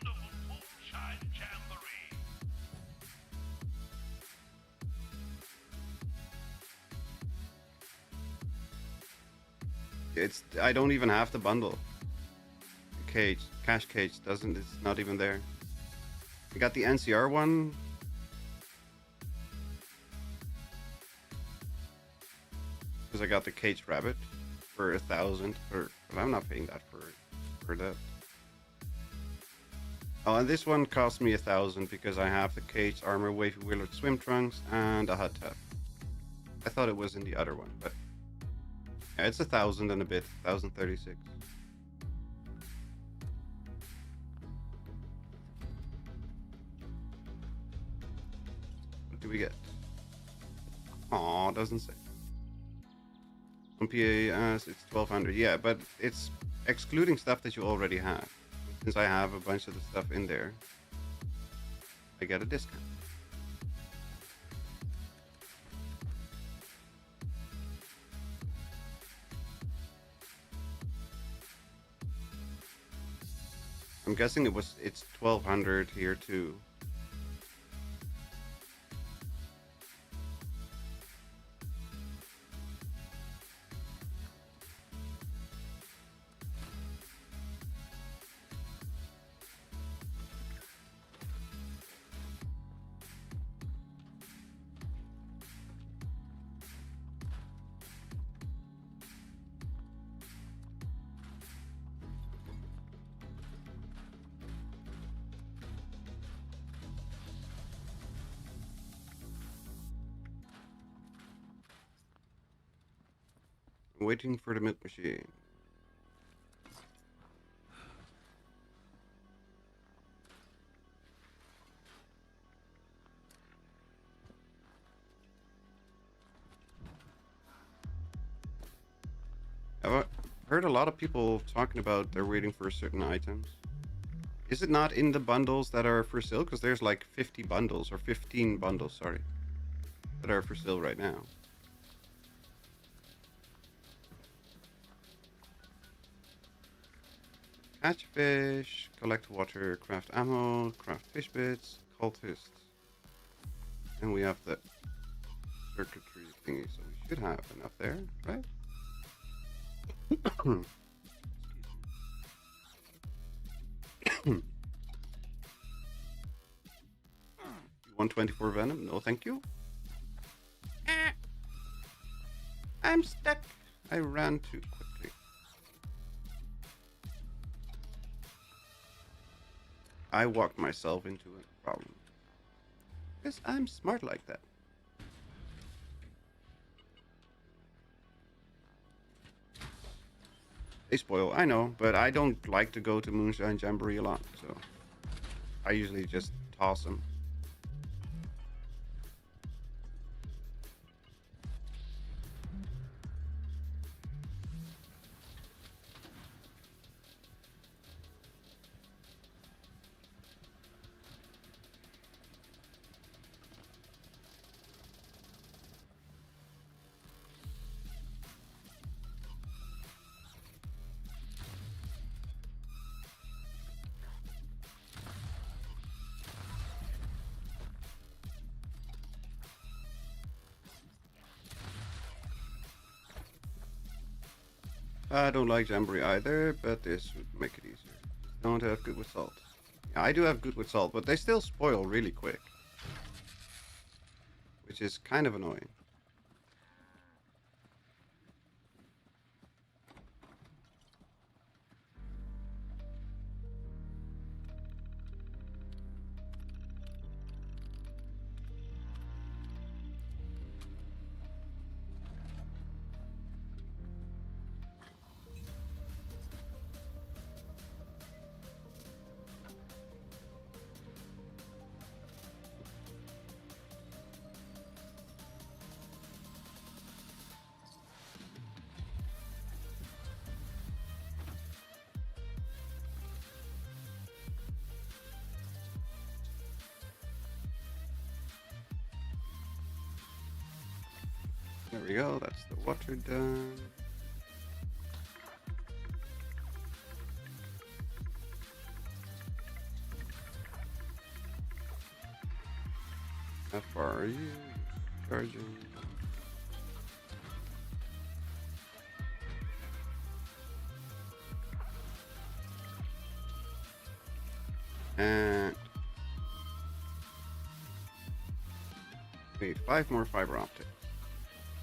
I don't even have the bundle. The cage, cash cage doesn't, it's not even there. I got the NCR one. Because I got the cage rabbit for 1,000, but I'm not paying that for that. Oh, and this one cost me 1,000 because I have the cage armor, wavy willard swim trunks, and a hut tub. I thought it was in the other one, but yeah, it's 1,000 and a bit, 1,036. What do we get? Aw, doesn't say. On PA, it's 1,200. Yeah, but it's excluding stuff that you already have. Since I have a bunch of the stuff in there, I get a discount. I'm guessing it's 1,200 here too. Waiting for the milk machine. I've heard a lot of people talking about they're waiting for certain items. Is it not in the bundles that are for sale? Because there's like 50 bundles, or 15 bundles, sorry, that are for sale right now. Catch fish, collect water, craft ammo, craft fish bits, cultists. And we have the circuitry thingy, so we should have enough there, right? 124 venom? No, thank you. I'm stuck. I ran too quickly. I walked myself into a problem. Because I'm smart like that. They spoil, I know, but I don't like to go to Moonshine Jamboree a lot, so I usually just toss them. I don't like Jamboree either, but this would make it easier. Don't have good with salt. Yeah, I do have good with salt, but they still spoil really quick. Which is kind of annoying. There we go. That's the water done. How far are you? Charging. And we need 5 more fiber optics.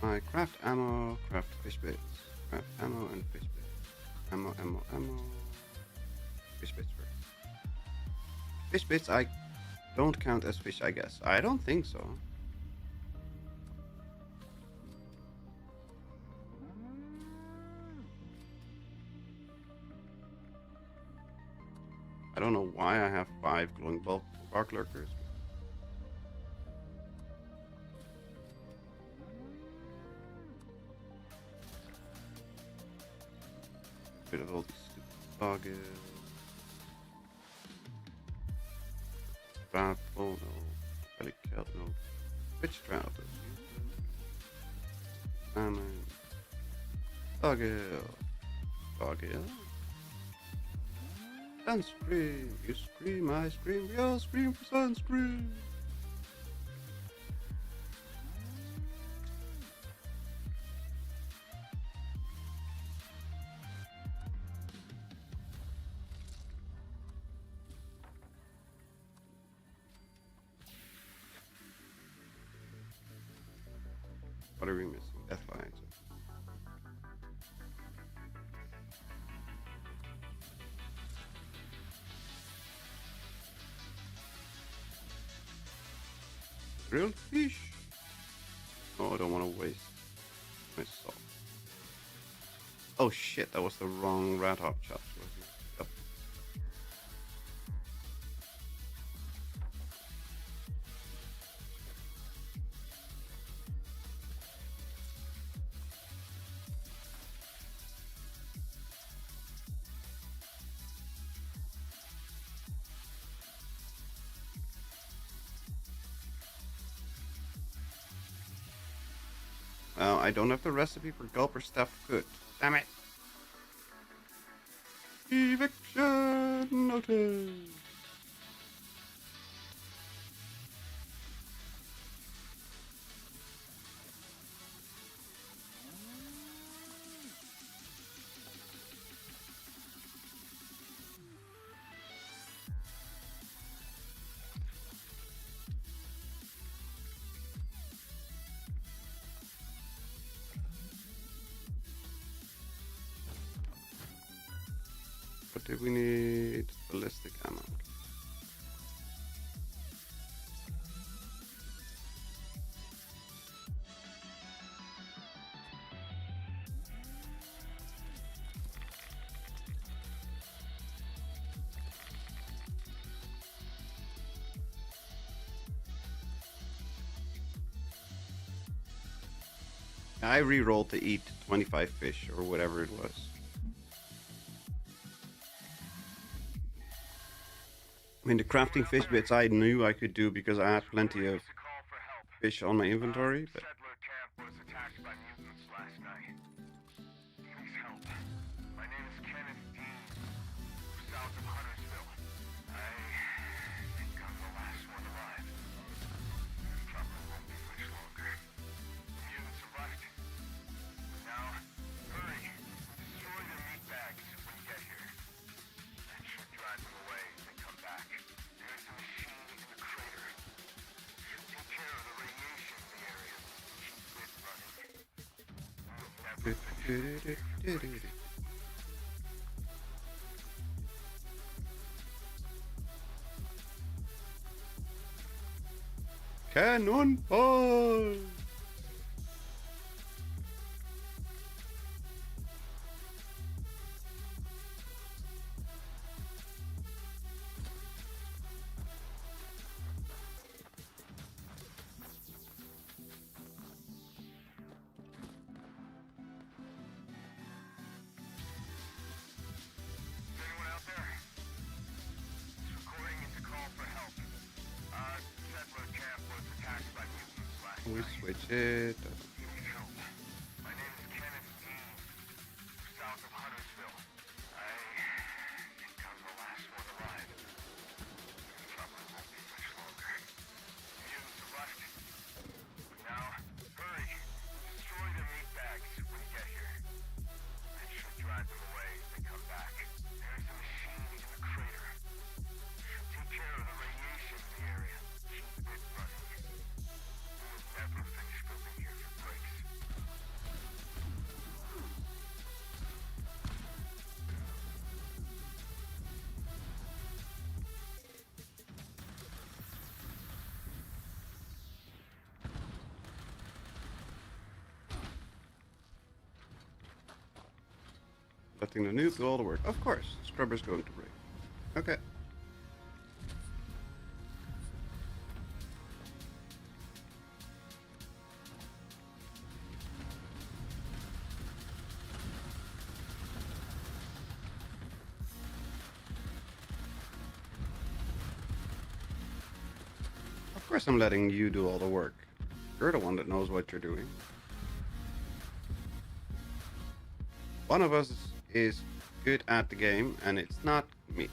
I craft ammo, craft fish bits. Craft ammo and fish bits. Ammo. Fish bits first. Fish bits I don't count as fish, I guess. I don't think so. I don't know why I have 5 glowing bark lurkers. Bit of all these stupid targets. Raffle, no. Belly kelp, no. Fish trout, salmon. Doggill. Sunscreen. You scream, I scream, we all scream for sunscreen. What are we missing? Death lines. Grilled fish? Oh, I don't want to waste my salt. Oh shit, that was the wrong rat hop chops, wasn't it? Yep. I don't have the recipe for gulper stuffed foot. Damn it. Eviction notice. What do we need? Ballistic ammo. I re-rolled to eat 25 fish or whatever it was. I mean, the crafting fish bits I knew I could do because I had plenty of fish on my inventory, but Settler camp was attacked by mutants last night. Please help. My name is Kenneth Dean, south of Huntersville. I think I'm the last one alive. Probably won't be much longer. The mutants have left. Now, hurry. Destroy their meat bags when you get here. That should drive them away if they come back. There's a machine in the crater. Should take care of the radiation in the area. Keep it running. We'll never finish. Cannonball! Anyone out there? This recording is a call for help. Settler camp was attacked by mutants last We night. switch it. Please help. Letting the noob do all the work. Of course, scrubber's going to break. Okay. Of course I'm letting you do all the work. You're the one that knows what you're doing. One of us is good at the game, and it's not me.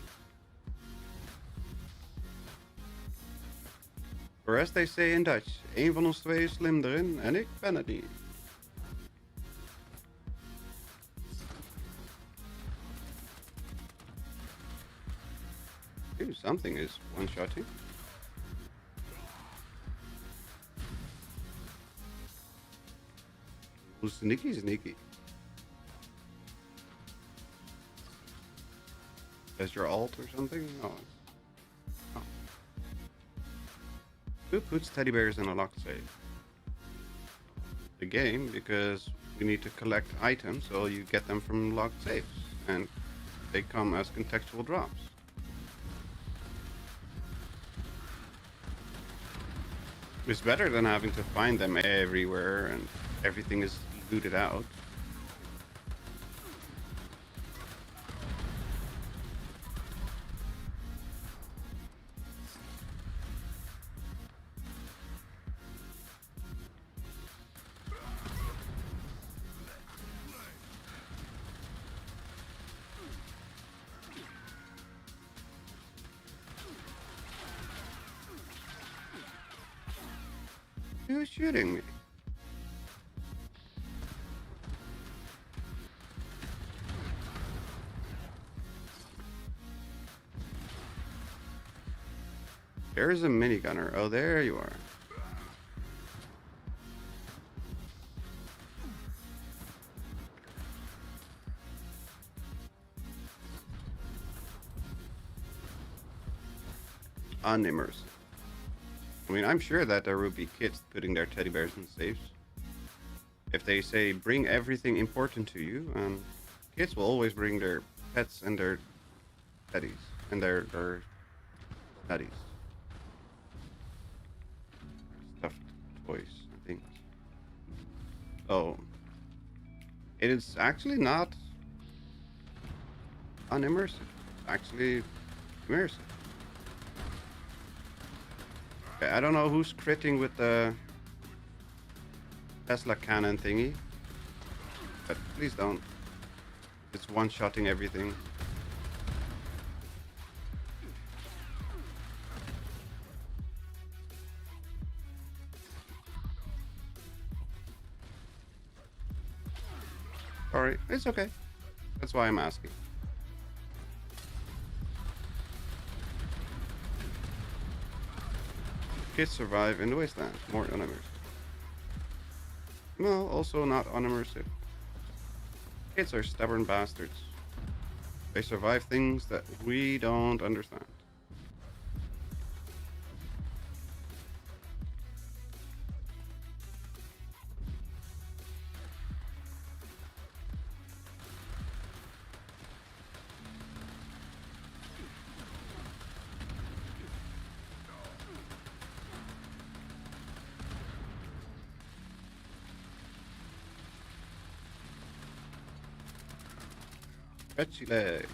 Or as they say in Dutch, een van ons twee is slim erin en ik ben het niet. Ooh, something is one-shotting. Ooh, sneaky, sneaky. As your alt or something? Oh. Oh. Who puts teddy bears in a locked safe? The game, because we need to collect items, so you get them from locked safes, and they come as contextual drops. It's better than having to find them everywhere and everything is looted out. Who's shooting me? There's a minigunner. Oh, there you are. Unimmersive. I mean, I'm sure that there will be kids putting their teddy bears in safes. If they say, bring everything important to you, kids will always bring their pets and their teddies and their studies. Stuffed toys, I think. Oh. It is actually not unimmersive. It's actually immersive. Okay, I don't know who's critting with the Tesla cannon thingy, but please don't. It's one-shotting everything. Sorry, it's okay. That's why I'm asking. Kids survive in the Wasteland, more unimmersive. No, also not unimmersive. Kids are stubborn bastards. They survive things that we don't understand. Stretchy legs.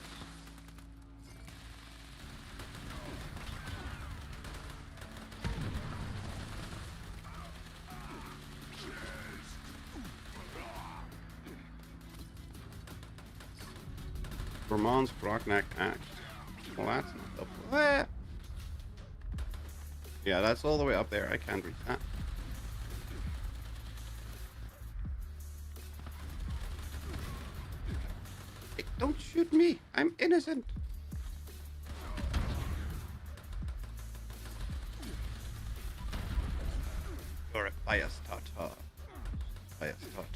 Vermont's Brockneck Axe. Well, that's not up. Ah! Yeah, that's all the way up there. I can't reach that. Hey, don't shoot me. I'm innocent. You're a biased tata. Biased tata.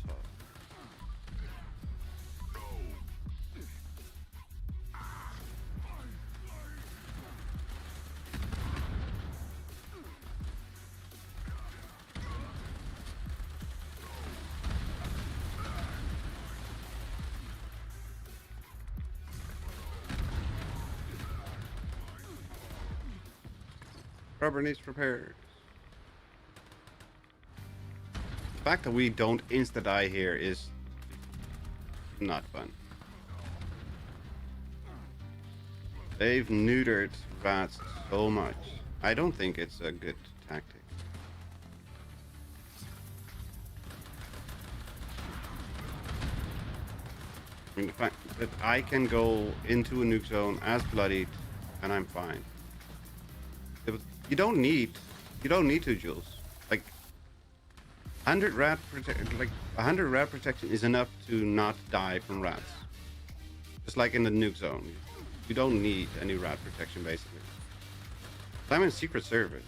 Scrubber needs repairs. The fact that we don't insta-die here is not fun. They've neutered rats so much. I don't think it's a good tactic. I mean, the fact that I can go into a nuke zone as bloodied and I'm fine. You don't need two joules. Like 100 rat protection is enough to not die from rats. Just like in the nuke zone. You don't need any rat protection basically. I'm in Secret Service.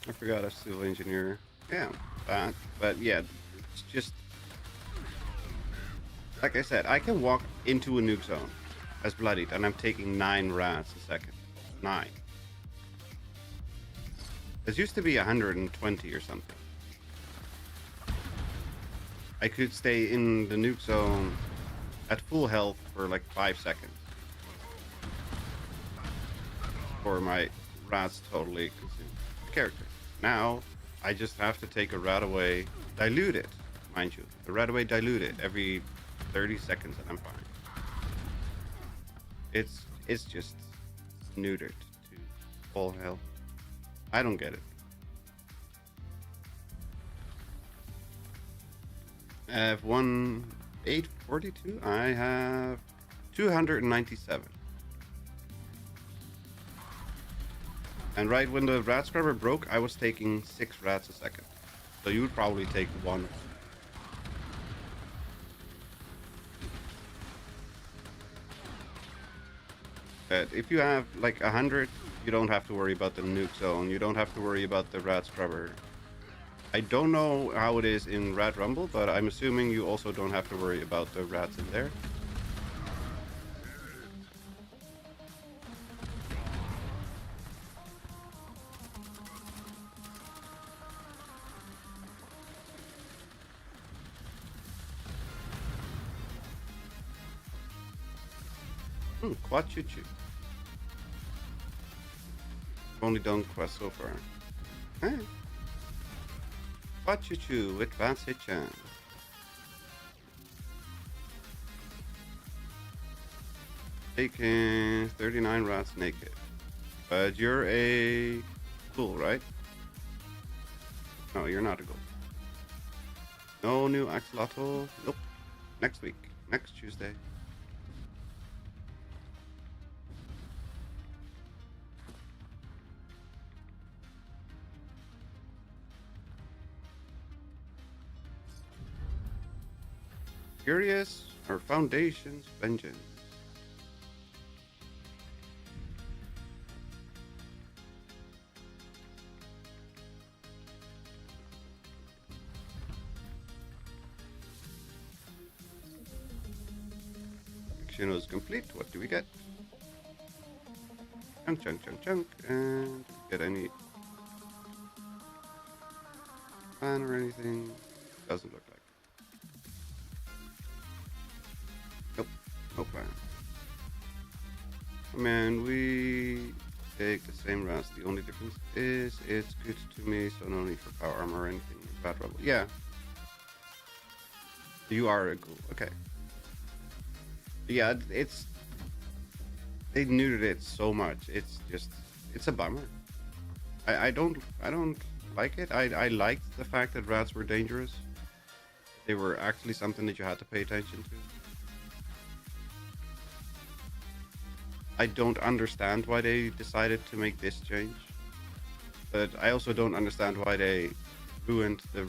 I forgot a civil engineer. Yeah, but yeah, it's just like I said. I can walk into a nuke zone as bloodied, and I'm taking 9 rats a second. 9. It used to be 120 or something. I could stay in the nuke zone at full health for like 5 seconds, before my rats totally consume the character. Now, I just have to take a rat away, dilute it, mind you. A rat away dilute it every 30 seconds and I'm fine. It's just neutered to all hell. I don't get it. I have 842. I have 297. And right when the rat scrubber broke, I was taking 6 rats a second. So you would probably take 1. But if you have like 100, you don't have to worry about the nuke zone. You don't have to worry about the rat scrubber. I don't know how it is in Rat Rumble, but I'm assuming you also don't have to worry about the rats in there. Quad choo choo. Only done quest so far. Hey. Quad choo choo with Vance Hitchan. Taking 39 rats naked. But you're a ghoul, right? No, you're not a ghoul. No new axolotl. Nope. Next week. Next Tuesday. Curious or Foundation's Vengeance. Action is complete. What do we get? Chunk, chunk, chunk, chunk. And do we get any plan or anything? Doesn't look like. No plan. Man, we take the same routes. The only difference is it's good to me, so no need for power armor or anything. Bad trouble. Yeah. You are a ghoul. Okay. Yeah, it's... They neutered it so much. It's just... It's a bummer. I don't like it. I liked the fact that rats were dangerous. They were actually something that you had to pay attention to. I don't understand why they decided to make this change. But I also don't understand why they ruined the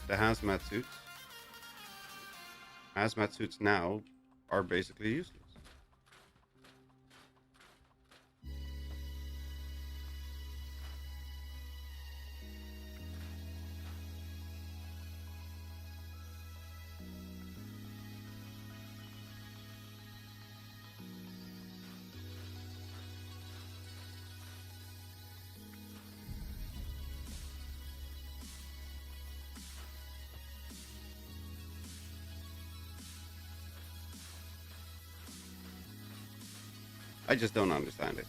hazmat suits. Hazmat suits now are basically useless. I just don't understand it.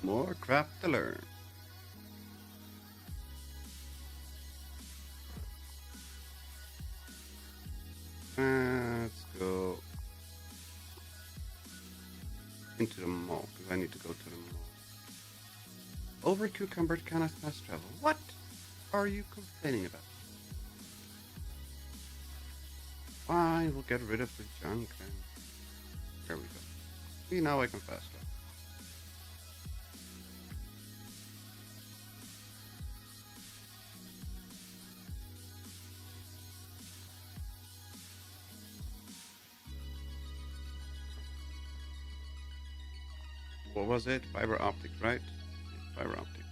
More crap to learn. Let's go into the mall, because I need to go to the mall. Over cucumbered cannot fast travel. What are you complaining about? Fine, we'll get rid of the junk and there we go. See, now I can fast travel. What was it? Fiber optic, right? Fiber optic.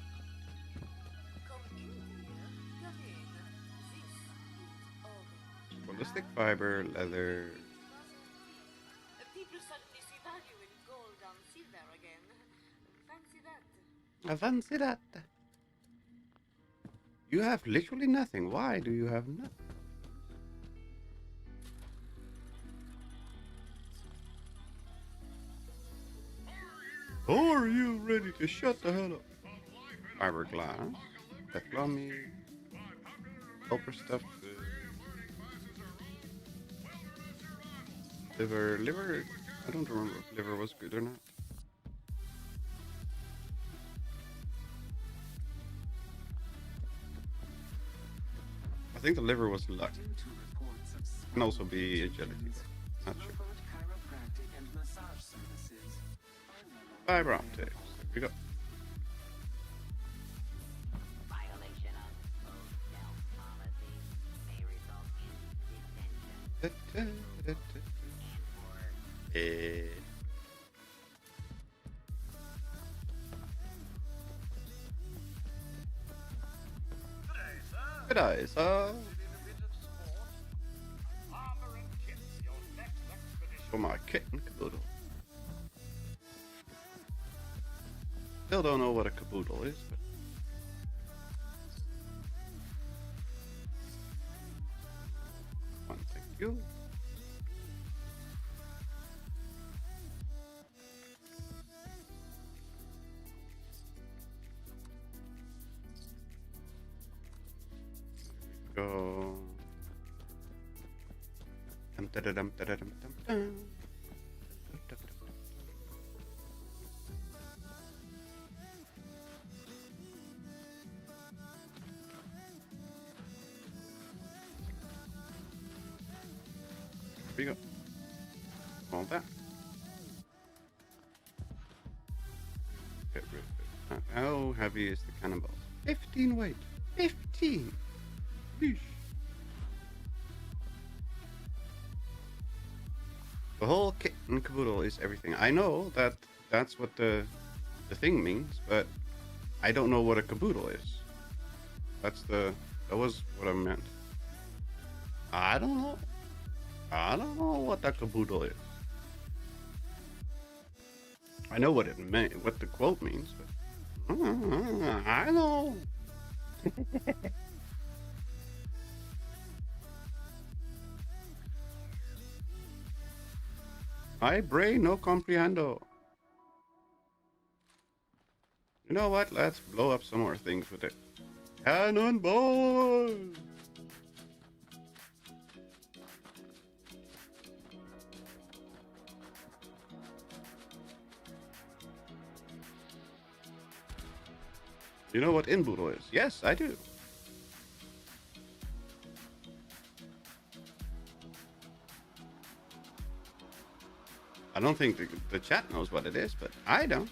Ballistic fiber, leather. People suddenly see value in gold and silver again. Fancy that. I fancy that. You have literally nothing. Why do you have nothing? Are you ready to shut the hell up? Fiberglass. Teflon. Helper stuff. Liver. I don't remember if liver was good or not. I think the liver was luck. Can also be agility. Not sure. Fiber optics. There we go. Violation of hotel policies may result in detention. Good eye, sir. For my kitten caboodle. Still don't know what a caboodle is, but one, thank you. Go. Dum da da dum da da dum dum dum. There we go. All that. Get rid of it. How heavy is the cannonball? 15 weight. 15. Yeesh. The whole kit and caboodle is everything. I know that that's what the thing means, but I don't know what a caboodle is. That was what I meant. I don't know. I don't know what that caboodle is. I know what it meant, what the quote means, but I know. My brain no comprehendo. You know what? Let's blow up some more things with it. Cannonball! You know what Inburo is? Yes, I do. I don't think the chat knows what it is, but I don't.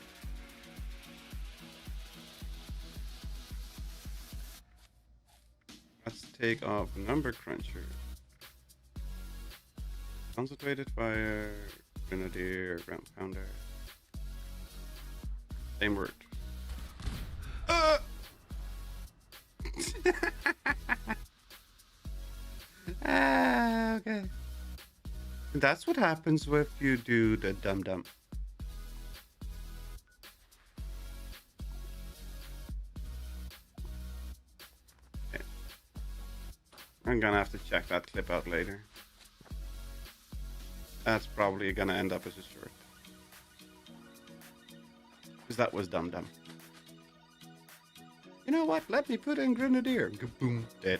Let's take off Number Cruncher. Concentrated Fire, Grenadier, Ground Pounder. Same word. Okay. That's what happens if you do the dum-dum. Okay. I'm gonna have to check that clip out later. That's probably gonna end up as a short. Because that was dum-dum. You know what? Let me put in Grenadier. Boom, dead.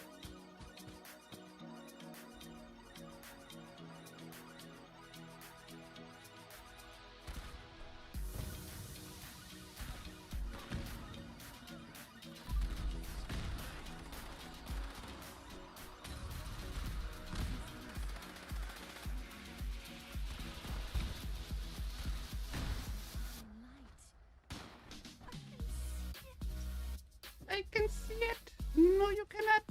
I can see it. No, you cannot.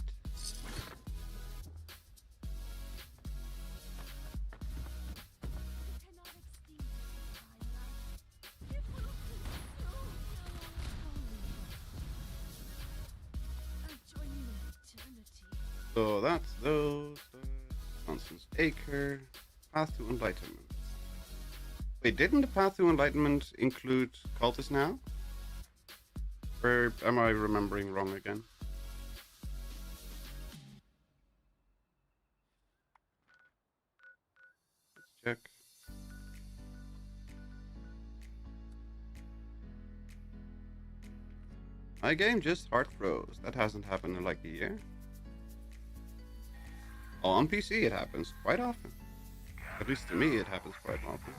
So that's those. Constance Acre. Path to Enlightenment. Wait, didn't the Path to Enlightenment include cultists now? Or am I remembering wrong again? Let's check. My game just hard froze. That hasn't happened in like a year. Oh, on PC it happens quite often. At least to me it happens quite often.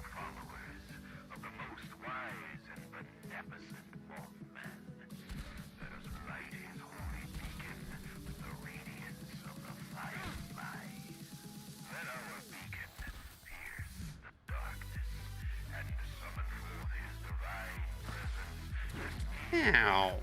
Ow.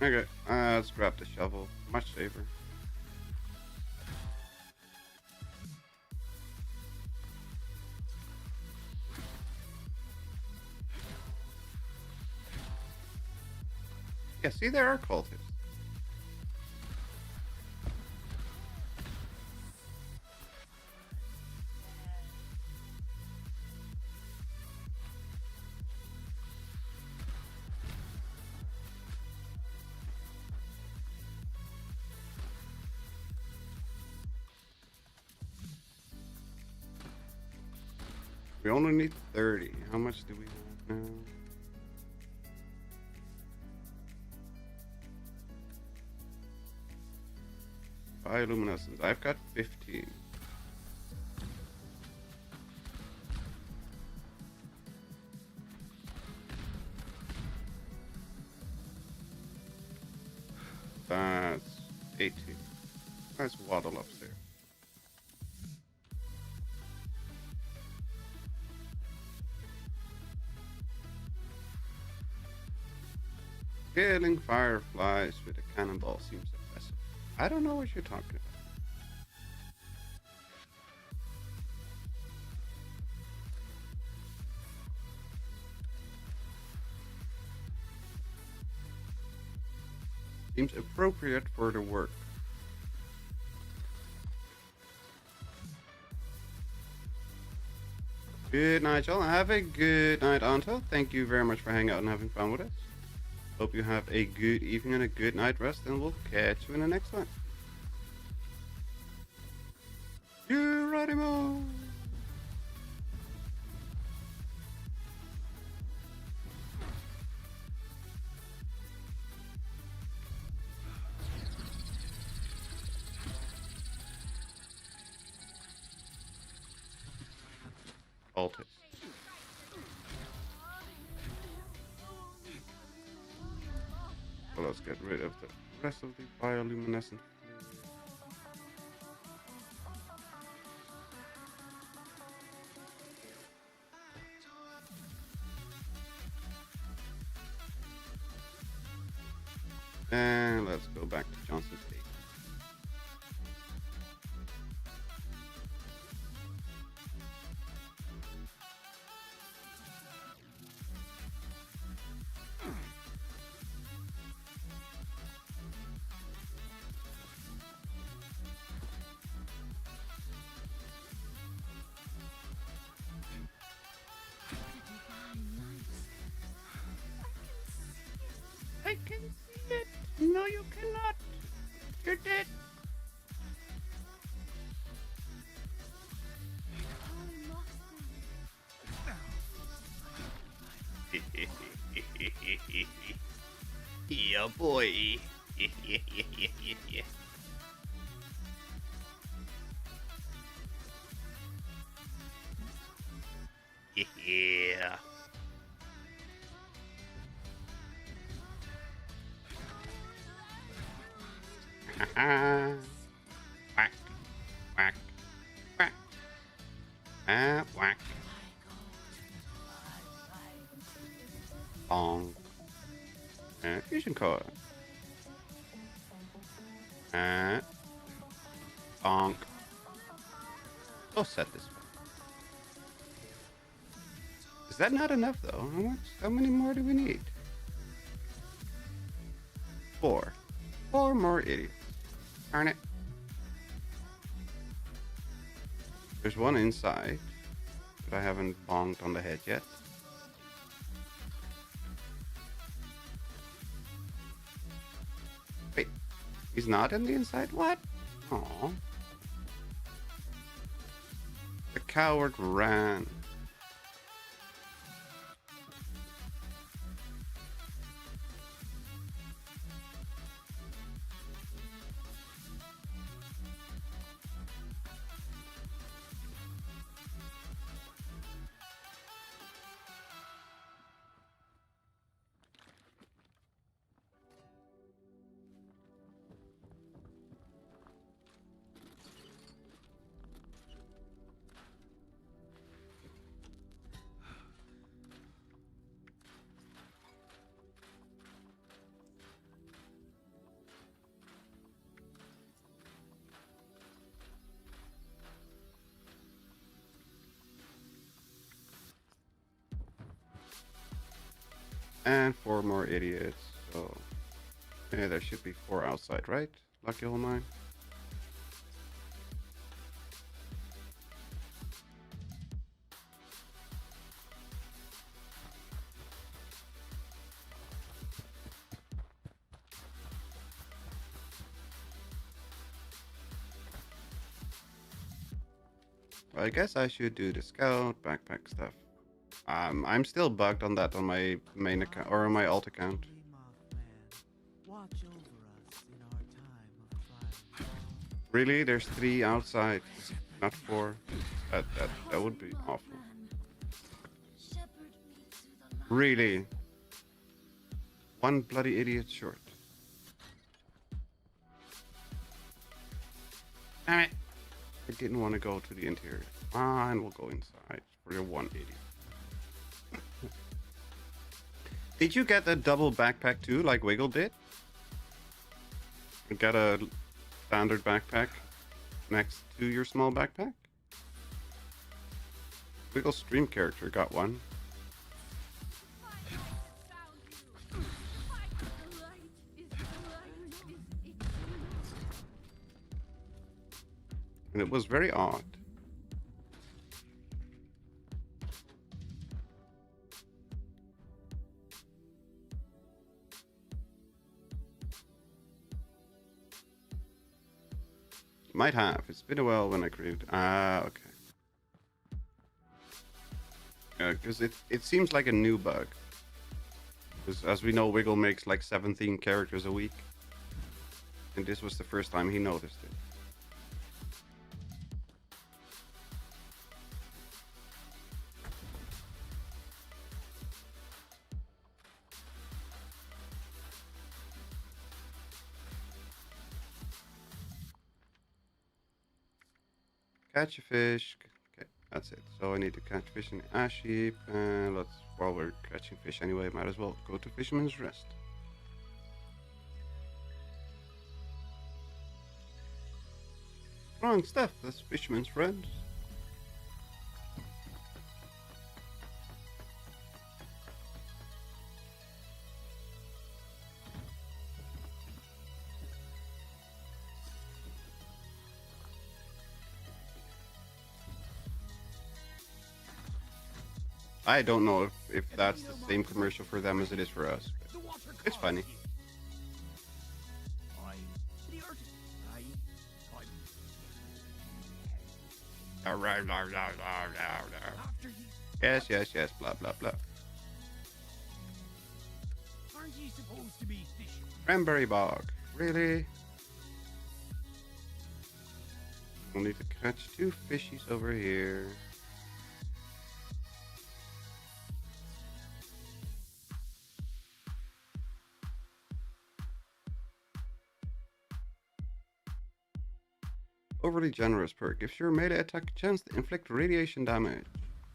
Okay, let's grab the shovel. Much safer. Yeah, see, there are cultists. We only need 30. How much do we have now? Bioluminescence. I've got 15. That's 18. Let's waddle upstairs. Killing fireflies with a cannonball seems impressive. I don't know what you're talking about. seems appropriate for the work. Good night, y'all. Have a good night, Anto. Thank you very much for hanging out and having fun with us. Hope you have a good evening and a good night rest, and we'll catch you in the next one. Geronimo! Altus. Well, let's get rid of the rest of the bioluminescent fluid. And let's go back to Johnson's Gate. I can see it. No, you cannot. You're dead. Yeah, boy. Yeah. Whack, whack, whack. Whack. Bong. Fusion core. Bonk. So satisfying. Is that not enough though? How many more do we need? 4. 4 more idiots. Darn it. There's one inside that I haven't bonked on the head yet. Wait, he's not in the inside? What? Aww. The coward ran. And 4 more idiots. So, yeah, there should be 4 outside, right? Lucky hole mine. Well, I guess I should do the scout backpack stuff. I'm still bugged on that on my main account or on my alt account. Really? There's 3 outside, not 4. That would be awful. Really? 1 bloody idiot short. Damn it! I didn't want to go to the interior. Fine, we'll go inside for your 1 idiot. Did you get a double backpack too, like Wiggle did? You got a standard backpack next to your small backpack? Wiggle's stream character got one. And it was very odd. Might have. It's been a while when I created. Ah, okay. Because it seems like a new bug. Because as we know, Wiggle makes like 17 characters a week. And this was the first time he noticed it. Catch a fish. Okay, that's it. So I need to catch fish in the ash heap. And while we're catching fish anyway, might as well go to Fisherman's Rest. Wrong stuff, that's Fisherman's Friends. I don't know if that's the same commercial for them as it is for us. It's funny. Yes, yes, yes, blah, blah, blah. Aren't you supposed to be fishing? Cranberry bog. Really? We'll need to catch 2 fishies over here. Overly generous perk. Gives your melee attack a chance to inflict radiation damage.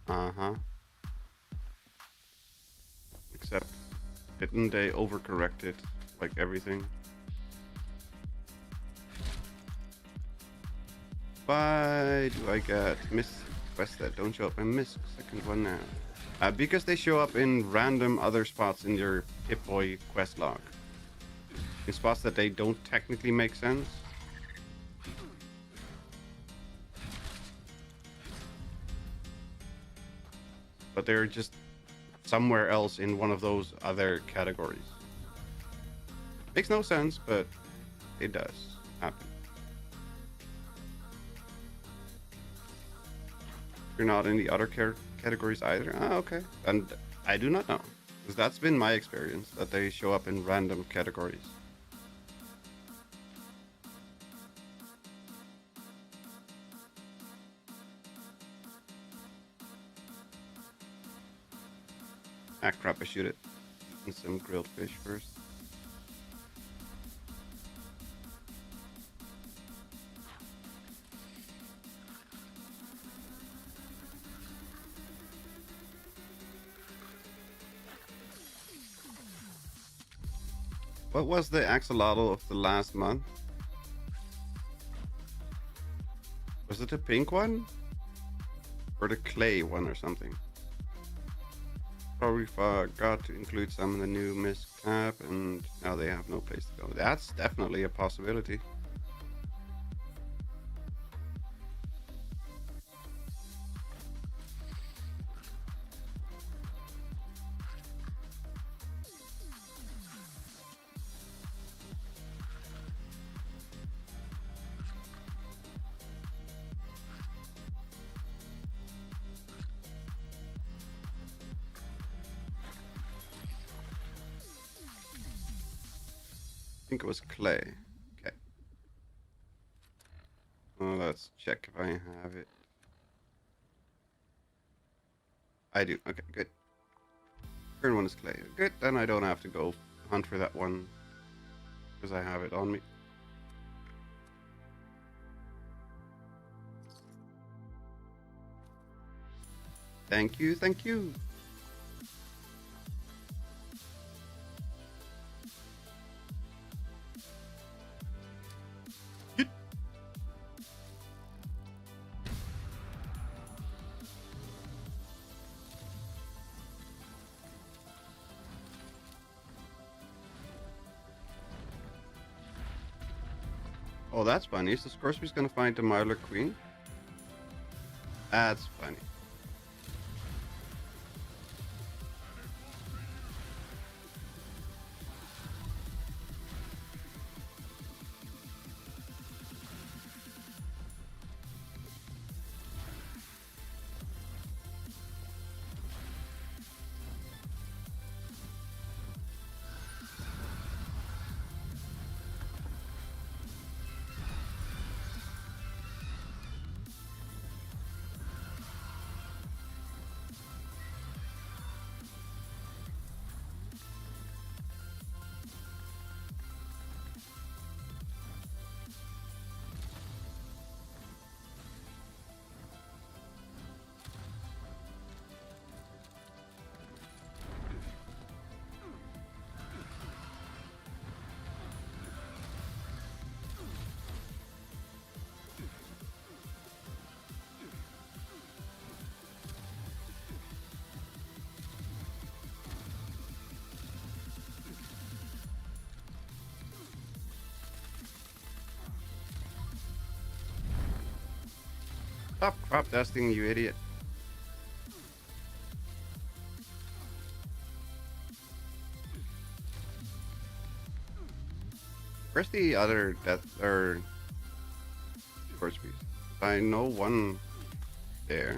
Uh-huh. Except, didn't they overcorrect it? Like everything? Why do I get missed quests that don't show up? I missed the second one now. Because they show up in random other spots in your Pip-Boy quest log. In spots that they don't technically make sense. But they're just somewhere else in one of those other categories. Makes no sense, but it does happen. You're not in the other categories either? Ah, okay. And I do not know. Because that's been my experience, that they show up in random categories. Ah, crap, I shoot it. And some grilled fish first. What was the axolotl of the last month? Was it the pink one? Or the clay one or something? Probably forgot to include some in the new Mist tab, and now they have no place to go. That's definitely a possibility. I think it was clay. Okay. Well, let's check if I have it. I do. Okay, good. Current one is clay. Good, then I don't have to go hunt for that one because I have it on me. Thank you, thank you. Oh, that's funny. So Scoresby's gonna find the Marler Queen. That's funny. Stop crop dusting, you idiot. Where's the other death or Scoresby? I know one there.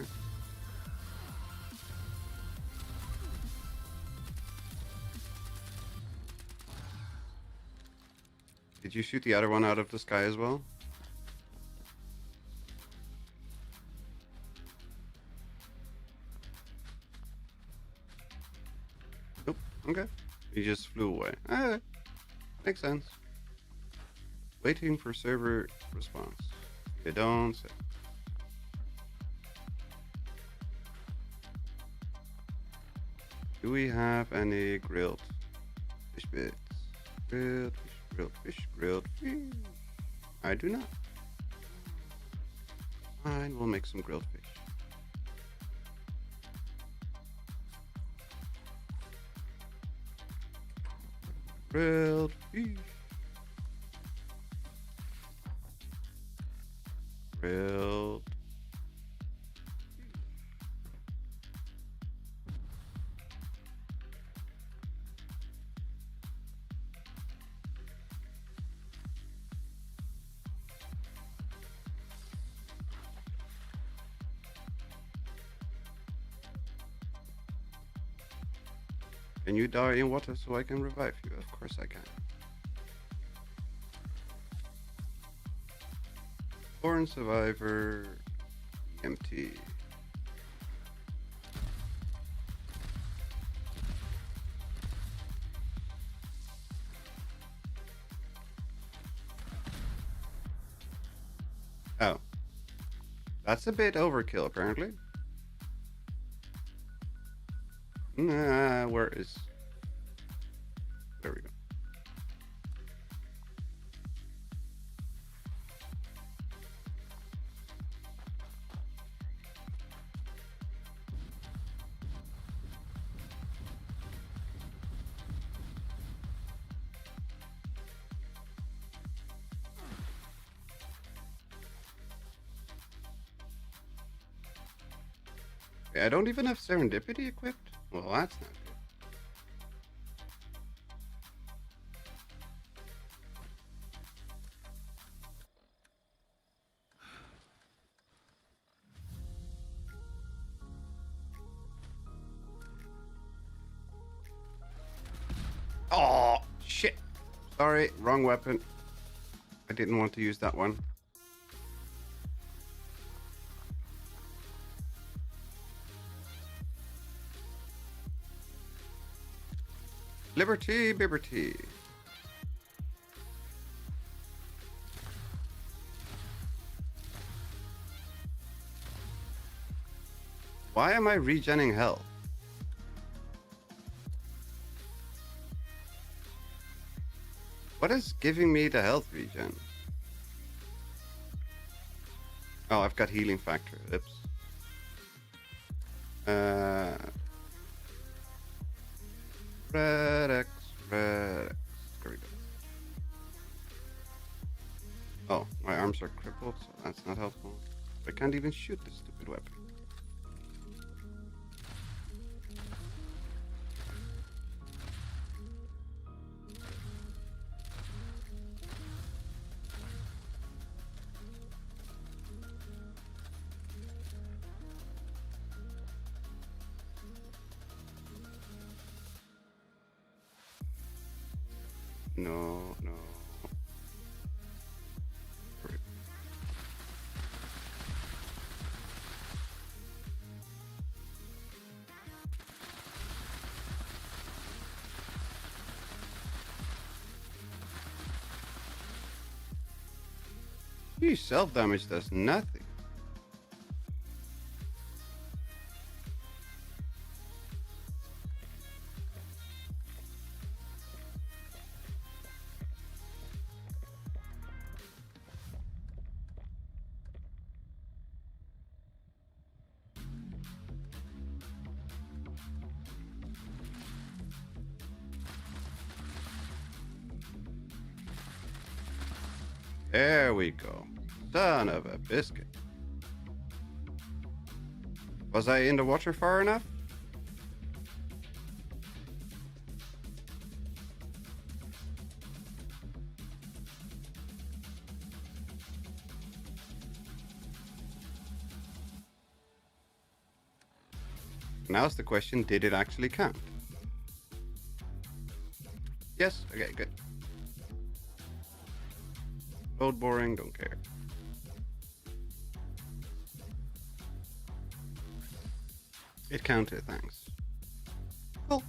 Did you shoot the other one out of the sky as well? Nope. Okay. He just flew away. Alright. Makes sense. Waiting for server response. They don't say. Do we have any grilled fish bits? Grilled fish, grilled fish, grilled fish. I do not. Fine, we'll make some grilled fish. Grilled fish. Grilled. Can you die in water so I can revive you? Of course I can. Born survivor, empty. Oh. That's a bit overkill, apparently. Nah, where is... There we go. I don't even have serendipity equipped? Well, that's not good. Oh, shit. Sorry, wrong weapon. I didn't want to use that one. Liberty, liberty. Why am I regenning health? What is giving me the health regen? Oh, I've got healing factor. Oops. Red X, red X. There we go. Oh, arms are crippled, so that's not helpful. I can't even shoot this stupid weapon. No, no. Gee, self-damage does nothing. There we go. Son of a biscuit. Was I in the water far enough? Now's the question, did it actually count? Yes? Okay, good. Road boring, don't care. It counted, thanks. Cool.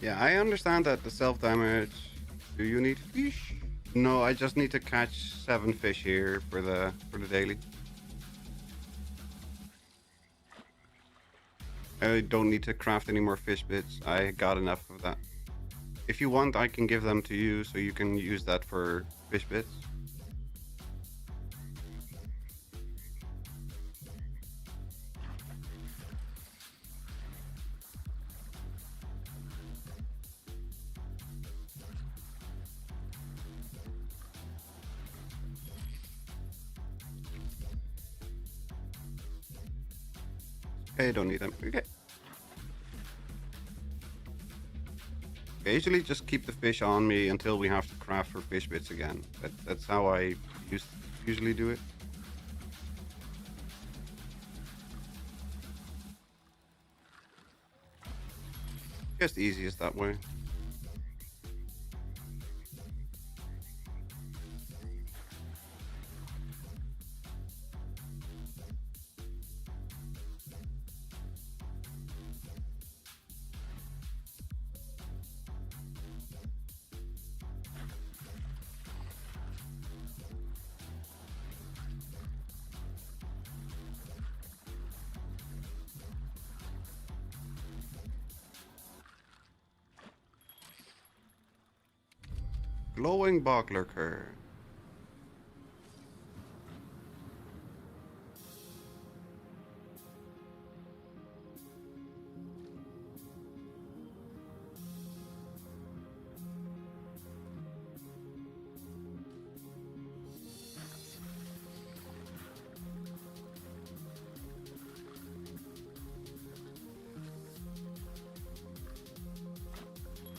Yeah, I understand that the self-damage... Do you need fish? No, I just need to catch 7 fish here for the daily. I don't need to craft any more fish bits. I got enough of that. If you want, I can give them to you so you can use that for fish bits. Okay, don't need them. Okay. I usually just keep the fish on me until we have to craft for fish bits again. That's how I usually do it. Just easiest that way. Glowing bog lurker.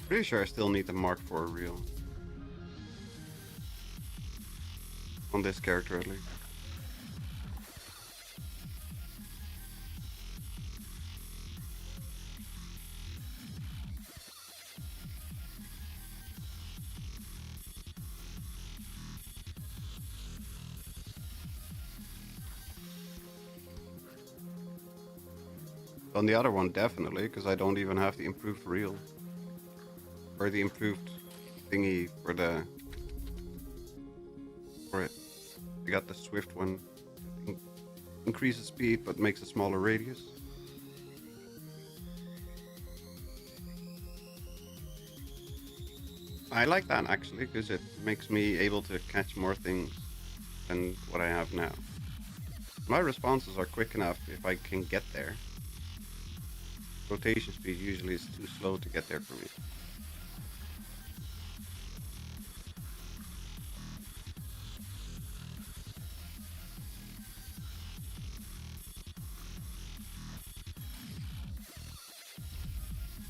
Pretty sure I still need the Mark IV reel. On this character at least. On the other one, definitely, because I don't even have the improved reel. Or the improved thingy for it. I got the Swift one. Increases speed, but makes a smaller radius. I like that, actually, because it makes me able to catch more things than what I have now. My responses are quick enough if I can get there. Rotation speed usually is too slow to get there for me.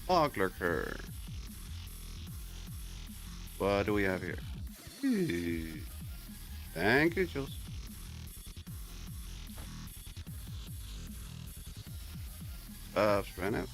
Log lurker. What do we have here? Ooh. Thank you, Jules. Ran out.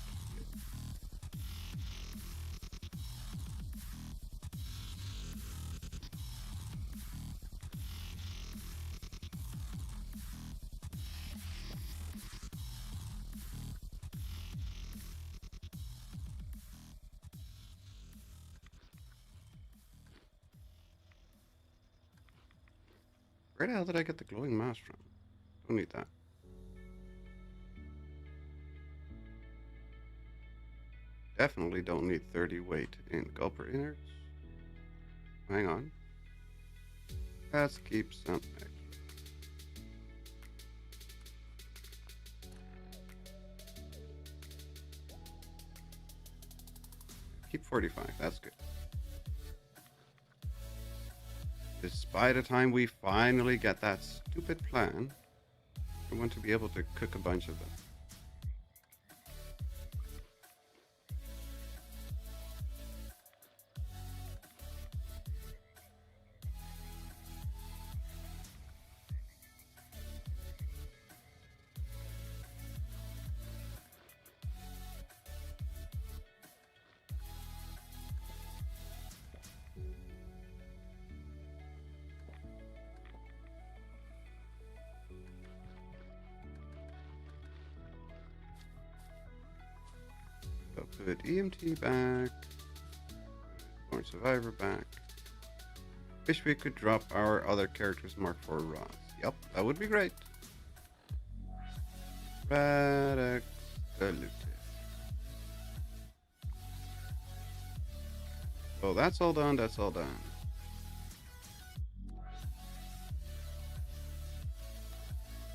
Where the hell did I get the glowing mask from? Don't need that. Definitely don't need 30 weight in gulper innards. Hang on. Let's keep some extra. Keep 45, that's good. By the time we finally get that stupid plan, I want to be able to cook a bunch of them. Put EMT back. Born Survivor back. Wish we could drop our other characters Mark 4 rods. Yep, that would be great. Radix diluted. Oh, that's all done, that's all done.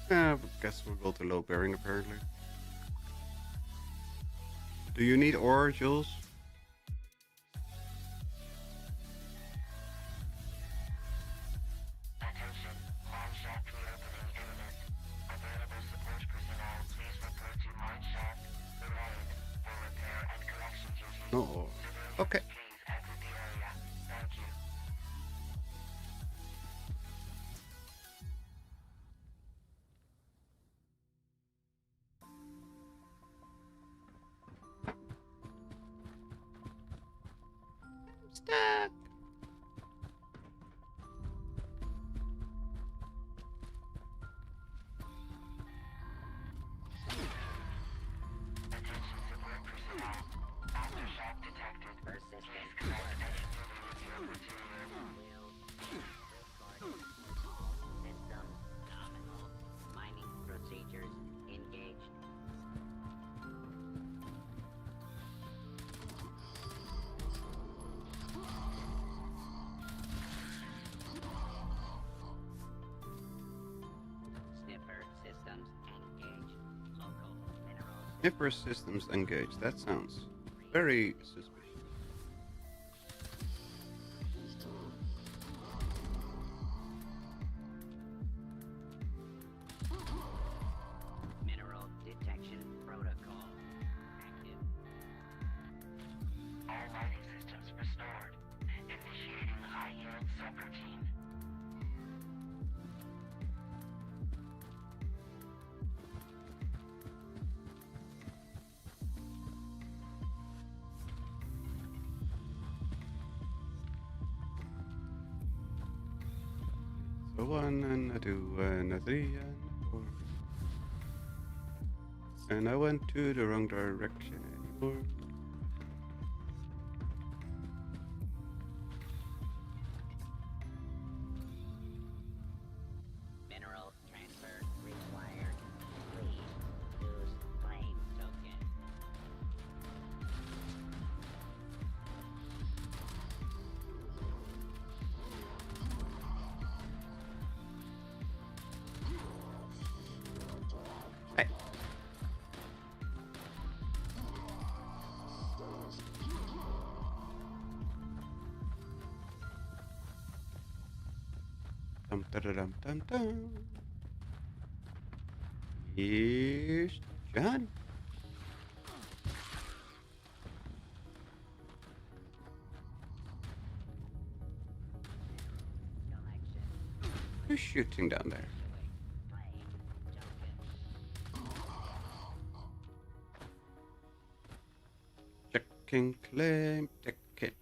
I guess we'll go to low bearing apparently. Do you need ore, Jules? Attention, mine shaft reopening imminent. Available support personnel, please report to mine shaft related for repair and collection duties. No. Okay. Please exit the area. Thank you. Stuck. Attention support personnel. Aftershock detected. Please collect any nuclear material. Systems nominal. Mining procedures engaged. Sniffer systems engaged. Local minerals. Sniffer systems engaged. That sounds very suspicious. Mineral detection protocol active. All mining systems restored. Initiating high-yield subroutine. So 1 and a 2 and a 3 and a 4. And I went to the wrong direction anymore. Mineral transfer required. Please use claim token. Dum, da-da-dum, dum, dum. Here's Johnny. Who's shooting down there? Checking claim ticket.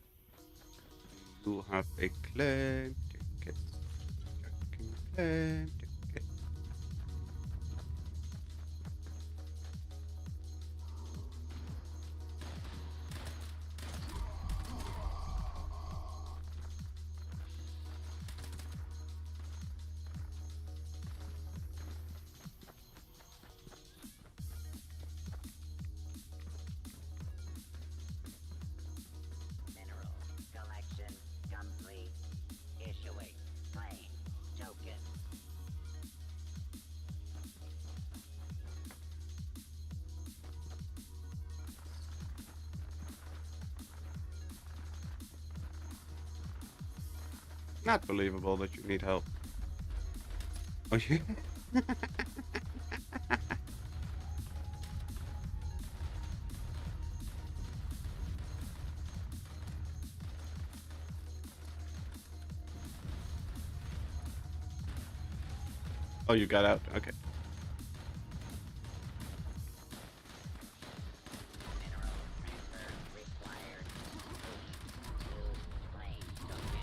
You have a claim ticket. Checking claim ticket. Mineral collection complete. Issuing claim token. Not believable that you need help. Oh, yeah. Oh, you got out. Okay. Mineral transfer required. Use claim token.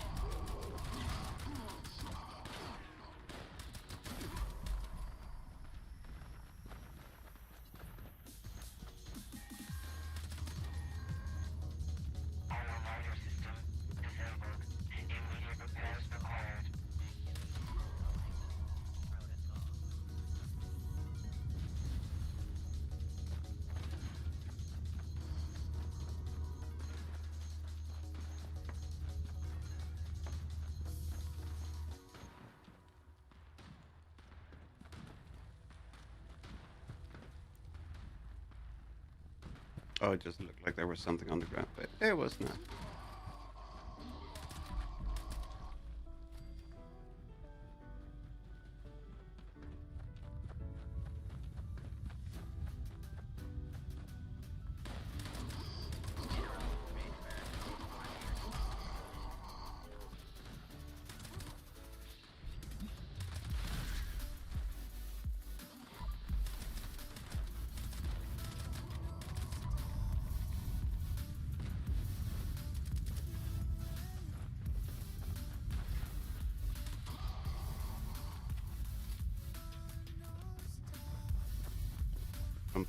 Our miner system disabled. Immediate repairs required. Protocol. Oh, it just looked like there was something on the ground, but there was not.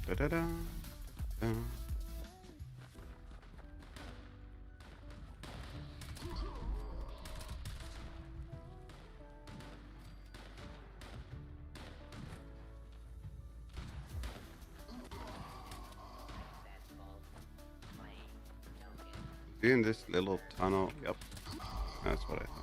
Da-da-da. Successful. Claim token. In this little tunnel. Yep. That's what I thought.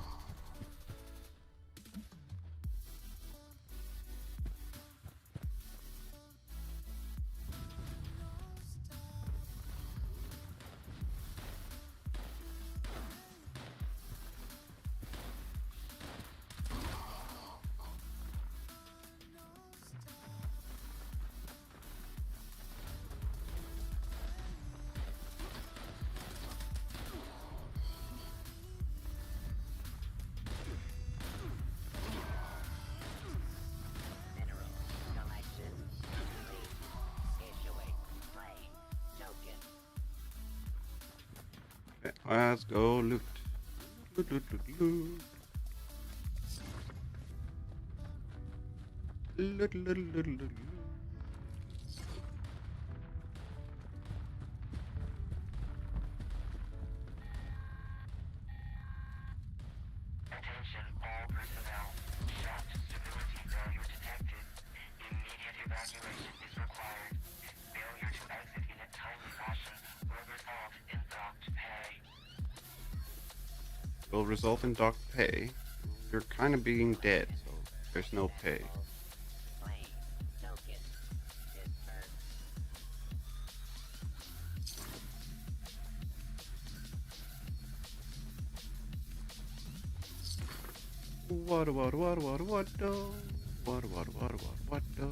Mineral collection complete. Issuing claim token. Okay, let's go loot. Loot, loot, loot, loot. Loot, loot, loot, loot, loot. Attention all personnel. Shaft stability failure detected. Immediate evacuation is required. Failure to exit in a timely fashion will result in docked pay. Will result in docked pay. You're kind of being dead, so there's no pay. Claim token. Disperse. What? Do? What? Do?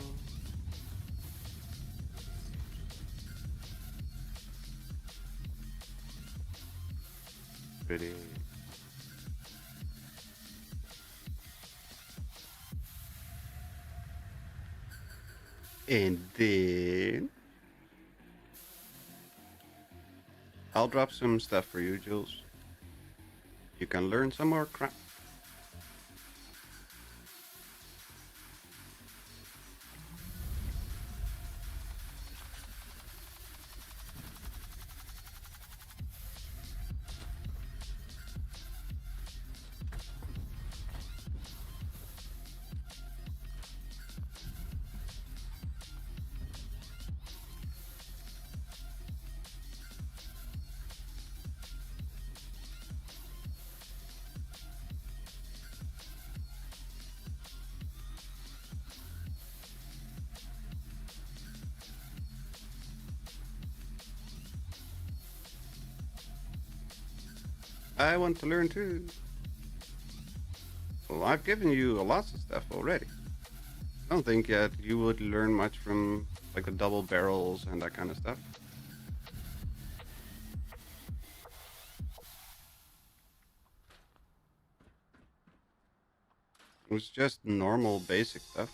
Pretty. And then I'll drop some stuff for you, Jules. You can learn some more crap. I want to learn too. Well, I've given you lots of stuff already. I don't think that you would learn much from like the double barrels and that kind of stuff. It was just normal basic stuff.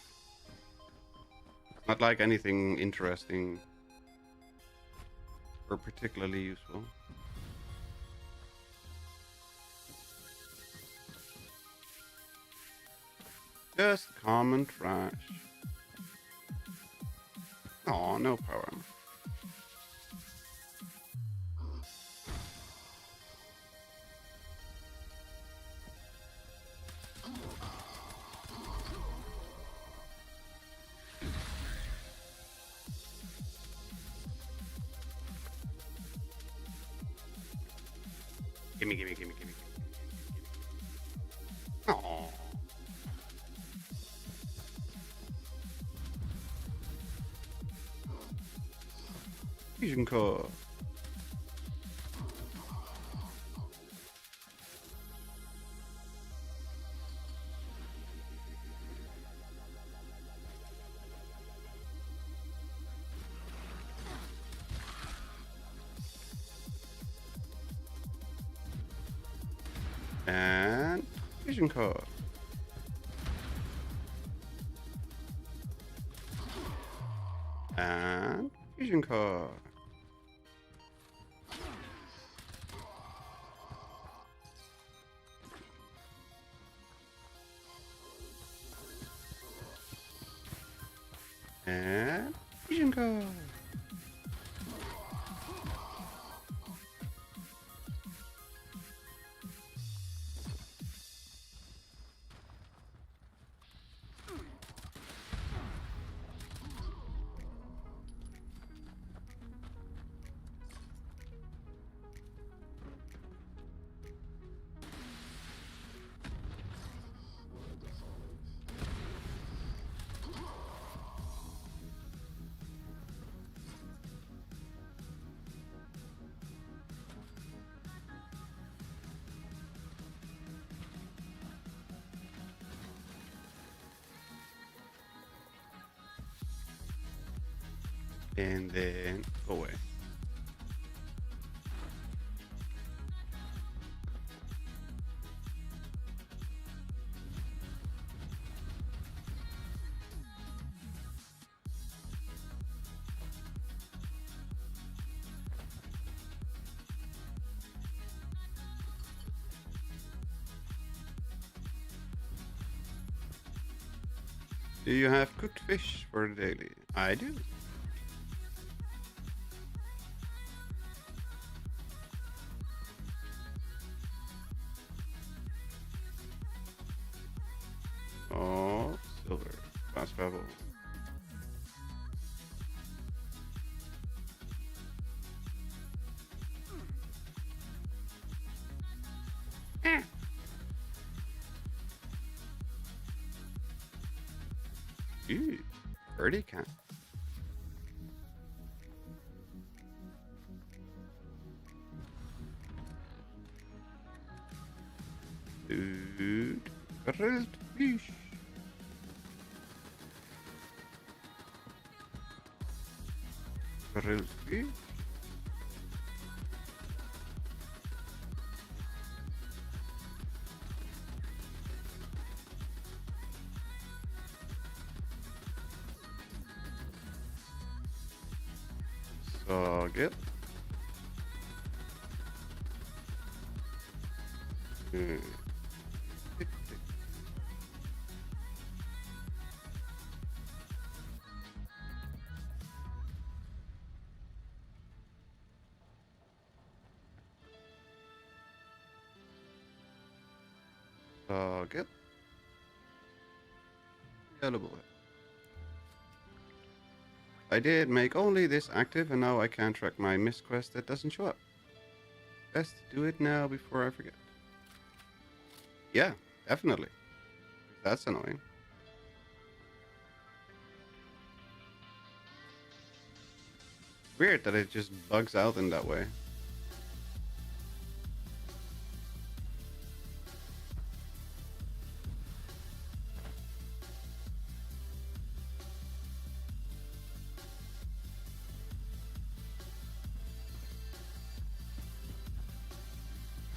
Not like anything interesting or particularly useful. Just common trash. Oh, no problem. Gimme. Oh. Fusion core. And fusion core. And fusion core. And fusion core. And then go away. Do you have cooked fish for the daily? I do. Oh, silver. Fast travel. Ooh, birdie cat. Dude. Grilled fish. Grilled fish. So good. Hmm. So good. Yellow boy. I did make only this active and now I can't track my missed quest that doesn't show up. Best do it now before I forget. Yeah, definitely. That's annoying. Weird that it just bugs out in that way.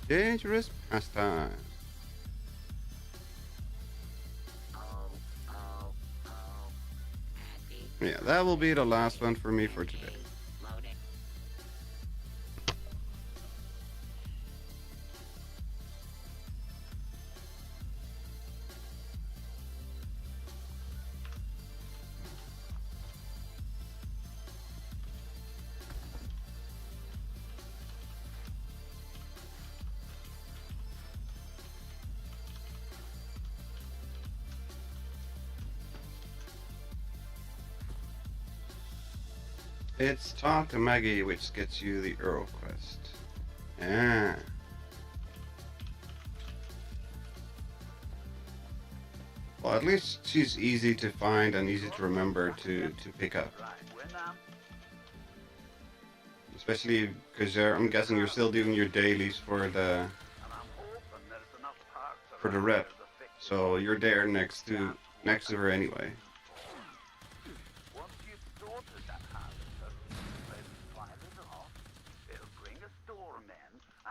Dangerous pastime. Yeah, that will be the last one for me for today. It's Talk to Maggie, which gets you the Earl quest. Yeah. Well, at least she's easy to find and easy to remember to pick up. Especially because I'm guessing you're still doing your dailies for the rep, so you're there next to her anyway.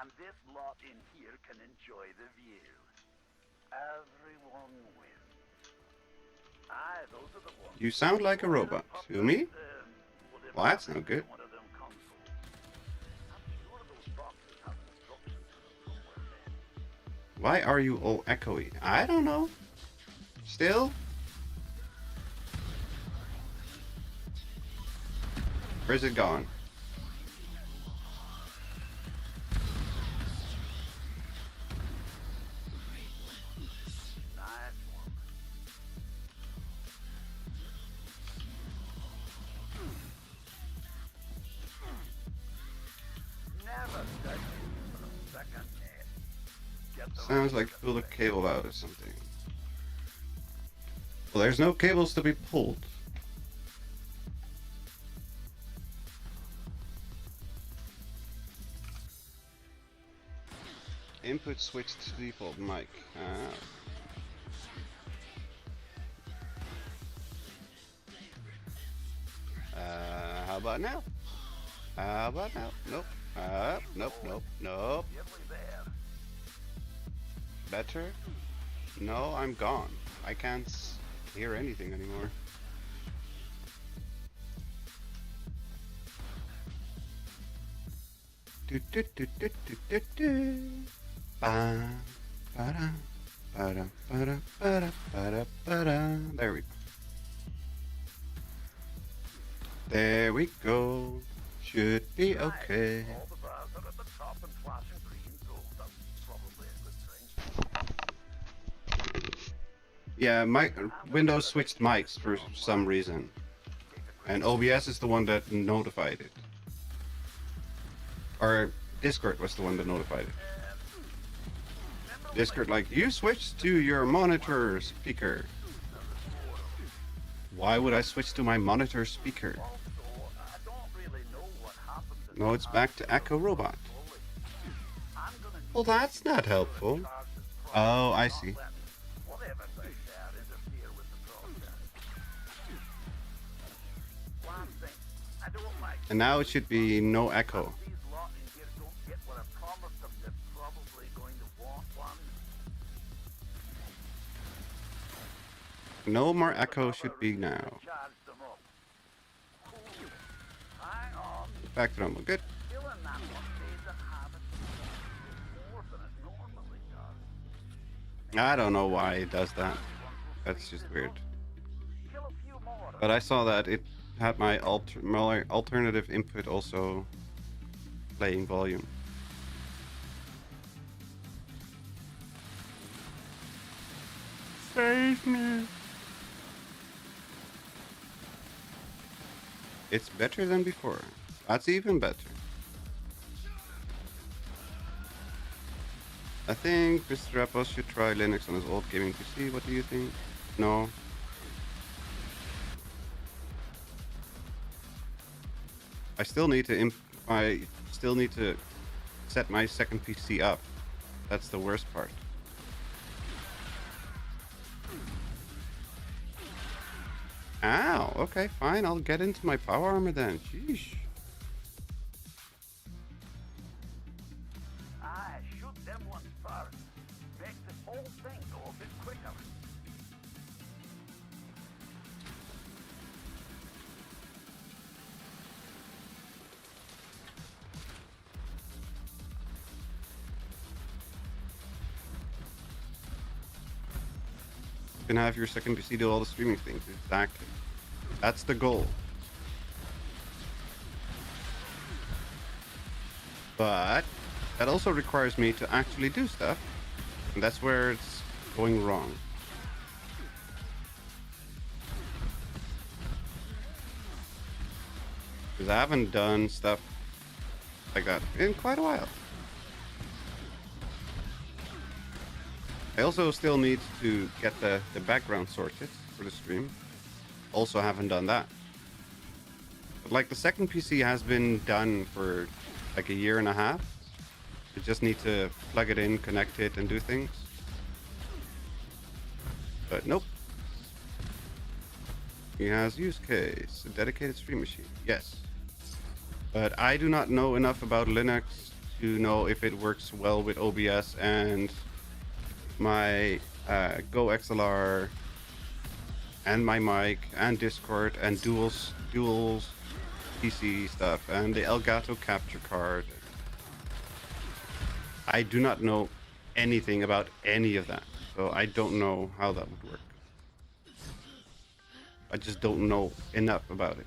And this lot in here can enjoy the view. Everyone wins. Aye, those are the ones. You sound like a robot. To me? Well, that's no good. Why are you all echoey? I don't know. Still? Where's it gone? Sounds like you pulled a cable out or something. Well, there's no cables to be pulled. Input switched to default mic. How about now? How about now? Nope. Nope. Better? No, I'm gone. I can't hear anything anymore. There we go. There we go. Should be okay. Yeah, my Windows switched mics for some reason, and OBS is the one that notified it. Or Discord was the one that notified it. Discord, like, you switched to your monitor speaker. Why would I switch to my monitor speaker? No, it's back to Echo Robot. Well, that's not helpful. Oh, I see. And now it should be no echo. These lot in here don't get what I promised them, they're probably going to want one. No more echo should be now. Charge them up. Cool. Hang on. Back to normal. Good. Killing that one doesn't have it more than it normally does. I don't know why it does that. That's just weird. Kill a few more. But I saw that it had my alternative input also playing volume. Save me. It's better than before. That's even better. I think Mr. Apples should try Linux on his old gaming PC. What do you think? No. I still need to set my second PC up. That's the worst part. Ow, okay, fine. I'll get into my power armor then. Sheesh. Aye, shoot them ones first. Make the whole thing go a bit quicker. You can have your second PC do all the streaming things. Exactly. That's the goal. But that also requires me to actually do stuff. And that's where it's going wrong. Because I haven't done stuff like that in quite a while. I also still need to get the background sorted for the stream. Also haven't done that. But like the second PC has been done for like a year and a half. I just need to plug it in, connect it, and do things. But nope. He has use case, a dedicated stream machine. Yes. But I do not know enough about Linux to know if it works well with OBS and my Go XLR and my mic and Discord and dual PC stuff and the Elgato capture card. I do not know anything about any of that, so I don't know how that would work. I just don't know enough about it.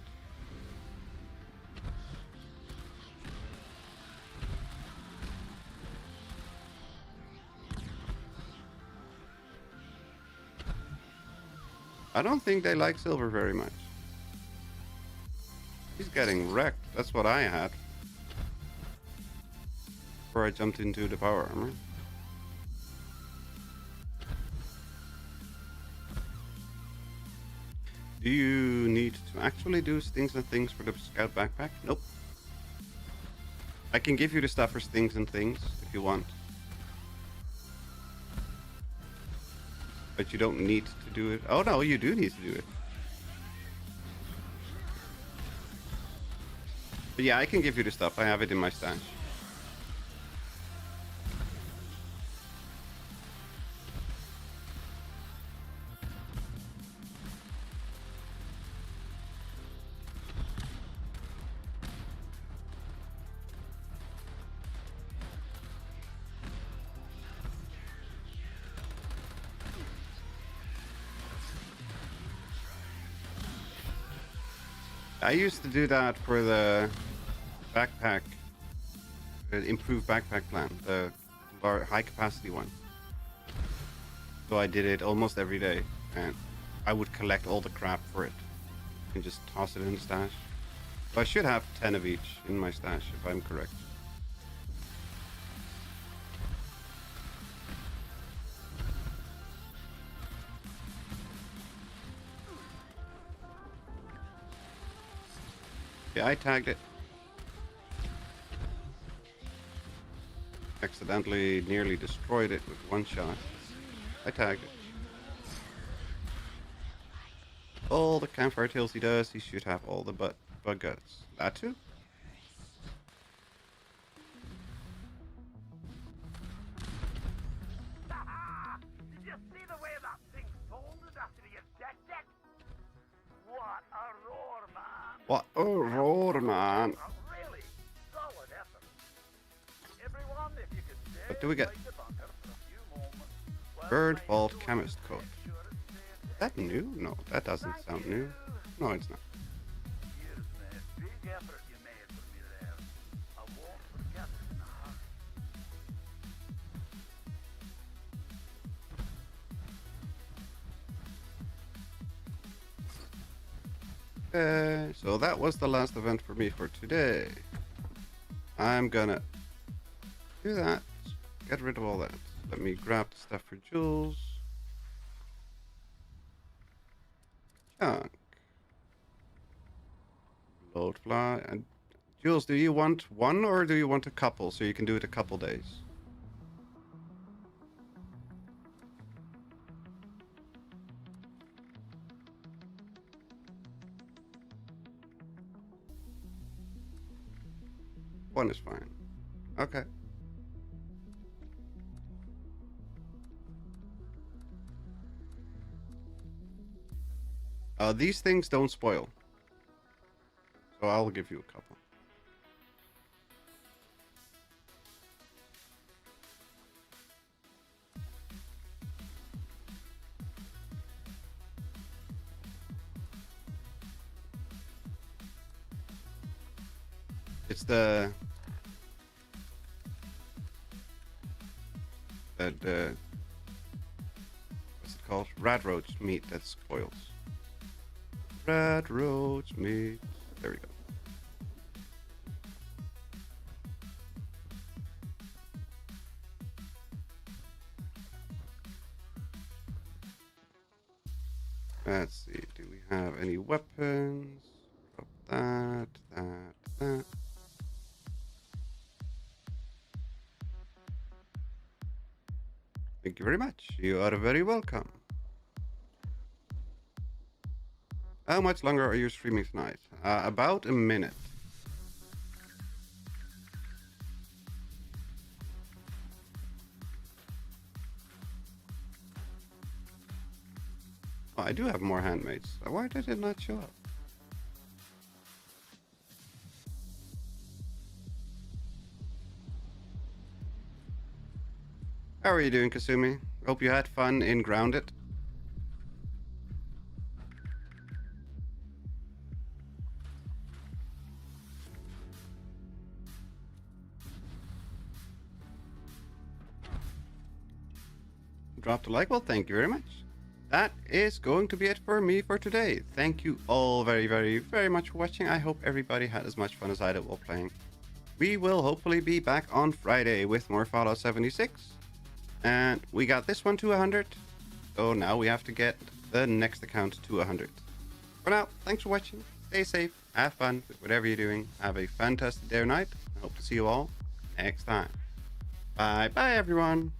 I don't think they like silver very much. He's getting wrecked. That's what I had before I jumped into the power armor. Do you need to actually do things and things for the scout backpack? Nope. I can give you the stuff for things and things if you want. But you don't need to do it. Oh no, you do need to do it. But yeah, I can give you the stuff. I have it in my stash. I used to do that for the backpack, the improved backpack plan, the high capacity one. So I did it almost every day, and I would collect all the crap for it and just toss it in the stash. So I should have 10 of each in my stash, if I'm correct. Yeah, I tagged it. Accidentally nearly destroyed it with one shot. I tagged it. All the campfire kills he does, he should have all the bug guts. That too? What a roar, man. Really solid effort. Everyone, if you could What do we get? take the bunker for a few moments. Bird Vault Chemist Code. Is that new? No, that doesn't sound new. No, it's not. Here's the big effort you made for me there. I won't forget it in a hurry. Okay, so that was the last event for me for today. I'm gonna do that. Get rid of all that. Let me grab the stuff for Jules. Junk. Load fly. And Jules, do you want one or do you want a couple so you can do it a couple days? One is fine. Okay. These things don't spoil. So I'll give you a couple. It's the what's it called? Radroach meat that spoils. Radroach meat. There we go. Let's see. Do we have any weapons? Drop that. Thank you very much. You are very welcome. How much longer are you streaming tonight? About a minute. Oh, I do have more handmaids. Why did it not show up? How are you doing, Kasumi? Hope you had fun in Grounded. Dropped a like. Well, thank you very much. That is going to be it for me for today. Thank you all very, very, very much for watching. I hope everybody had as much fun as I did while playing. We will hopefully be back on Friday with more Fallout 76. And we got this one to 100. So now we have to get the next account to 100. For now, thanks for watching. Stay safe. Have fun with whatever you're doing. Have a fantastic day or night. I hope to see you all next time. Bye bye, everyone.